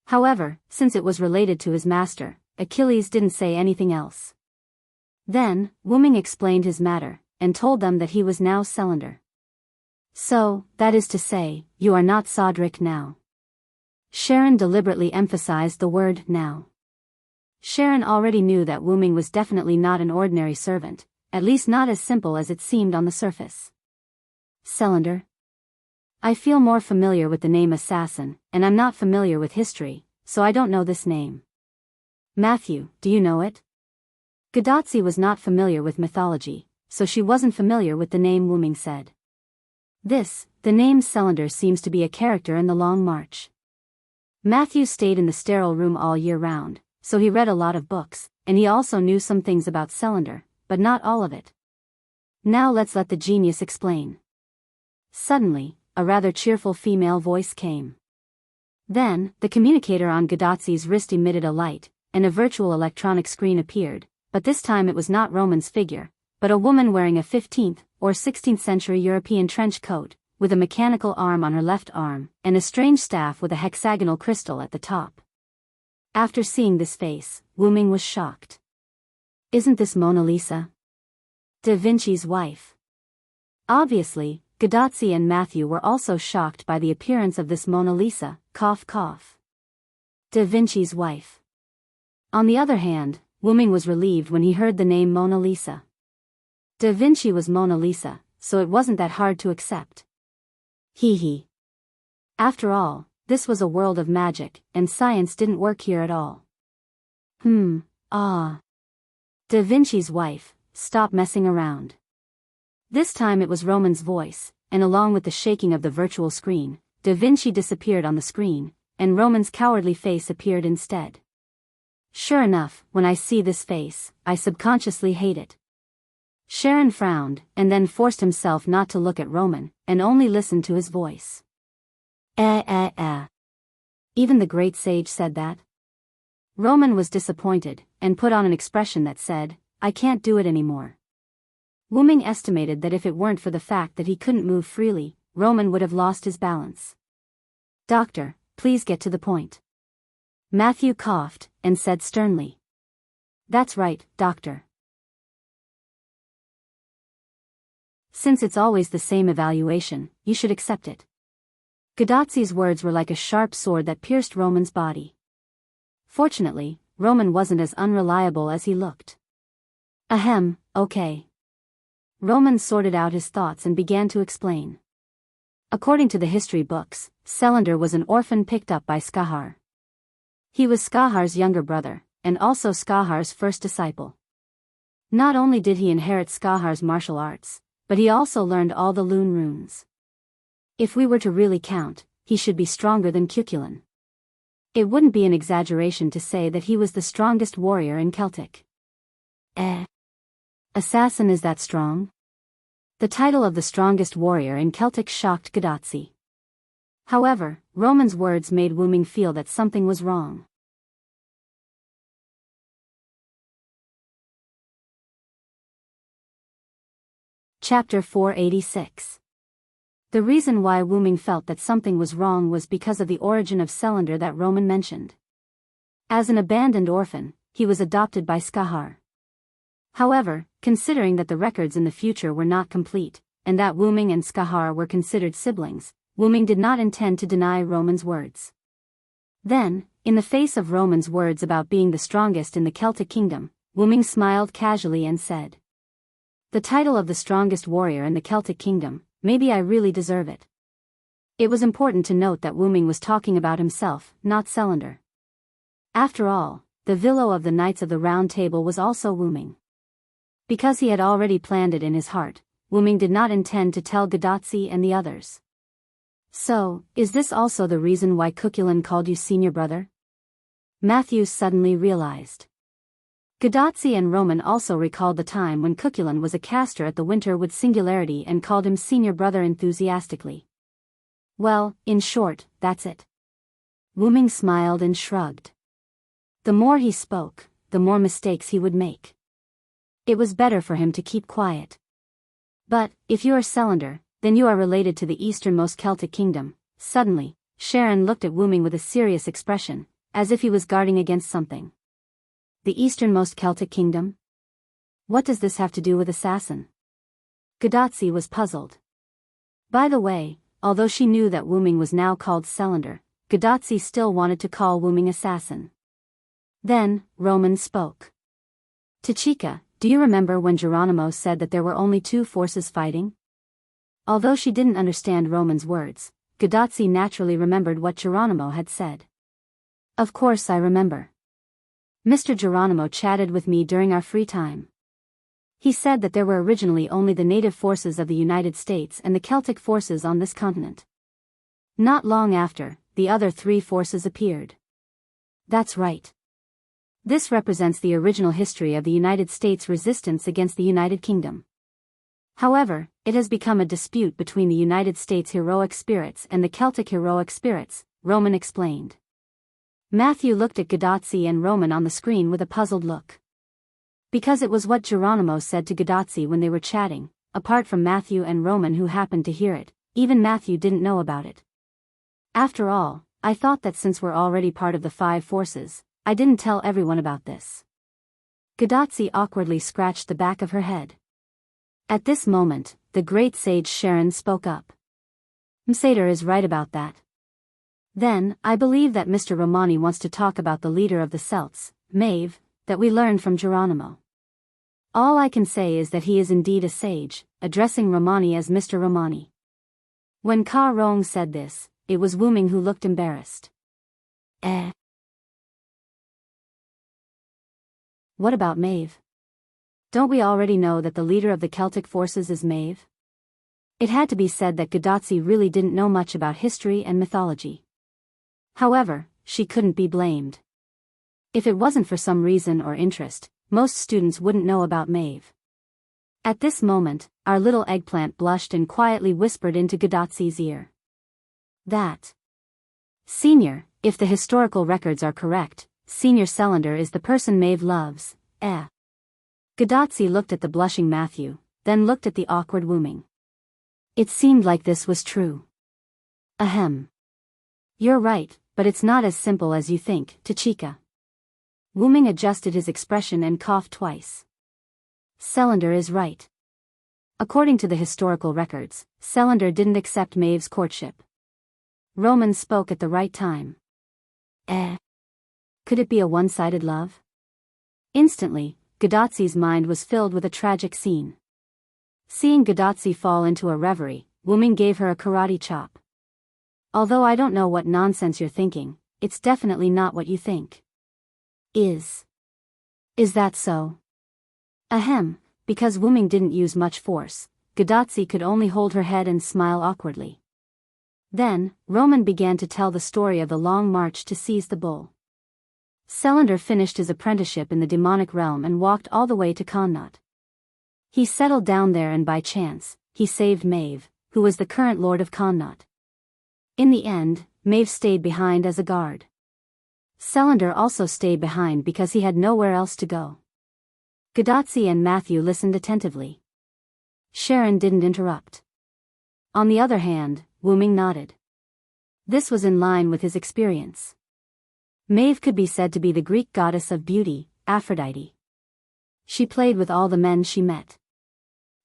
However, since it was related to his master, Achilles didn't say anything else. Then, Wuming explained his matter, and told them that he was now Selander. So, that is to say, you are not Sodric now. Sharon deliberately emphasized the word now. Sharon already knew that Wuming was definitely not an ordinary servant, at least not as simple as it seemed on the surface. Selander? I feel more familiar with the name assassin, and I'm not familiar with history, so I don't know this name. Matthew, do you know it? Gadotsi was not familiar with mythology, so she wasn't familiar with the name Wuming said. The name Selander seems to be a character in the Long March. Matthew stayed in the sterile room all year round, so he read a lot of books, and he also knew some things about Selander, but not all of it. Now let's let the genius explain. Suddenly, a rather cheerful female voice came. Then, the communicator on Gadotsi's wrist emitted a light, and a virtual electronic screen appeared, but this time it was not Roman's figure, but a woman wearing a 15th or 16th century European trench coat, with a mechanical arm on her left arm, and a strange staff with a hexagonal crystal at the top. After seeing this face, Wuming was shocked. Isn't this Mona Lisa? Da Vinci's wife. Obviously, Gadotsi and Matthew were also shocked by the appearance of this Mona Lisa, cough cough. Da Vinci's wife. On the other hand, Wuming was relieved when he heard the name Mona Lisa. Da Vinci was Mona Lisa, so it wasn't that hard to accept. Hee hee. After all, this was a world of magic, and science didn't work here at all. Da Vinci's wife, stop messing around. This time it was Roman's voice, and along with the shaking of the virtual screen, Da Vinci disappeared on the screen, and Roman's cowardly face appeared instead. Sure enough, when I see this face, I subconsciously hate it. Sharon frowned, and then forced himself not to look at Roman, and only listen to his voice. Even the great sage said that? Roman was disappointed, and put on an expression that said, I can't do it anymore. Wuming estimated that if it weren't for the fact that he couldn't move freely, Roman would have lost his balance. Doctor, please get to the point. Matthew coughed, and said sternly. That's right, doctor. Since it's always the same evaluation, you should accept it. Gadotsi's words were like a sharp sword that pierced Roman's body. Fortunately, Roman wasn't as unreliable as he looked. Ahem, okay. Roman sorted out his thoughts and began to explain. According to the history books, Selander was an orphan picked up by Skahar. He was Skahar's younger brother, and also Skahar's first disciple. Not only did he inherit Skahar's martial arts, but he also learned all the Lune runes. If we were to really count, he should be stronger than Cuchulain. It wouldn't be an exaggeration to say that he was the strongest warrior in Celtic. Assassin is that strong? The title of the strongest warrior in Celtic shocked Gadotsi. However, Roman's words made Wuming feel that something was wrong. Chapter 486. The reason why Wuming felt that something was wrong was because of the origin of Selander that Roman mentioned. As an abandoned orphan, he was adopted by Skahar. However, considering that the records in the future were not complete, and that Wuming and Skahar were considered siblings, Wuming did not intend to deny Roman's words. Then, in the face of Roman's words about being the strongest in the Celtic kingdom, Wuming smiled casually and said, "The title of the strongest warrior in the Celtic kingdom, maybe I really deserve it." It was important to note that Wuming was talking about himself, not Selander. After all, the Villo of the Knights of the Round Table was also Wuming. Because he had already planned it in his heart, Wuming did not intend to tell Gadotsi and the others. So, is this also the reason why Cuchulain called you senior brother? Matthew suddenly realized. Gadotsi and Roman also recalled the time when Cuchulain was a caster at the Winterwood Singularity and called him senior brother enthusiastically. Well, in short, that's it. Wuming smiled and shrugged. The more he spoke, the more mistakes he would make. It was better for him to keep quiet. But, if you are Celander, then you are related to the easternmost Celtic kingdom. Suddenly, Sharon looked at Wuming with a serious expression, as if he was guarding against something. The easternmost Celtic kingdom? What does this have to do with assassin? Gadotsi was puzzled. By the way, although she knew that Wuming was now called Celander, Gadotsi still wanted to call Wuming assassin. Then, Roman spoke. Tachika, do you remember when Geronimo said that there were only two forces fighting? Although she didn't understand Roman's words, Gadotsi naturally remembered what Geronimo had said. Of course I remember. Mr. Geronimo chatted with me during our free time. He said that there were originally only the native forces of the United States and the Celtic forces on this continent. Not long after, the other three forces appeared. That's right. This represents the original history of the United States resistance against the United Kingdom. However, it has become a dispute between the United States heroic spirits and the Celtic heroic spirits, Roman explained. Matthew looked at Gadotsi and Roman on the screen with a puzzled look. Because it was what Geronimo said to Gadotsi when they were chatting, apart from Matthew and Roman who happened to hear it, even Matthew didn't know about it. After all, I thought that since we're already part of the five forces, I didn't tell everyone about this. Gadotsi awkwardly scratched the back of her head. At this moment, the great sage Sharon spoke up. Msader is right about that. Then, I believe that Mr. Romani wants to talk about the leader of the Celts, Maeve, that we learned from Geronimo. All I can say is that he is indeed a sage, addressing Romani as Mr. Romani. When Ka Rong said this, it was Wuming who looked embarrassed. What about Maeve? Don't we already know that the leader of the Celtic forces is Maeve? It had to be said that Gadotsi really didn't know much about history and mythology. However, she couldn't be blamed. If it wasn't for some reason or interest, most students wouldn't know about Maeve. At this moment, our little eggplant blushed and quietly whispered into Gadotsi's ear. That. Senior, if the historical records are correct, Senior Celander is the person Maeve loves, Gadotsi looked at the blushing Matthew, then looked at the awkward Wuming. It seemed like this was true. Ahem. You're right, but it's not as simple as you think, Tachika. Wuming adjusted his expression and coughed twice. Celander is right. According to the historical records, Celander didn't accept Maeve's courtship. Roman spoke at the right time. Could it be a one-sided love? Instantly, Gadotsi's mind was filled with a tragic scene. Seeing Gadotsi fall into a reverie, Wuming gave her a karate chop. Although I don't know what nonsense you're thinking, it's definitely not what you think. Is that so? Ahem, because Wuming didn't use much force, Gadotsi could only hold her head and smile awkwardly. Then, Roman began to tell the story of the long march to seize the bull. Celander finished his apprenticeship in the demonic realm and walked all the way to Connaught. He settled down there and by chance, he saved Maeve, who was the current lord of Connaught. In the end, Maeve stayed behind as a guard. Celander also stayed behind because he had nowhere else to go. Gadotsi and Matthew listened attentively. Sharon didn't interrupt. On the other hand, Wuming nodded. This was in line with his experience. Maeve could be said to be the Greek goddess of beauty, Aphrodite. She played with all the men she met.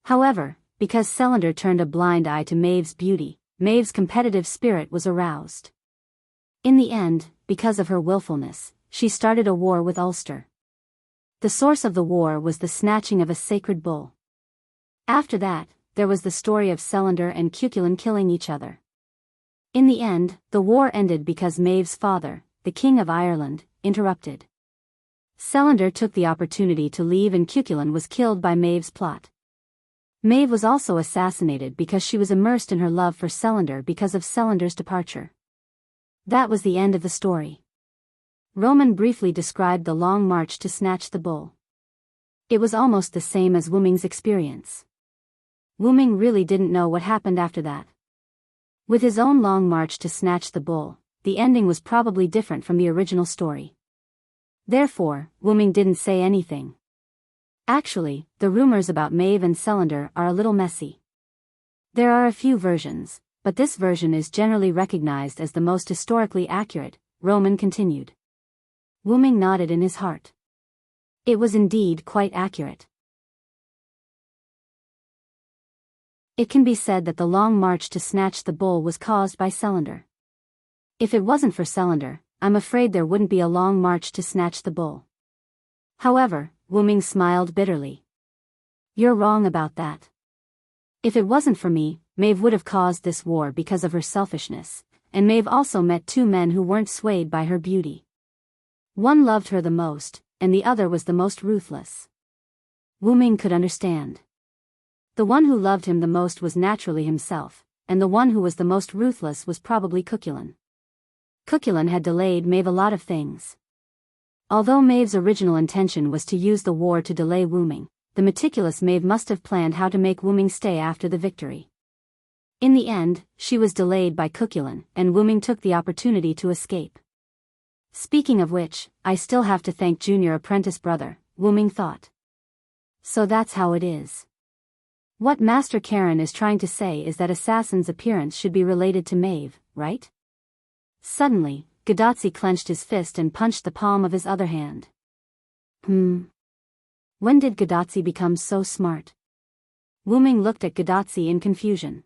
However, because Celander turned a blind eye to Maeve's beauty, Maeve's competitive spirit was aroused. In the end, because of her willfulness, she started a war with Ulster. The source of the war was the snatching of a sacred bull. After that, there was the story of Celander and Cuchulain killing each other. In the end, the war ended because Maeve's father, the King of Ireland, interrupted. Celander took the opportunity to leave and Cuchulain was killed by Maeve's plot. Maeve was also assassinated because she was immersed in her love for Celander because of Celander's departure. That was the end of the story. Roman briefly described the long march to snatch the bull. It was almost the same as Wu Ming's experience. Wu Ming really didn't know what happened after that. With his own long march to snatch the bull, the ending was probably different from the original story. Therefore, Wu Ming didn't say anything. Actually, the rumors about Maeve and Celander are a little messy. There are a few versions, but this version is generally recognized as the most historically accurate, Roman continued. Wu Ming nodded in his heart. It was indeed quite accurate. It can be said that the long march to snatch the bull was caused by Celander. If it wasn't for Celander, I'm afraid there wouldn't be a long march to snatch the bull. However, Wu Ming smiled bitterly. You're wrong about that. If it wasn't for me, Maeve would have caused this war because of her selfishness, and Maeve also met two men who weren't swayed by her beauty. One loved her the most, and the other was the most ruthless. Wu Ming could understand. The one who loved him the most was naturally himself, and the one who was the most ruthless was probably Cuchulain. Cuchulain had delayed Maeve a lot of things. Although Maeve's original intention was to use the war to delay Wu Ming, the meticulous Maeve must have planned how to make Wu Ming stay after the victory. In the end, she was delayed by Cuchulain, and Wu Ming took the opportunity to escape. Speaking of which, I still have to thank junior apprentice brother, Wu Ming thought. So that's how it is. What Master Karen is trying to say is that Assassin's appearance should be related to Maeve, right? Suddenly, Gadotsi clenched his fist and punched the palm of his other hand. When did Gadotsi become so smart? Wu Ming looked at Gadotsi in confusion.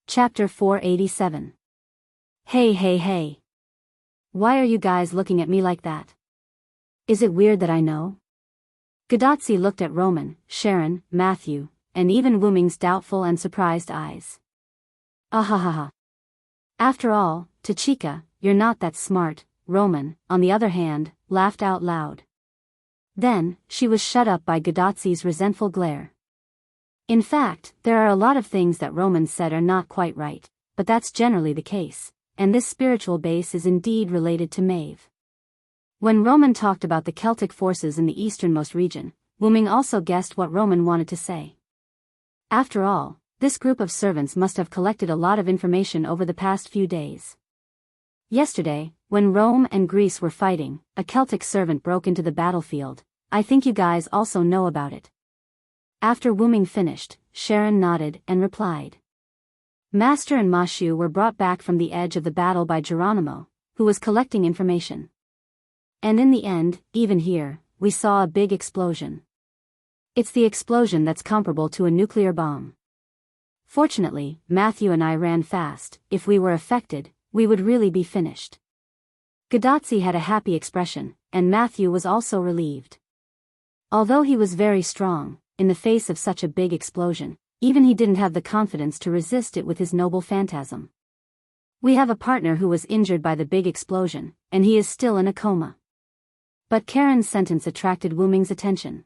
Chapter 487. Hey. Why are you guys looking at me like that? Is it weird that I know? Gadotsi looked at Roman, Sharon, Matthew, and even Wu Ming's doubtful and surprised eyes. Ahahaha. After all, Tachika, you're not that smart, Roman, on the other hand, laughed out loud. Then, she was shut up by Gadotsi's resentful glare. In fact, there are a lot of things that Roman said are not quite right, but that's generally the case, and this spiritual base is indeed related to Maeve. When Roman talked about the Celtic forces in the easternmost region, Wu Ming also guessed what Roman wanted to say. After all, this group of servants must have collected a lot of information over the past few days. Yesterday, when Rome and Greece were fighting, a Celtic servant broke into the battlefield. I think you guys also know about it. After Wu Ming finished, Sharon nodded and replied. Master and Mashu were brought back from the edge of the battle by Geronimo, who was collecting information. And in the end, even here, we saw a big explosion. It's the explosion that's comparable to a nuclear bomb. Fortunately, Matthew and I ran fast. If we were affected, we would really be finished. Gadotsi had a happy expression, and Matthew was also relieved. Although he was very strong, in the face of such a big explosion, even he didn't have the confidence to resist it with his noble phantasm. We have a partner who was injured by the big explosion, and he is still in a coma. But Karen's sentence attracted Wu Ming's attention.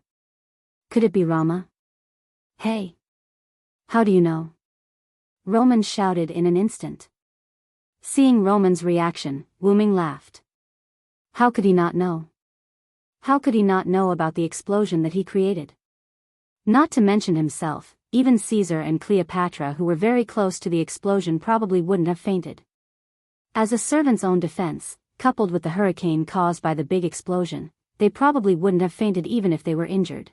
Could it be Rama? Hey! How do you know? Roman shouted in an instant. Seeing Roman's reaction, Wu Ming laughed. How could he not know? How could he not know about the explosion that he created? Not to mention himself, even Caesar and Cleopatra, who were very close to the explosion, probably wouldn't have fainted. As a servant's own defense, coupled with the hurricane caused by the big explosion, they probably wouldn't have fainted even if they were injured.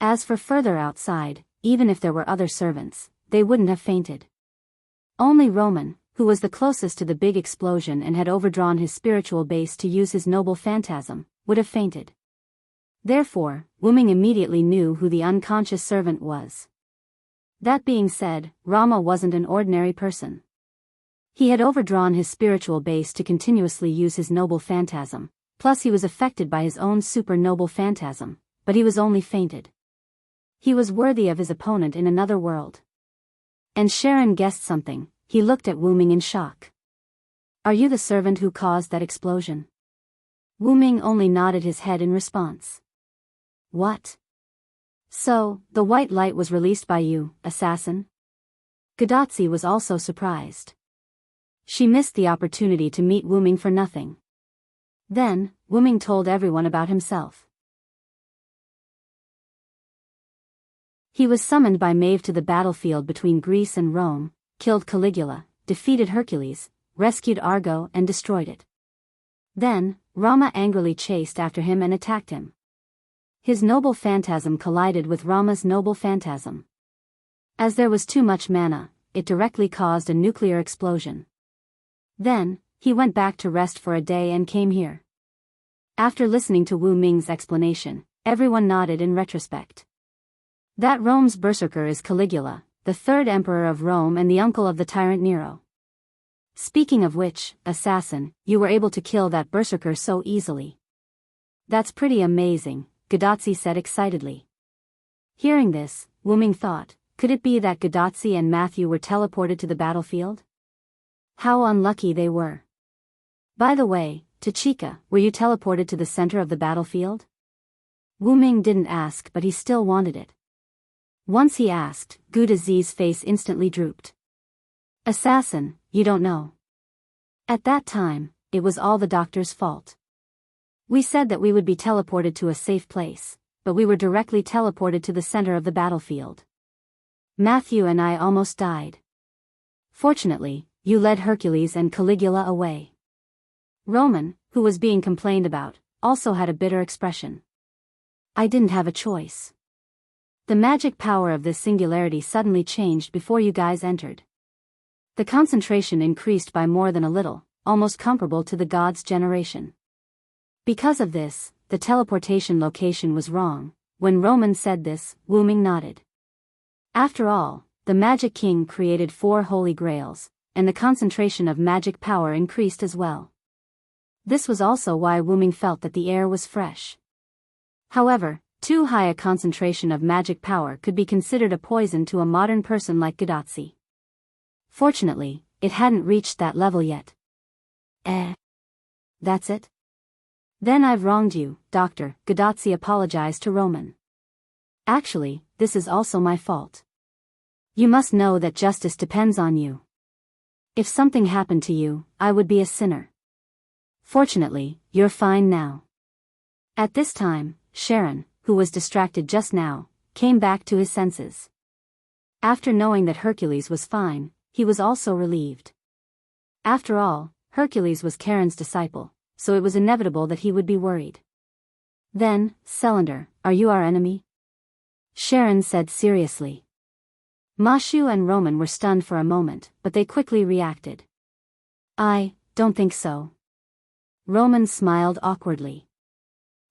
As for further outside, even if there were other servants, they wouldn't have fainted. Only Roman, who was the closest to the big explosion and had overdrawn his spiritual base to use his noble phantasm, would have fainted. Therefore, Wu Ming immediately knew who the unconscious servant was. That being said, Rama wasn't an ordinary person. He had overdrawn his spiritual base to continuously use his noble phantasm, plus he was affected by his own super noble phantasm, but he was only fainted. He was worthy of his opponent in another world. And Sharon guessed something. He looked at Wu Ming in shock. Are you the servant who caused that explosion? Wu Ming only nodded his head in response. What? So, the white light was released by you, assassin? Gadotsi was also surprised. She missed the opportunity to meet Wu Ming for nothing. Then, Wu Ming told everyone about himself. He was summoned by Maeve to the battlefield between Greece and Rome, killed Caligula, defeated Hercules, rescued Argo and destroyed it. Then, Rama angrily chased after him and attacked him. His noble phantasm collided with Rama's noble phantasm. As there was too much mana, it directly caused a nuclear explosion. Then, he went back to rest for a day and came here. After listening to Wu Ming's explanation, everyone nodded in retrospect. That Rome's berserker is Caligula, the third emperor of Rome and the uncle of the tyrant Nero. Speaking of which, assassin, you were able to kill that berserker so easily. That's pretty amazing, Gadotsi said excitedly. Hearing this, Wu Ming thought, could it be that Gadotsi and Matthew were teleported to the battlefield? How unlucky they were. By the way, Tachika, were you teleported to the center of the battlefield? Wu Ming didn't ask, but he still wanted it. Once he asked, Gudazi's face instantly drooped. Assassin, you don't know. At that time, it was all the doctor's fault. We said that we would be teleported to a safe place, but we were directly teleported to the center of the battlefield. Matthew and I almost died. Fortunately, you led Hercules and Caligula away. Roman, who was being complained about, also had a bitter expression. I didn't have a choice. The magic power of this singularity suddenly changed before you guys entered. The concentration increased by more than a little, almost comparable to the gods' generation. Because of this, the teleportation location was wrong. When Roman said this, Wu Ming nodded. After all, the Magic King created 4 holy grails, and the concentration of magic power increased as well. This was also why Wu Ming felt that the air was fresh. However, too high a concentration of magic power could be considered a poison to a modern person like Gadotsi. Fortunately, it hadn't reached that level yet. That's it? Then I've wronged you, Doctor, Gadotsi apologized to Roman. Actually, this is also my fault. You must know that justice depends on you. If something happened to you, I would be a sinner. Fortunately, you're fine now. At this time, Sharon, who was distracted just now, came back to his senses. After knowing that Hercules was fine, he was also relieved. After all, Hercules was Charon's disciple, so it was inevitable that he would be worried. Then, Celander, are you our enemy? Sharon said seriously. Mashu and Roman were stunned for a moment, but they quickly reacted. I don't think so. Roman smiled awkwardly.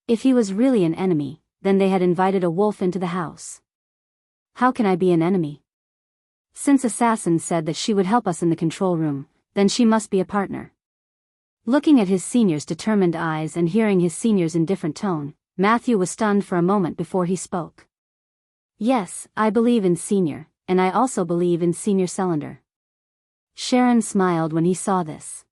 If he was really an enemy, then they had invited a wolf into the house. How can I be an enemy? Since Assassin said that she would help us in the control room, then she must be a partner. Looking at his senior's determined eyes and hearing his senior's indifferent tone, Matthew was stunned for a moment before he spoke. Yes, I believe in Senior, and I also believe in Senior Celander. Sharon smiled when he saw this.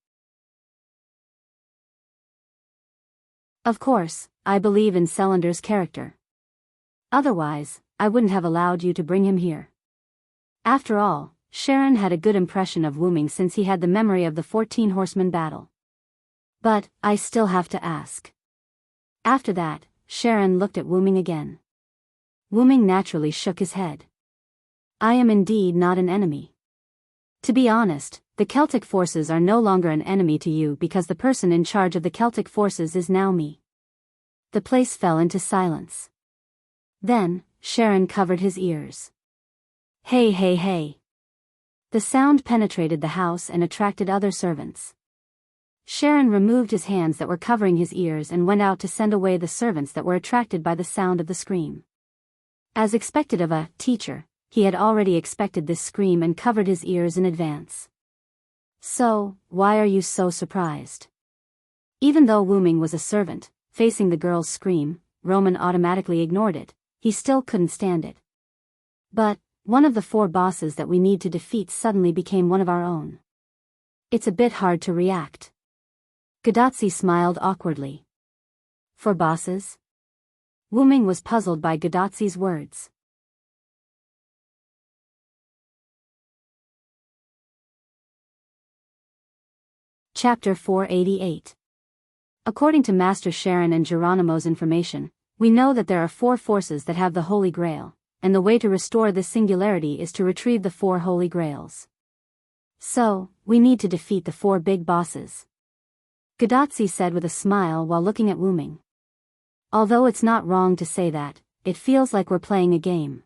Of course, I believe in Celander's character. Otherwise, I wouldn't have allowed you to bring him here. After all, Sharon had a good impression of Wu Ming since he had the memory of the 14 Horsemen battle. But, I still have to ask. After that, Sharon looked at Wu Ming again. Wu Ming naturally shook his head. I am indeed not an enemy. To be honest, the Celtic forces are no longer an enemy to you because the person in charge of the Celtic forces is now me. The place fell into silence. Then, Sharon covered his ears. Hey hey hey. The sound penetrated the house and attracted other servants. Sharon removed his hands that were covering his ears and went out to send away the servants that were attracted by the sound of the scream. As expected of a teacher, he had already expected this scream and covered his ears in advance. So, why are you so surprised? Even though Wu Ming was a servant, facing the girl's scream, Roman automatically ignored it. He still couldn't stand it. But, one of the 4 bosses that we need to defeat suddenly became one of our own. It's a bit hard to react. Gadotsi smiled awkwardly. For bosses? Wu Ming was puzzled by Gadatsi's words. Chapter 488. According to Master Sharon and Geronimo's information, we know that there are 4 forces that have the Holy Grail, and the way to restore this singularity is to retrieve the 4 Holy Grails. So, we need to defeat the 4 big bosses. Gadatsi said with a smile while looking at Wu Ming. Although it's not wrong to say that, it feels like we're playing a game.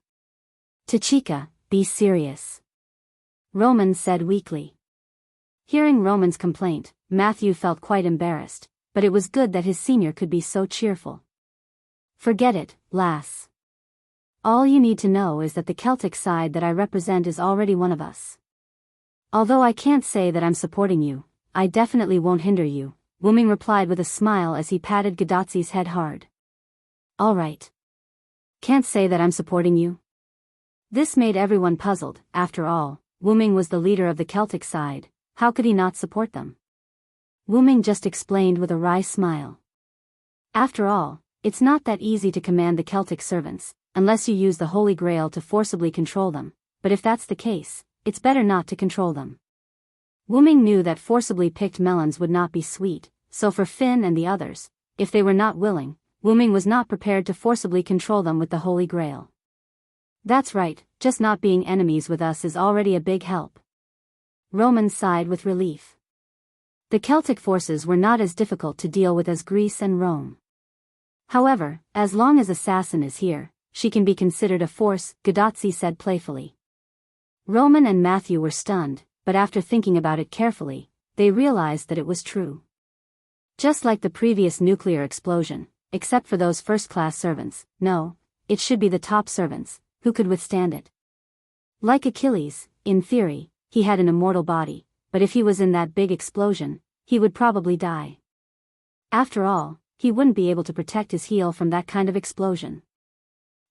Tachika, be serious. Roman said weakly. Hearing Roman's complaint, Matthew felt quite embarrassed, but it was good that his senior could be so cheerful. Forget it, lass. All you need to know is that the Celtic side that I represent is already one of us. Although I can't say that I'm supporting you, I definitely won't hinder you, Wu Ming replied with a smile as he patted Gadatsi's head hard. All right. Can't say that I'm supporting you? This made everyone puzzled. After all, Wu Ming was the leader of the Celtic side. How could he not support them? Wu Ming just explained with a wry smile. After all, it's not that easy to command the Celtic servants, unless you use the Holy Grail to forcibly control them, but if that's the case, it's better not to control them. Wu Ming knew that forcibly picked melons would not be sweet, so for Finn and the others, if they were not willing, Wu Ming was not prepared to forcibly control them with the Holy Grail. That's right, just not being enemies with us is already a big help. Roman sighed with relief. The Celtic forces were not as difficult to deal with as Greece and Rome. However, as long as Assassin is here, she can be considered a force, Gadatsi said playfully. Roman and Matthew were stunned, but after thinking about it carefully, they realized that it was true. Just like the previous nuclear explosion, except for those first-class servants, no, it should be the top servants, who could withstand it. Like Achilles, in theory, he had an immortal body, but if he was in that big explosion, he would probably die. After all, he wouldn't be able to protect his heel from that kind of explosion.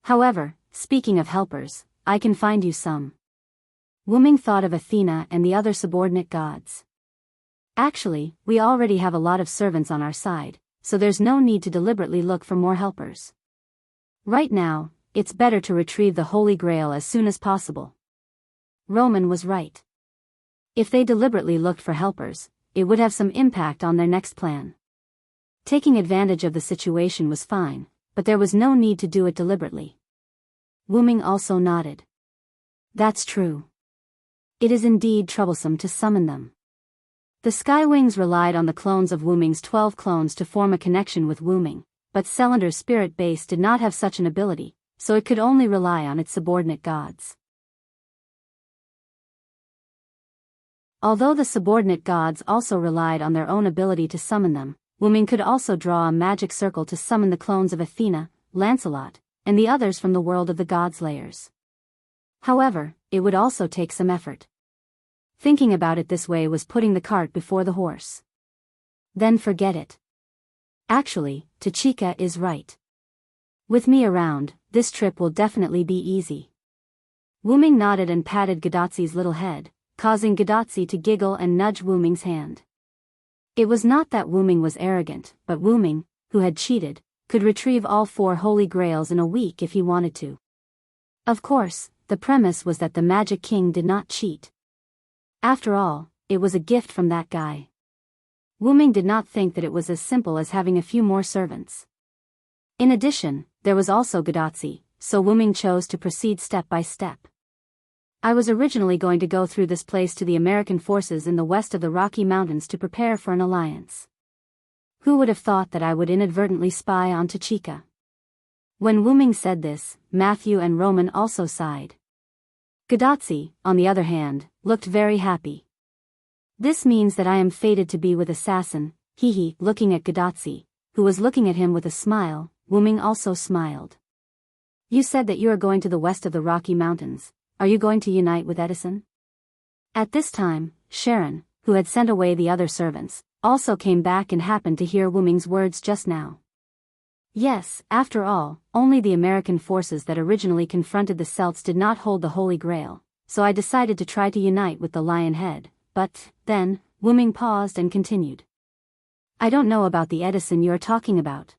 However, speaking of helpers, I can find you some. Wu Ming thought of Athena and the other subordinate gods. Actually, we already have a lot of servants on our side, so there's no need to deliberately look for more helpers. Right now, it's better to retrieve the Holy Grail as soon as possible. Roman was right. If they deliberately looked for helpers, it would have some impact on their next plan. Taking advantage of the situation was fine, but there was no need to do it deliberately. Wu Ming also nodded. That's true. It is indeed troublesome to summon them. The Skywings relied on the clones of Wu Ming's 12 clones to form a connection with Wu Ming, but Celander's spirit base did not have such an ability, so it could only rely on its subordinate gods. Although the subordinate gods also relied on their own ability to summon them, Wu Ming could also draw a magic circle to summon the clones of Athena, Lancelot, and the others from the world of the gods' layers. However, it would also take some effort. Thinking about it this way was putting the cart before the horse. Then forget it. Actually, Tachika is right. With me around, this trip will definitely be easy. Wu Ming nodded and patted Gadatsi's little head, causing Gadatsi to giggle and nudge Wu Ming's hand. It was not that Wu Ming was arrogant, but Wu Ming, who had cheated, could retrieve all 4 Holy Grails in a week if he wanted to. Of course, the premise was that the Magic King did not cheat. After all, it was a gift from that guy. Wu Ming did not think that it was as simple as having a few more servants. In addition, there was also Gadatsi, so Wu Ming chose to proceed step by step. I was originally going to go through this place to the American forces in the west of the Rocky Mountains to prepare for an alliance. Who would have thought that I would inadvertently spy on Tachika? When Wu Ming said this, Matthew and Roman also sighed. Gadatsi, on the other hand, looked very happy. This means that I am fated to be with Assassin, he, looking at Gadatsi, who was looking at him with a smile. Wu Ming also smiled. You said that you are going to the west of the Rocky Mountains. Are you going to unite with Edison? At this time, Sharon, who had sent away the other servants, also came back and happened to hear Wu Ming's words just now. Yes, after all, only the American forces that originally confronted the Celts did not hold the Holy Grail, so I decided to try to unite with the Lionhead, but, then, Wu Ming paused and continued. I don't know about the Edison you are talking about.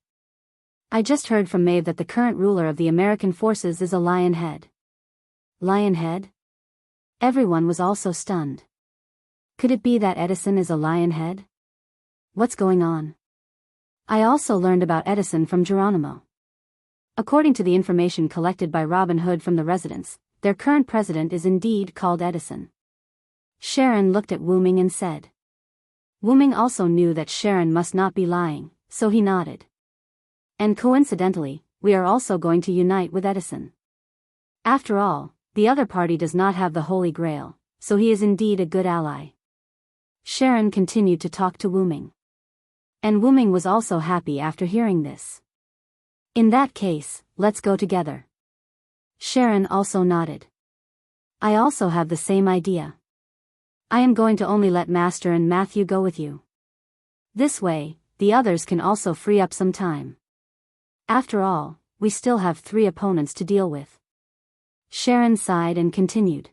I just heard from Maeve that the current ruler of the American forces is a lionhead. Lionhead? Everyone was also stunned. Could it be that Edison is a lionhead? What's going on? I also learned about Edison from Geronimo. According to the information collected by Robin Hood from the residents, their current president is indeed called Edison. Sharon looked at Wu Ming and said. Wu Ming also knew that Sharon must not be lying, so he nodded. And coincidentally, we are also going to unite with Edison. After all, the other party does not have the Holy Grail, so he is indeed a good ally. Sharon continued to talk to Wu Ming. And Wu Ming was also happy after hearing this. In that case, let's go together. Sharon also nodded. I also have the same idea. I am going to only let Master and Matthew go with you. This way, the others can also free up some time. After all, we still have 3 opponents to deal with. Sharon sighed and continued.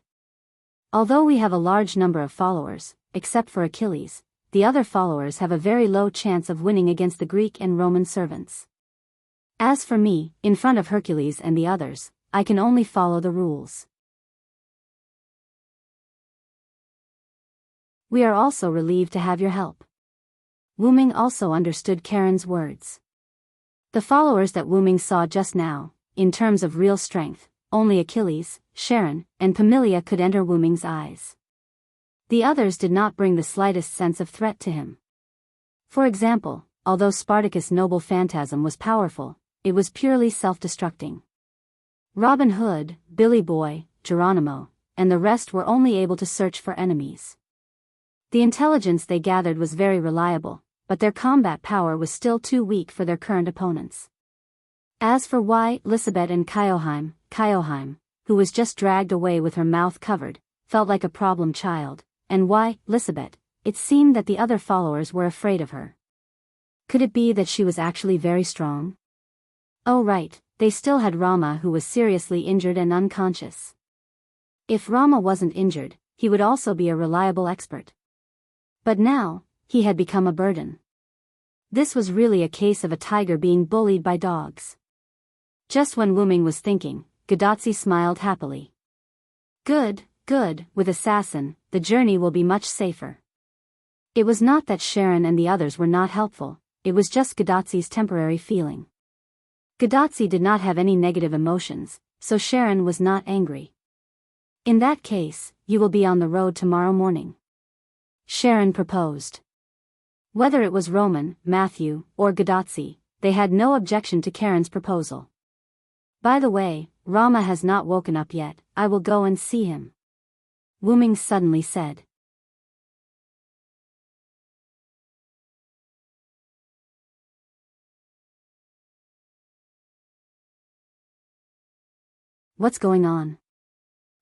Although we have a large number of followers, except for Achilles, the other followers have a very low chance of winning against the Greek and Roman servants. As for me, in front of Hercules and the others, I can only follow the rules. We are also relieved to have your help. Wu Ming also understood Karen's words. The followers that Wu Ming saw just now, in terms of real strength, only Achilles, Sharon, and Pamilia could enter Wu Ming's eyes. The others did not bring the slightest sense of threat to him. For example, although Spartacus' noble phantasm was powerful, it was purely self-destructing. Robin Hood, Billy Boy, Geronimo, and the rest were only able to search for enemies. The intelligence they gathered was very reliable, but their combat power was still too weak for their current opponents. As for Lisabeth and Kyoheim, who was just dragged away with her mouth covered, felt like a problem child, and Lisabeth, it seemed that the other followers were afraid of her. Could it be that she was actually very strong? Oh right, they still had Rama, who was seriously injured and unconscious. If Rama wasn't injured, he would also be a reliable expert. But now, he had become a burden. This was really a case of a tiger being bullied by dogs. Just when Wu Ming was thinking, Gadotsi smiled happily. Good, with Assassin, the journey will be much safer. It was not that Sharon and the others were not helpful, it was just Gadotsi's temporary feeling. Gadotsi did not have any negative emotions, so Sharon was not angry. In that case, you will be on the road tomorrow morning. Sharon proposed. Whether it was Roman, Matthew, or Gadotsi, they had no objection to Karen's proposal. By the way, Rama has not woken up yet, I will go and see him. Wu Ming suddenly said. What's going on?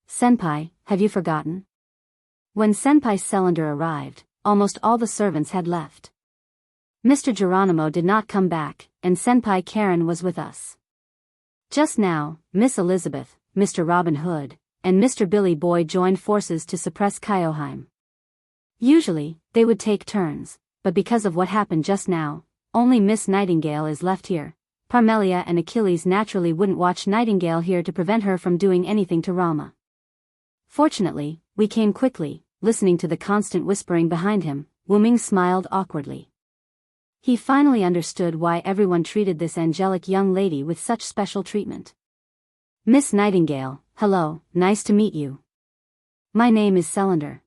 Senpai, have you forgotten? When Senpai Selander arrived, almost all the servants had left. Mr. Geronimo did not come back, and Senpai Karen was with us. Just now, Miss Elizabeth, Mr. Robin Hood, and Mr. Billy Boy joined forces to suppress Kyoheim. Usually, they would take turns, but because of what happened just now, only Miss Nightingale is left here. Parmelia and Achilles naturally wouldn't watch Nightingale here to prevent her from doing anything to Rama. Fortunately, we came quickly, listening to the constant whispering behind him. Wu Ming smiled awkwardly. He finally understood why everyone treated this angelic young lady with such special treatment. Miss Nightingale, hello, nice to meet you. My name is Selander.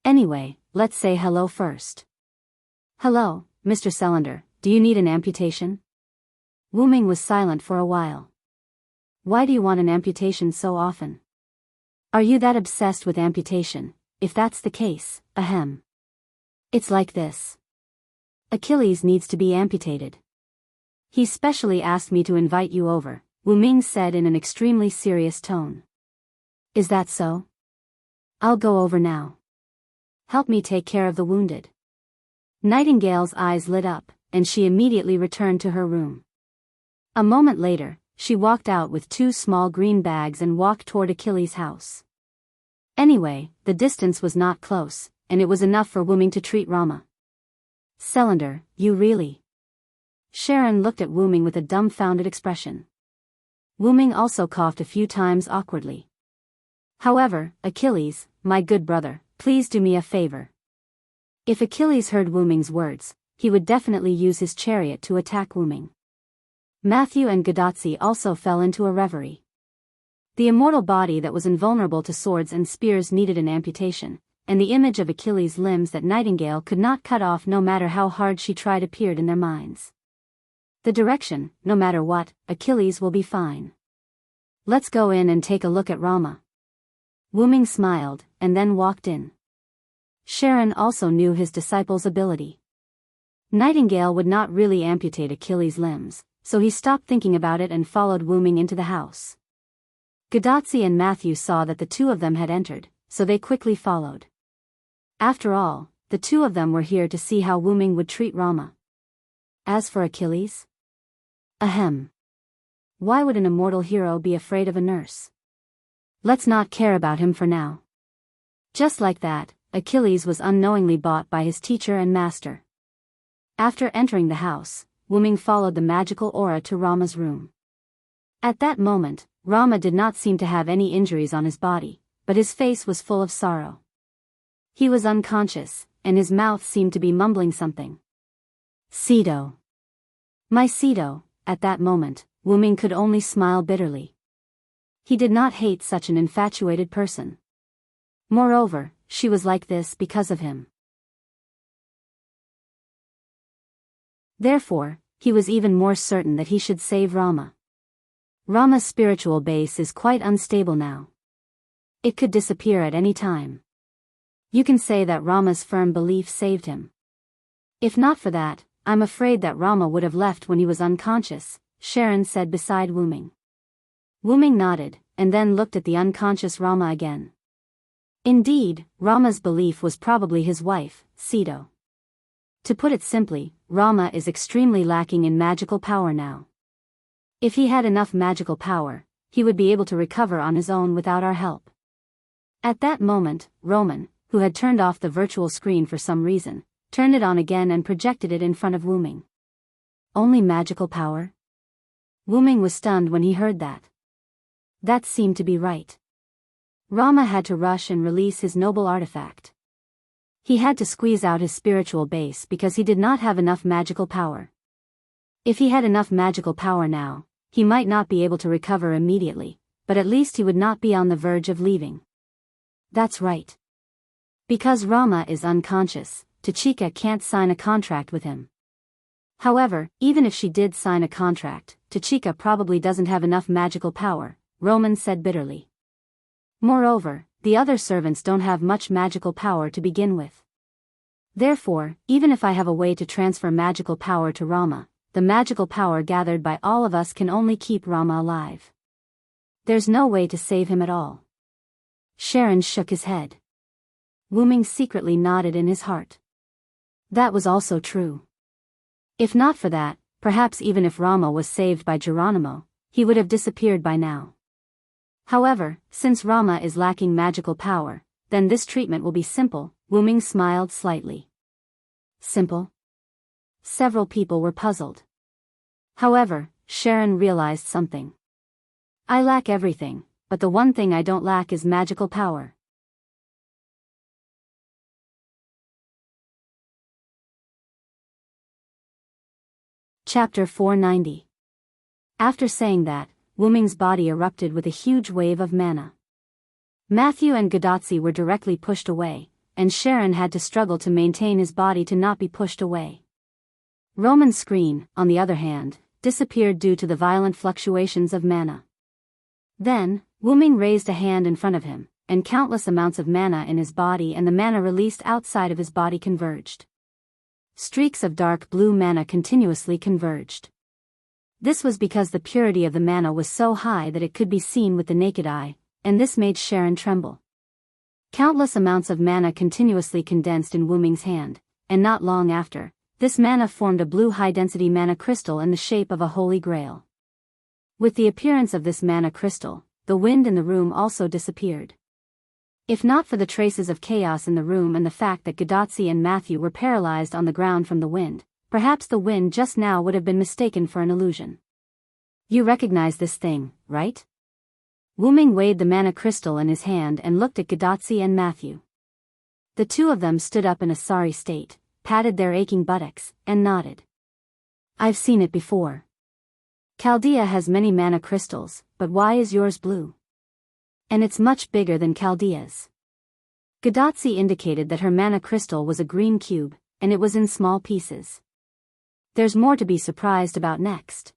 Anyway, let's say hello first. Hello, Mr. Selander, do you need an amputation? Wu Ming was silent for a while. Why do you want an amputation so often? Are you that obsessed with amputation? If that's the case, ahem. It's like this. Achilles needs to be amputated. He specially asked me to invite you over, Wu Ming said in an extremely serious tone. Is that so? I'll go over now. Help me take care of the wounded. Nightingale's eyes lit up, and she immediately returned to her room. A moment later, she walked out with 2 small green bags and walked toward Achilles' house. Anyway, the distance was not close, and it was enough for Wu Ming to treat Rama. Selander, you really? Sharon looked at Wu Ming with a dumbfounded expression. Wu Ming also coughed a few times awkwardly. However, Achilles, my good brother, please do me a favor. If Achilles heard Wu Ming's words, he would definitely use his chariot to attack Wu Ming. Matthew and Gadotsi also fell into a reverie. The immortal body that was invulnerable to swords and spears needed an amputation, and the image of Achilles' limbs that Nightingale could not cut off no matter how hard she tried appeared in their minds. The direction, no matter what, Achilles will be fine. Let's go in and take a look at Rama. Wu Ming smiled, and then walked in. Sharon also knew his disciple's ability. Nightingale would not really amputate Achilles' limbs, so he stopped thinking about it and followed Wu Ming into the house. Gadotsi and Matthew saw that the two of them had entered, so they quickly followed. After all, the two of them were here to see how Wu Ming would treat Rama. As for Achilles? Ahem. Why would an immortal hero be afraid of a nurse? Let's not care about him for now. Just like that, Achilles was unknowingly bought by his teacher and master. After entering the house, Wu Ming followed the magical aura to Rama's room. At that moment, Rama did not seem to have any injuries on his body, but his face was full of sorrow. He was unconscious, and his mouth seemed to be mumbling something. Sito. My Sito. At that moment, Wu Ming could only smile bitterly. He did not hate such an infatuated person. Moreover, she was like this because of him. Therefore, he was even more certain that he should save Rama. Rama's spiritual base is quite unstable now. It could disappear at any time. You can say that Rama's firm belief saved him. If not for that, I'm afraid that Rama would have left when he was unconscious, Sharon said beside Wu Ming. Wu Ming nodded, and then looked at the unconscious Rama again. Indeed, Rama's belief was probably his wife, Sito. To put it simply, Rama is extremely lacking in magical power now. If he had enough magical power, he would be able to recover on his own without our help. At that moment, Roman, who had turned off the virtual screen for some reason, turned it on again and projected it in front of Wu Ming. Only magical power? Wu Ming was stunned when he heard that. That seemed to be right. Rama had to rush and release his noble artifact. He had to squeeze out his spiritual base because he did not have enough magical power. If he had enough magical power now, he might not be able to recover immediately, but at least he would not be on the verge of leaving. That's right. Because Rama is unconscious, Tachika can't sign a contract with him. However, even if she did sign a contract, Tachika probably doesn't have enough magical power, Roman said bitterly. Moreover, the other servants don't have much magical power to begin with. Therefore, even if I have a way to transfer magical power to Rama, the magical power gathered by all of us can only keep Rama alive. There's no way to save him at all. Sharon shook his head. Wu Ming secretly nodded in his heart. That was also true. If not for that, perhaps even if Rama was saved by Geronimo, he would have disappeared by now. However, since Rama is lacking magical power, then this treatment will be simple, Wu Ming smiled slightly. Simple? Several people were puzzled. However, Sharon realized something. I lack everything, but the one thing I don't lack is magical power. Chapter 490. After saying that, Wu Ming's body erupted with a huge wave of mana. Matthew and Gadotsi were directly pushed away, and Sharon had to struggle to maintain his body to not be pushed away. Roman's screen, on the other hand, disappeared due to the violent fluctuations of mana. Then, Wu Ming raised a hand in front of him, and countless amounts of mana in his body and the mana released outside of his body converged. Streaks of dark blue mana continuously converged. This was because the purity of the mana was so high that it could be seen with the naked eye, and this made Sharon tremble. Countless amounts of mana continuously condensed in Wu Ming's hand, and not long after, this mana formed a blue high-density mana crystal in the shape of a holy grail. With the appearance of this mana crystal, the wind in the room also disappeared. If not for the traces of chaos in the room and the fact that Gadotsi and Matthew were paralyzed on the ground from the wind, perhaps the wind just now would have been mistaken for an illusion. You recognize this thing, right? Wu-Ming weighed the mana crystal in his hand and looked at Gadotsi and Matthew. The two of them stood up in a sorry state, patted their aching buttocks, and nodded. I've seen it before. Chaldea has many mana crystals, but why is yours blue? And it's much bigger than Chaldea's. Gadotsi indicated that her mana crystal was a green cube, and it was in small pieces. There's more to be surprised about next.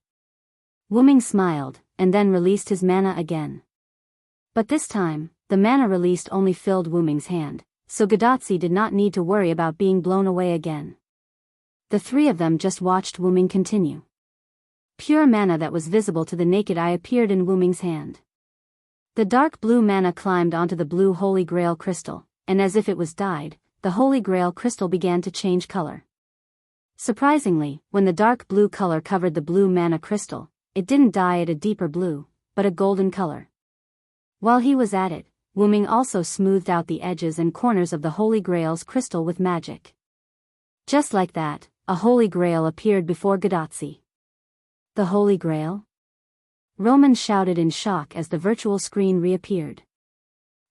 Wu-Ming smiled, and then released his mana again. But this time, the mana released only filled Wu-Ming's hand, so Gadotsi did not need to worry about being blown away again. The three of them just watched Wu-Ming continue. Pure mana that was visible to the naked eye appeared in Wu-Ming's hand. The dark blue mana climbed onto the blue Holy Grail crystal, and as if it was dyed, the Holy Grail crystal began to change color. Surprisingly, when the dark blue color covered the blue mana crystal, it didn't dye it a deeper blue, but a golden color. While he was at it, Wu-Ming also smoothed out the edges and corners of the Holy Grail's crystal with magic. Just like that, a Holy Grail appeared before Gadotsi. The Holy Grail? Roman shouted in shock as the virtual screen reappeared.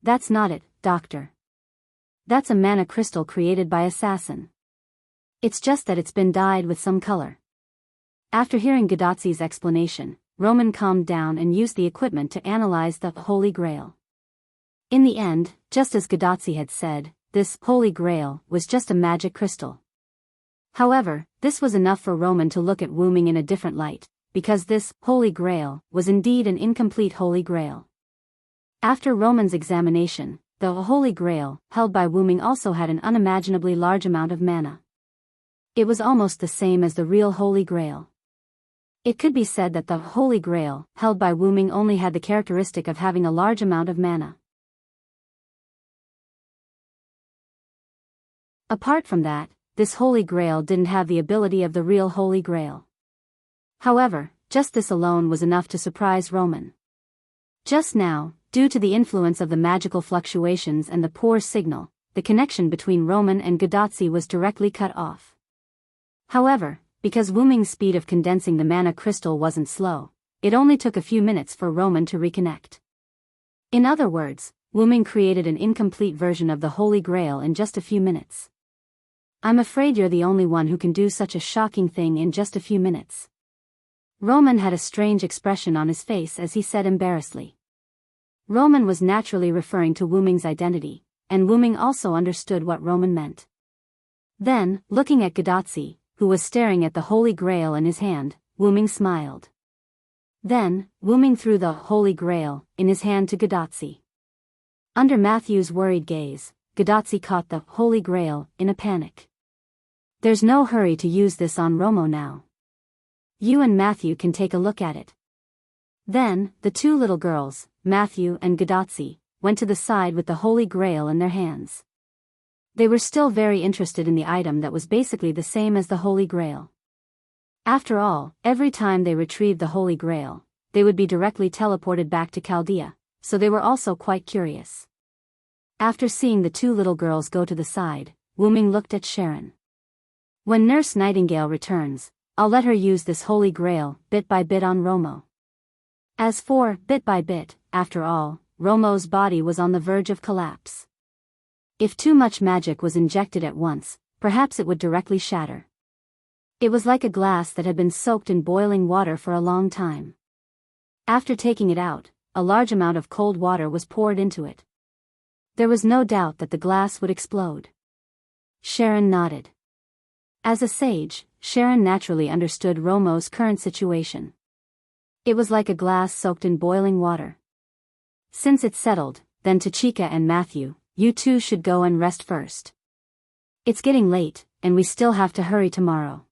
That's not it, Doctor. That's a mana crystal created by Assassin. It's just that it's been dyed with some color. After hearing Gadotsi's explanation, Roman calmed down and used the equipment to analyze the Holy Grail. In the end, just as Gadotsi had said, this Holy Grail was just a magic crystal. However, this was enough for Roman to look at Wu-Ming in a different light, because this Holy Grail was indeed an incomplete Holy Grail. After Roman's examination, the Holy Grail held by Wu-Ming also had an unimaginably large amount of mana. It was almost the same as the real Holy Grail. It could be said that the Holy Grail held by Wu-Ming only had the characteristic of having a large amount of mana. Apart from that, this Holy Grail didn't have the ability of the real Holy Grail. However, just this alone was enough to surprise Roman. Just now, due to the influence of the magical fluctuations and the poor signal, the connection between Roman and Gadotsi was directly cut off. However, because Wu-Ming's speed of condensing the mana crystal wasn't slow, it only took a few minutes for Roman to reconnect. In other words, Wu-Ming created an incomplete version of the Holy Grail in just a few minutes. I'm afraid you're the only one who can do such a shocking thing in just a few minutes. Roman had a strange expression on his face as he said embarrassedly. Roman was naturally referring to Wu-Ming's identity, and Wu-Ming also understood what Roman meant. Then, looking at Gadotsi, who was staring at the Holy Grail in his hand, Wu-Ming smiled. Then, Wu-Ming threw the Holy Grail in his hand to Gadotsi. Under Matthew's worried gaze, Gadotsi caught the Holy Grail in a panic. There's no hurry to use this on Romo now. You and Matthew can take a look at it. Then, the two little girls, Matthew and Gadotsi, went to the side with the Holy Grail in their hands. They were still very interested in the item that was basically the same as the Holy Grail. After all, every time they retrieved the Holy Grail, they would be directly teleported back to Chaldea, so they were also quite curious. After seeing the two little girls go to the side, Wu-Ming looked at Sharon. When Nurse Nightingale returns, I'll let her use this Holy Grail bit by bit on Romo. As for bit by bit, after all, Romo's body was on the verge of collapse. If too much magic was injected at once, perhaps it would directly shatter. It was like a glass that had been soaked in boiling water for a long time. After taking it out, a large amount of cold water was poured into it. There was no doubt that the glass would explode. Sharon nodded. As a sage, Sharon naturally understood Romo's current situation. It was like a glass soaked in boiling water. Since it's settled, then Tachika and Matthew, you two should go and rest first. It's getting late, and we still have to hurry tomorrow.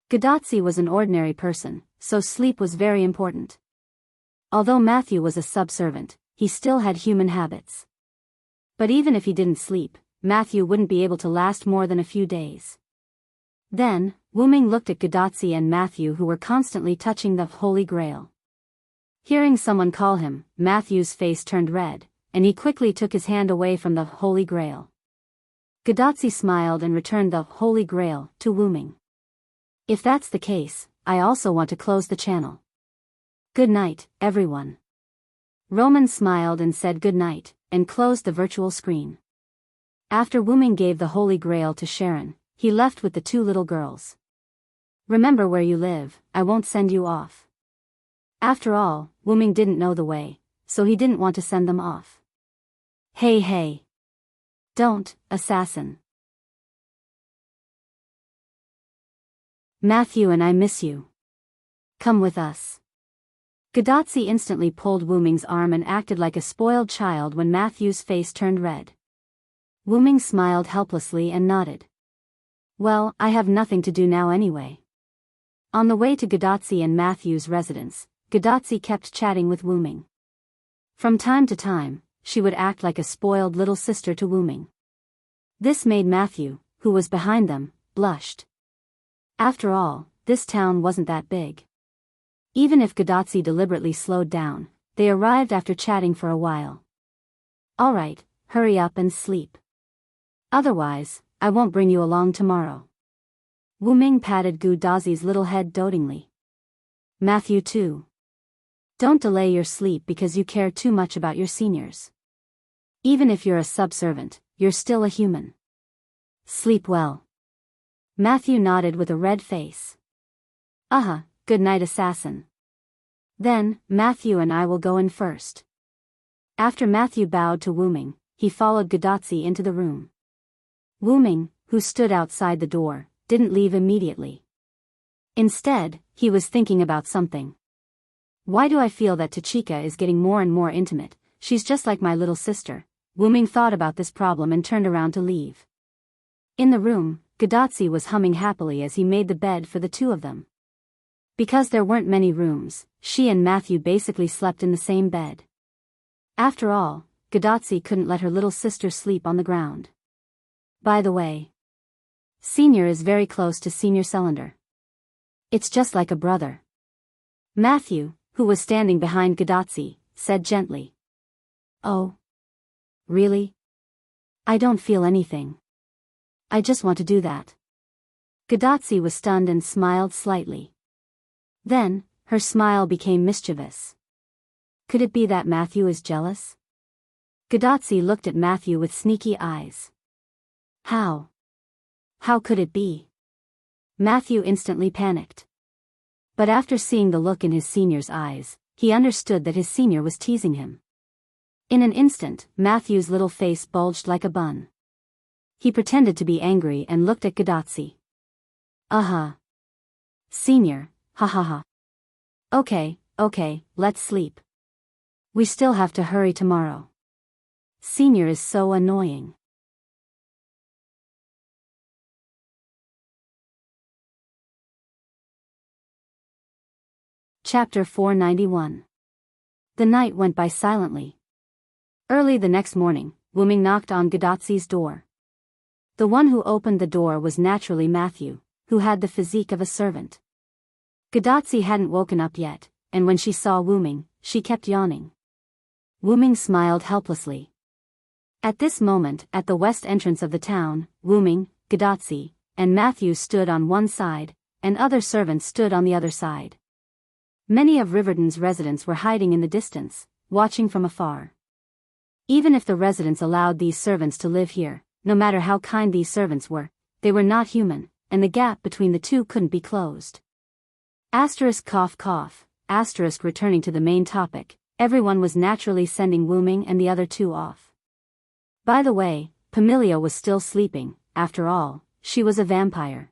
Gadotsi was an ordinary person, so sleep was very important. Although Matthew was a subservient, he still had human habits. But even if he didn't sleep, Matthew wouldn't be able to last more than a few days. Then, Wu-Ming looked at Gadotsi and Matthew, who were constantly touching the Holy Grail. Hearing someone call him, Matthew's face turned red, and he quickly took his hand away from the Holy Grail. Gadotsi smiled and returned the Holy Grail to Wu-Ming. If that's the case, I also want to close the channel. Good night, everyone. Roman smiled and said good night, and closed the virtual screen. After Wu Ming gave the Holy Grail to Sharon, he left with the two little girls. Remember where you live, I won't send you off. After all, Wu Ming didn't know the way, so he didn't want to send them off. Hey. Don't, assassin. Matthew and I miss you. Come with us. Gadotsi instantly pulled Wu Ming's arm and acted like a spoiled child when Matthew's face turned red. Wu Ming smiled helplessly and nodded. Well, I have nothing to do now anyway. On the way to Gadotsi and Matthew's residence, Gadotsi kept chatting with Wu Ming. From time to time, she would act like a spoiled little sister to Wu Ming. This made Matthew, who was behind them, blushed. After all, this town wasn't that big. Even if Gadotsi deliberately slowed down, they arrived after chatting for a while. Alright, hurry up and sleep. Otherwise, I won't bring you along tomorrow. Wu Ming patted Gadotzi's little head dotingly. Matthew too. Don't delay your sleep because you care too much about your seniors. Even if you're a subservient, you're still a human. Sleep well. Matthew nodded with a red face. Good night, assassin. Then, Matthew and I will go in first. After Matthew bowed to Wu Ming, he followed Gadotsi into the room. Wu Ming, who stood outside the door, didn't leave immediately. Instead, he was thinking about something. Why do I feel that Tachika is getting more and more intimate? She's just like my little sister. Wu Ming thought about this problem and turned around to leave. In the room, Gadotsi was humming happily as he made the bed for the two of them. Because there weren't many rooms, she and Matthew basically slept in the same bed. After all, Gadotsi couldn't let her little sister sleep on the ground. By the way, Senior is very close to Senior Cylinder. It's just like a brother. Matthew, who was standing behind Gadotsi, said gently. Oh. Really? I don't feel anything. I just want to do that. Gadotsi was stunned and smiled slightly. Then, her smile became mischievous. Could it be that Matthew is jealous? Gadotsi looked at Matthew with sneaky eyes. How? How could it be? Matthew instantly panicked. But after seeing the look in his senior's eyes, he understood that his senior was teasing him. In an instant, Matthew's little face bulged like a bun. He pretended to be angry and looked at Gadotsi. Senior, ha. Okay, let's sleep. We still have to hurry tomorrow. Senior is so annoying. Chapter 491. The night went by silently. Early the next morning, Wu Ming knocked on Gadotzi's door. The one who opened the door was naturally Matthew, who had the physique of a servant. Gadotzi hadn't woken up yet, and when she saw Wu Ming, she kept yawning. Wu Ming smiled helplessly. At this moment, at the west entrance of the town, Wu Ming, Gadotzi, and Matthew stood on one side, and other servants stood on the other side. Many of Riverdon's residents were hiding in the distance, watching from afar. Even if the residents allowed these servants to live here, no matter how kind these servants were, they were not human, and the gap between the two couldn't be closed. Cough. Returning to the main topic, everyone was naturally sending Wu Ming and the other two off. By the way, Pamelia was still sleeping, after all, she was a vampire.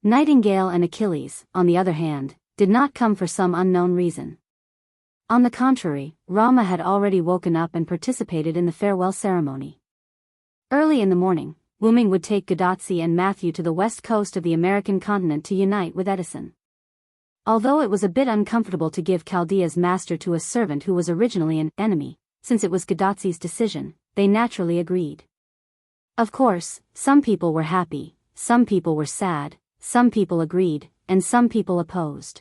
Nightingale and Achilles, on the other hand, did not come for some unknown reason. On the contrary, Rama had already woken up and participated in the farewell ceremony. Early in the morning, Wu Ming would take Gadotsi and Matthew to the west coast of the American continent to unite with Edison. Although it was a bit uncomfortable to give Chaldea's master to a servant who was originally an enemy, since it was Gadotzi's decision, they naturally agreed. Of course, some people were happy, some people were sad, some people agreed, and some people opposed.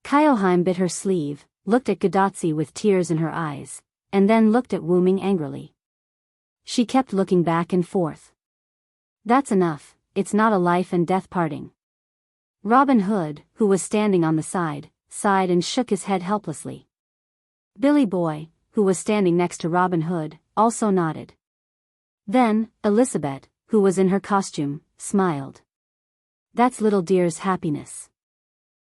Kyoheim bit her sleeve, looked at Gadotsi with tears in her eyes, and then looked at Wu Ming angrily. She kept looking back and forth. That's enough, it's not a life and death parting. Robin Hood, who was standing on the side, sighed and shook his head helplessly. Billy Boy, who was standing next to Robin Hood, also nodded. Then, Elizabeth, who was in her costume, smiled. That's little dear's happiness.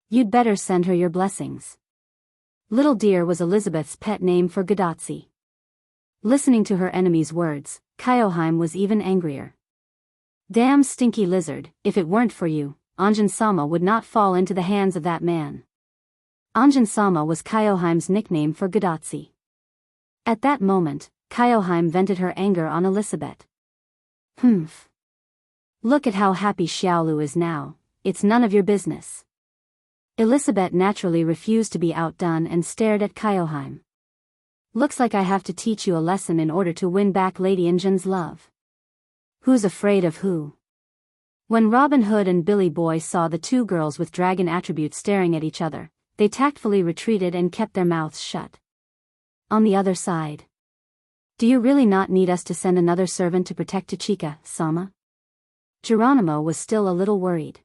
You'd better send her your blessings. Little dear was Elizabeth's pet name for Gadotsi. Listening to her enemy's words, Kyoheim was even angrier. Damn stinky lizard, if it weren't for you, Anjin Sama would not fall into the hands of that man. Anjin Sama was Kyoheim's nickname for Gadotsi. At that moment, Kyoheim vented her anger on Elizabeth. Humph. Look at how happy Xiaolu is now, it's none of your business. Elizabeth naturally refused to be outdone and stared at Kyoheim. Looks like I have to teach you a lesson in order to win back Lady Injin's love. Who's afraid of who? When Robin Hood and Billy Boy saw the two girls with dragon attributes staring at each other, they tactfully retreated and kept their mouths shut. On the other side. Do you really not need us to send another servant to protect Tachika, Sama? Geronimo was still a little worried.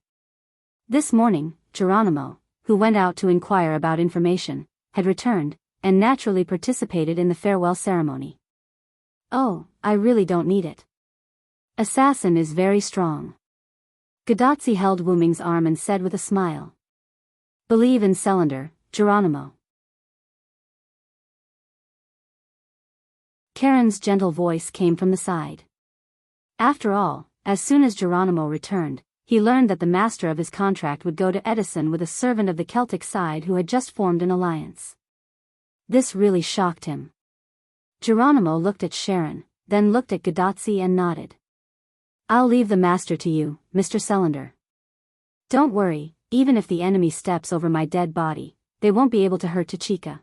This morning, Geronimo, who went out to inquire about information, had returned, and naturally participated in the farewell ceremony. Oh, I really don't need it. Assassin is very strong. Gadotsi held Wu Ming's arm and said with a smile. Believe in Cylinder, Geronimo. Karen's gentle voice came from the side. After all, as soon as Geronimo returned, he learned that the master of his contract would go to Edison with a servant of the Celtic side who had just formed an alliance. This really shocked him. Geronimo looked at Sharon, then looked at Gadotsi and nodded. I'll leave the master to you, Mr. Cylinder. Don't worry, even if the enemy steps over my dead body, they won't be able to hurt Tachika.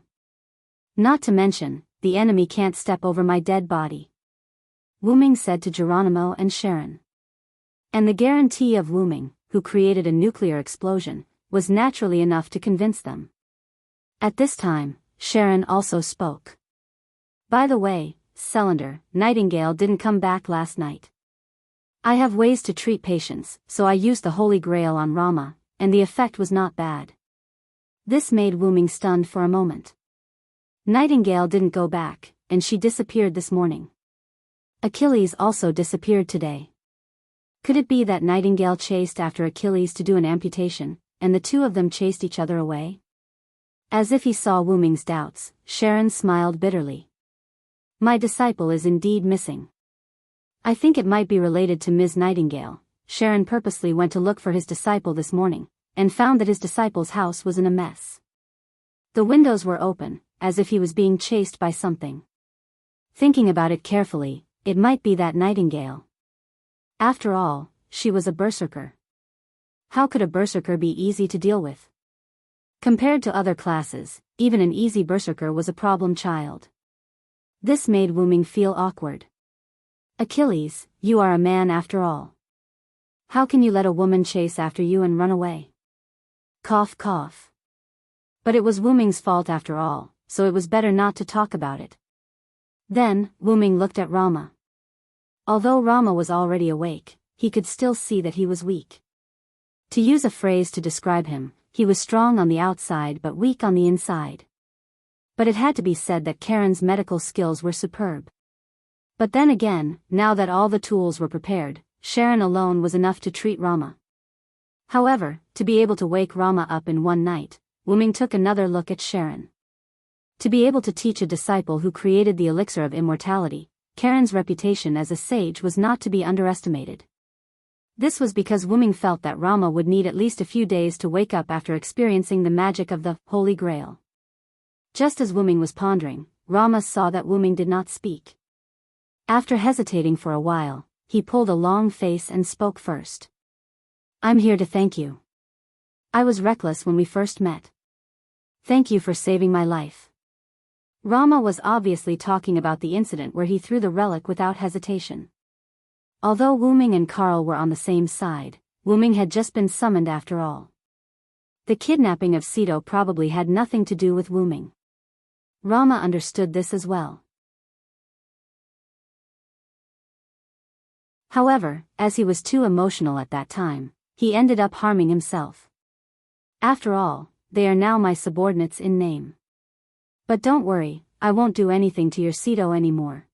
Not to mention, the enemy can't step over my dead body. Wu Ming said to Geronimo and Sharon. And the guarantee of Wu Ming, who created a nuclear explosion, was naturally enough to convince them. At this time, Sharon also spoke. By the way, Cylinder, Nightingale didn't come back last night. I have ways to treat patients, so I used the Holy Grail on Rama, and the effect was not bad. This made Wu Ming stunned for a moment. Nightingale didn't go back, and she disappeared this morning. Achilles also disappeared today. Could it be that Nightingale chased after Achilles to do an amputation, and the two of them chased each other away? As if he saw Wu Ming's doubts, Sharon smiled bitterly. My disciple is indeed missing. I think it might be related to Ms. Nightingale. Sharon purposely went to look for his disciple this morning, and found that his disciple's house was in a mess. The windows were open, as if he was being chased by something. Thinking about it carefully, it might be that Nightingale. After all, she was a berserker. How could a berserker be easy to deal with? Compared to other classes, even an easy berserker was a problem child. This made Wu Ming feel awkward. Achilles, you are a man after all. How can you let a woman chase after you and run away? Cough cough. But it was Wu Ming's fault after all, so it was better not to talk about it. Then, Wu Ming looked at Rama. Although Rama was already awake, he could still see that he was weak. To use a phrase to describe him, he was strong on the outside but weak on the inside. But it had to be said that Karen's medical skills were superb. But then again, now that all the tools were prepared, Sharon alone was enough to treat Rama. However, to be able to wake Rama up in one night, Wu Ming took another look at Sharon. To be able to teach a disciple who created the elixir of immortality, Karen's reputation as a sage was not to be underestimated. This was because Wu Ming felt that Rama would need at least a few days to wake up after experiencing the magic of the Holy Grail. Just as Wu Ming was pondering, Rama saw that Wu Ming did not speak. After hesitating for a while, he pulled a long face and spoke first. I'm here to thank you. I was reckless when we first met. Thank you for saving my life. Rama was obviously talking about the incident where he threw the relic without hesitation. Although Wu Ming and Carl were on the same side, Wu Ming had just been summoned after all. The kidnapping of Sito probably had nothing to do with Wu Ming. Rama understood this as well. However, as he was too emotional at that time, he ended up harming himself. After all, they are now my subordinates in name. But don't worry, I won't do anything to your Cedo anymore.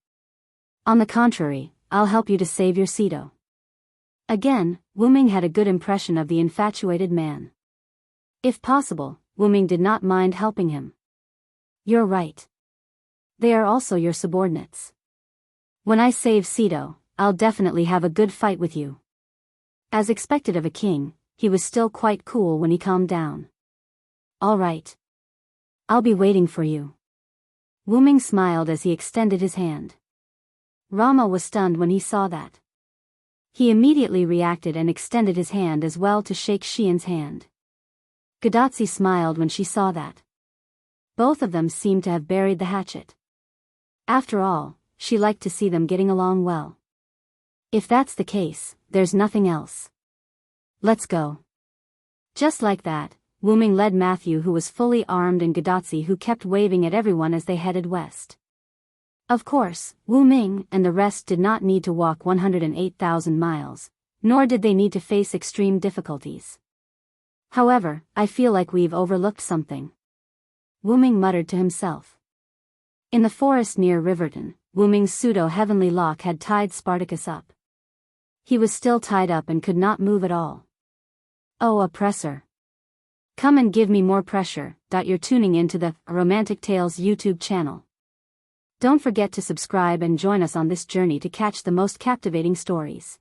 On the contrary, I'll help you to save your Cedo. Again, Wu Ming had a good impression of the infatuated man. If possible, Wu Ming did not mind helping him. You're right. They are also your subordinates. When I save Cedo, I'll definitely have a good fight with you. As expected of a king, he was still quite cool when he calmed down. All right. I'll be waiting for you. Wu Ming smiled as he extended his hand. Rama was stunned when he saw that. He immediately reacted and extended his hand as well to shake Xian's hand. Gadotsi smiled when she saw that. Both of them seemed to have buried the hatchet. After all, she liked to see them getting along well. If that's the case, there's nothing else. Let's go. Just like that, Wu Ming led Matthew, who was fully armed, and Gadotsi, who kept waving at everyone as they headed west. Of course, Wu Ming and the rest did not need to walk 108,000 miles, nor did they need to face extreme difficulties. However, I feel like we've overlooked something. Wu Ming muttered to himself. In the forest near Riverton, Wu Ming's pseudo-heavenly lock had tied Spartacus up. He was still tied up and could not move at all. Oh, oppressor. Come and give me more pressure. You're tuning into the Romantic Tales YouTube channel. Don't forget to subscribe and join us on this journey to catch the most captivating stories.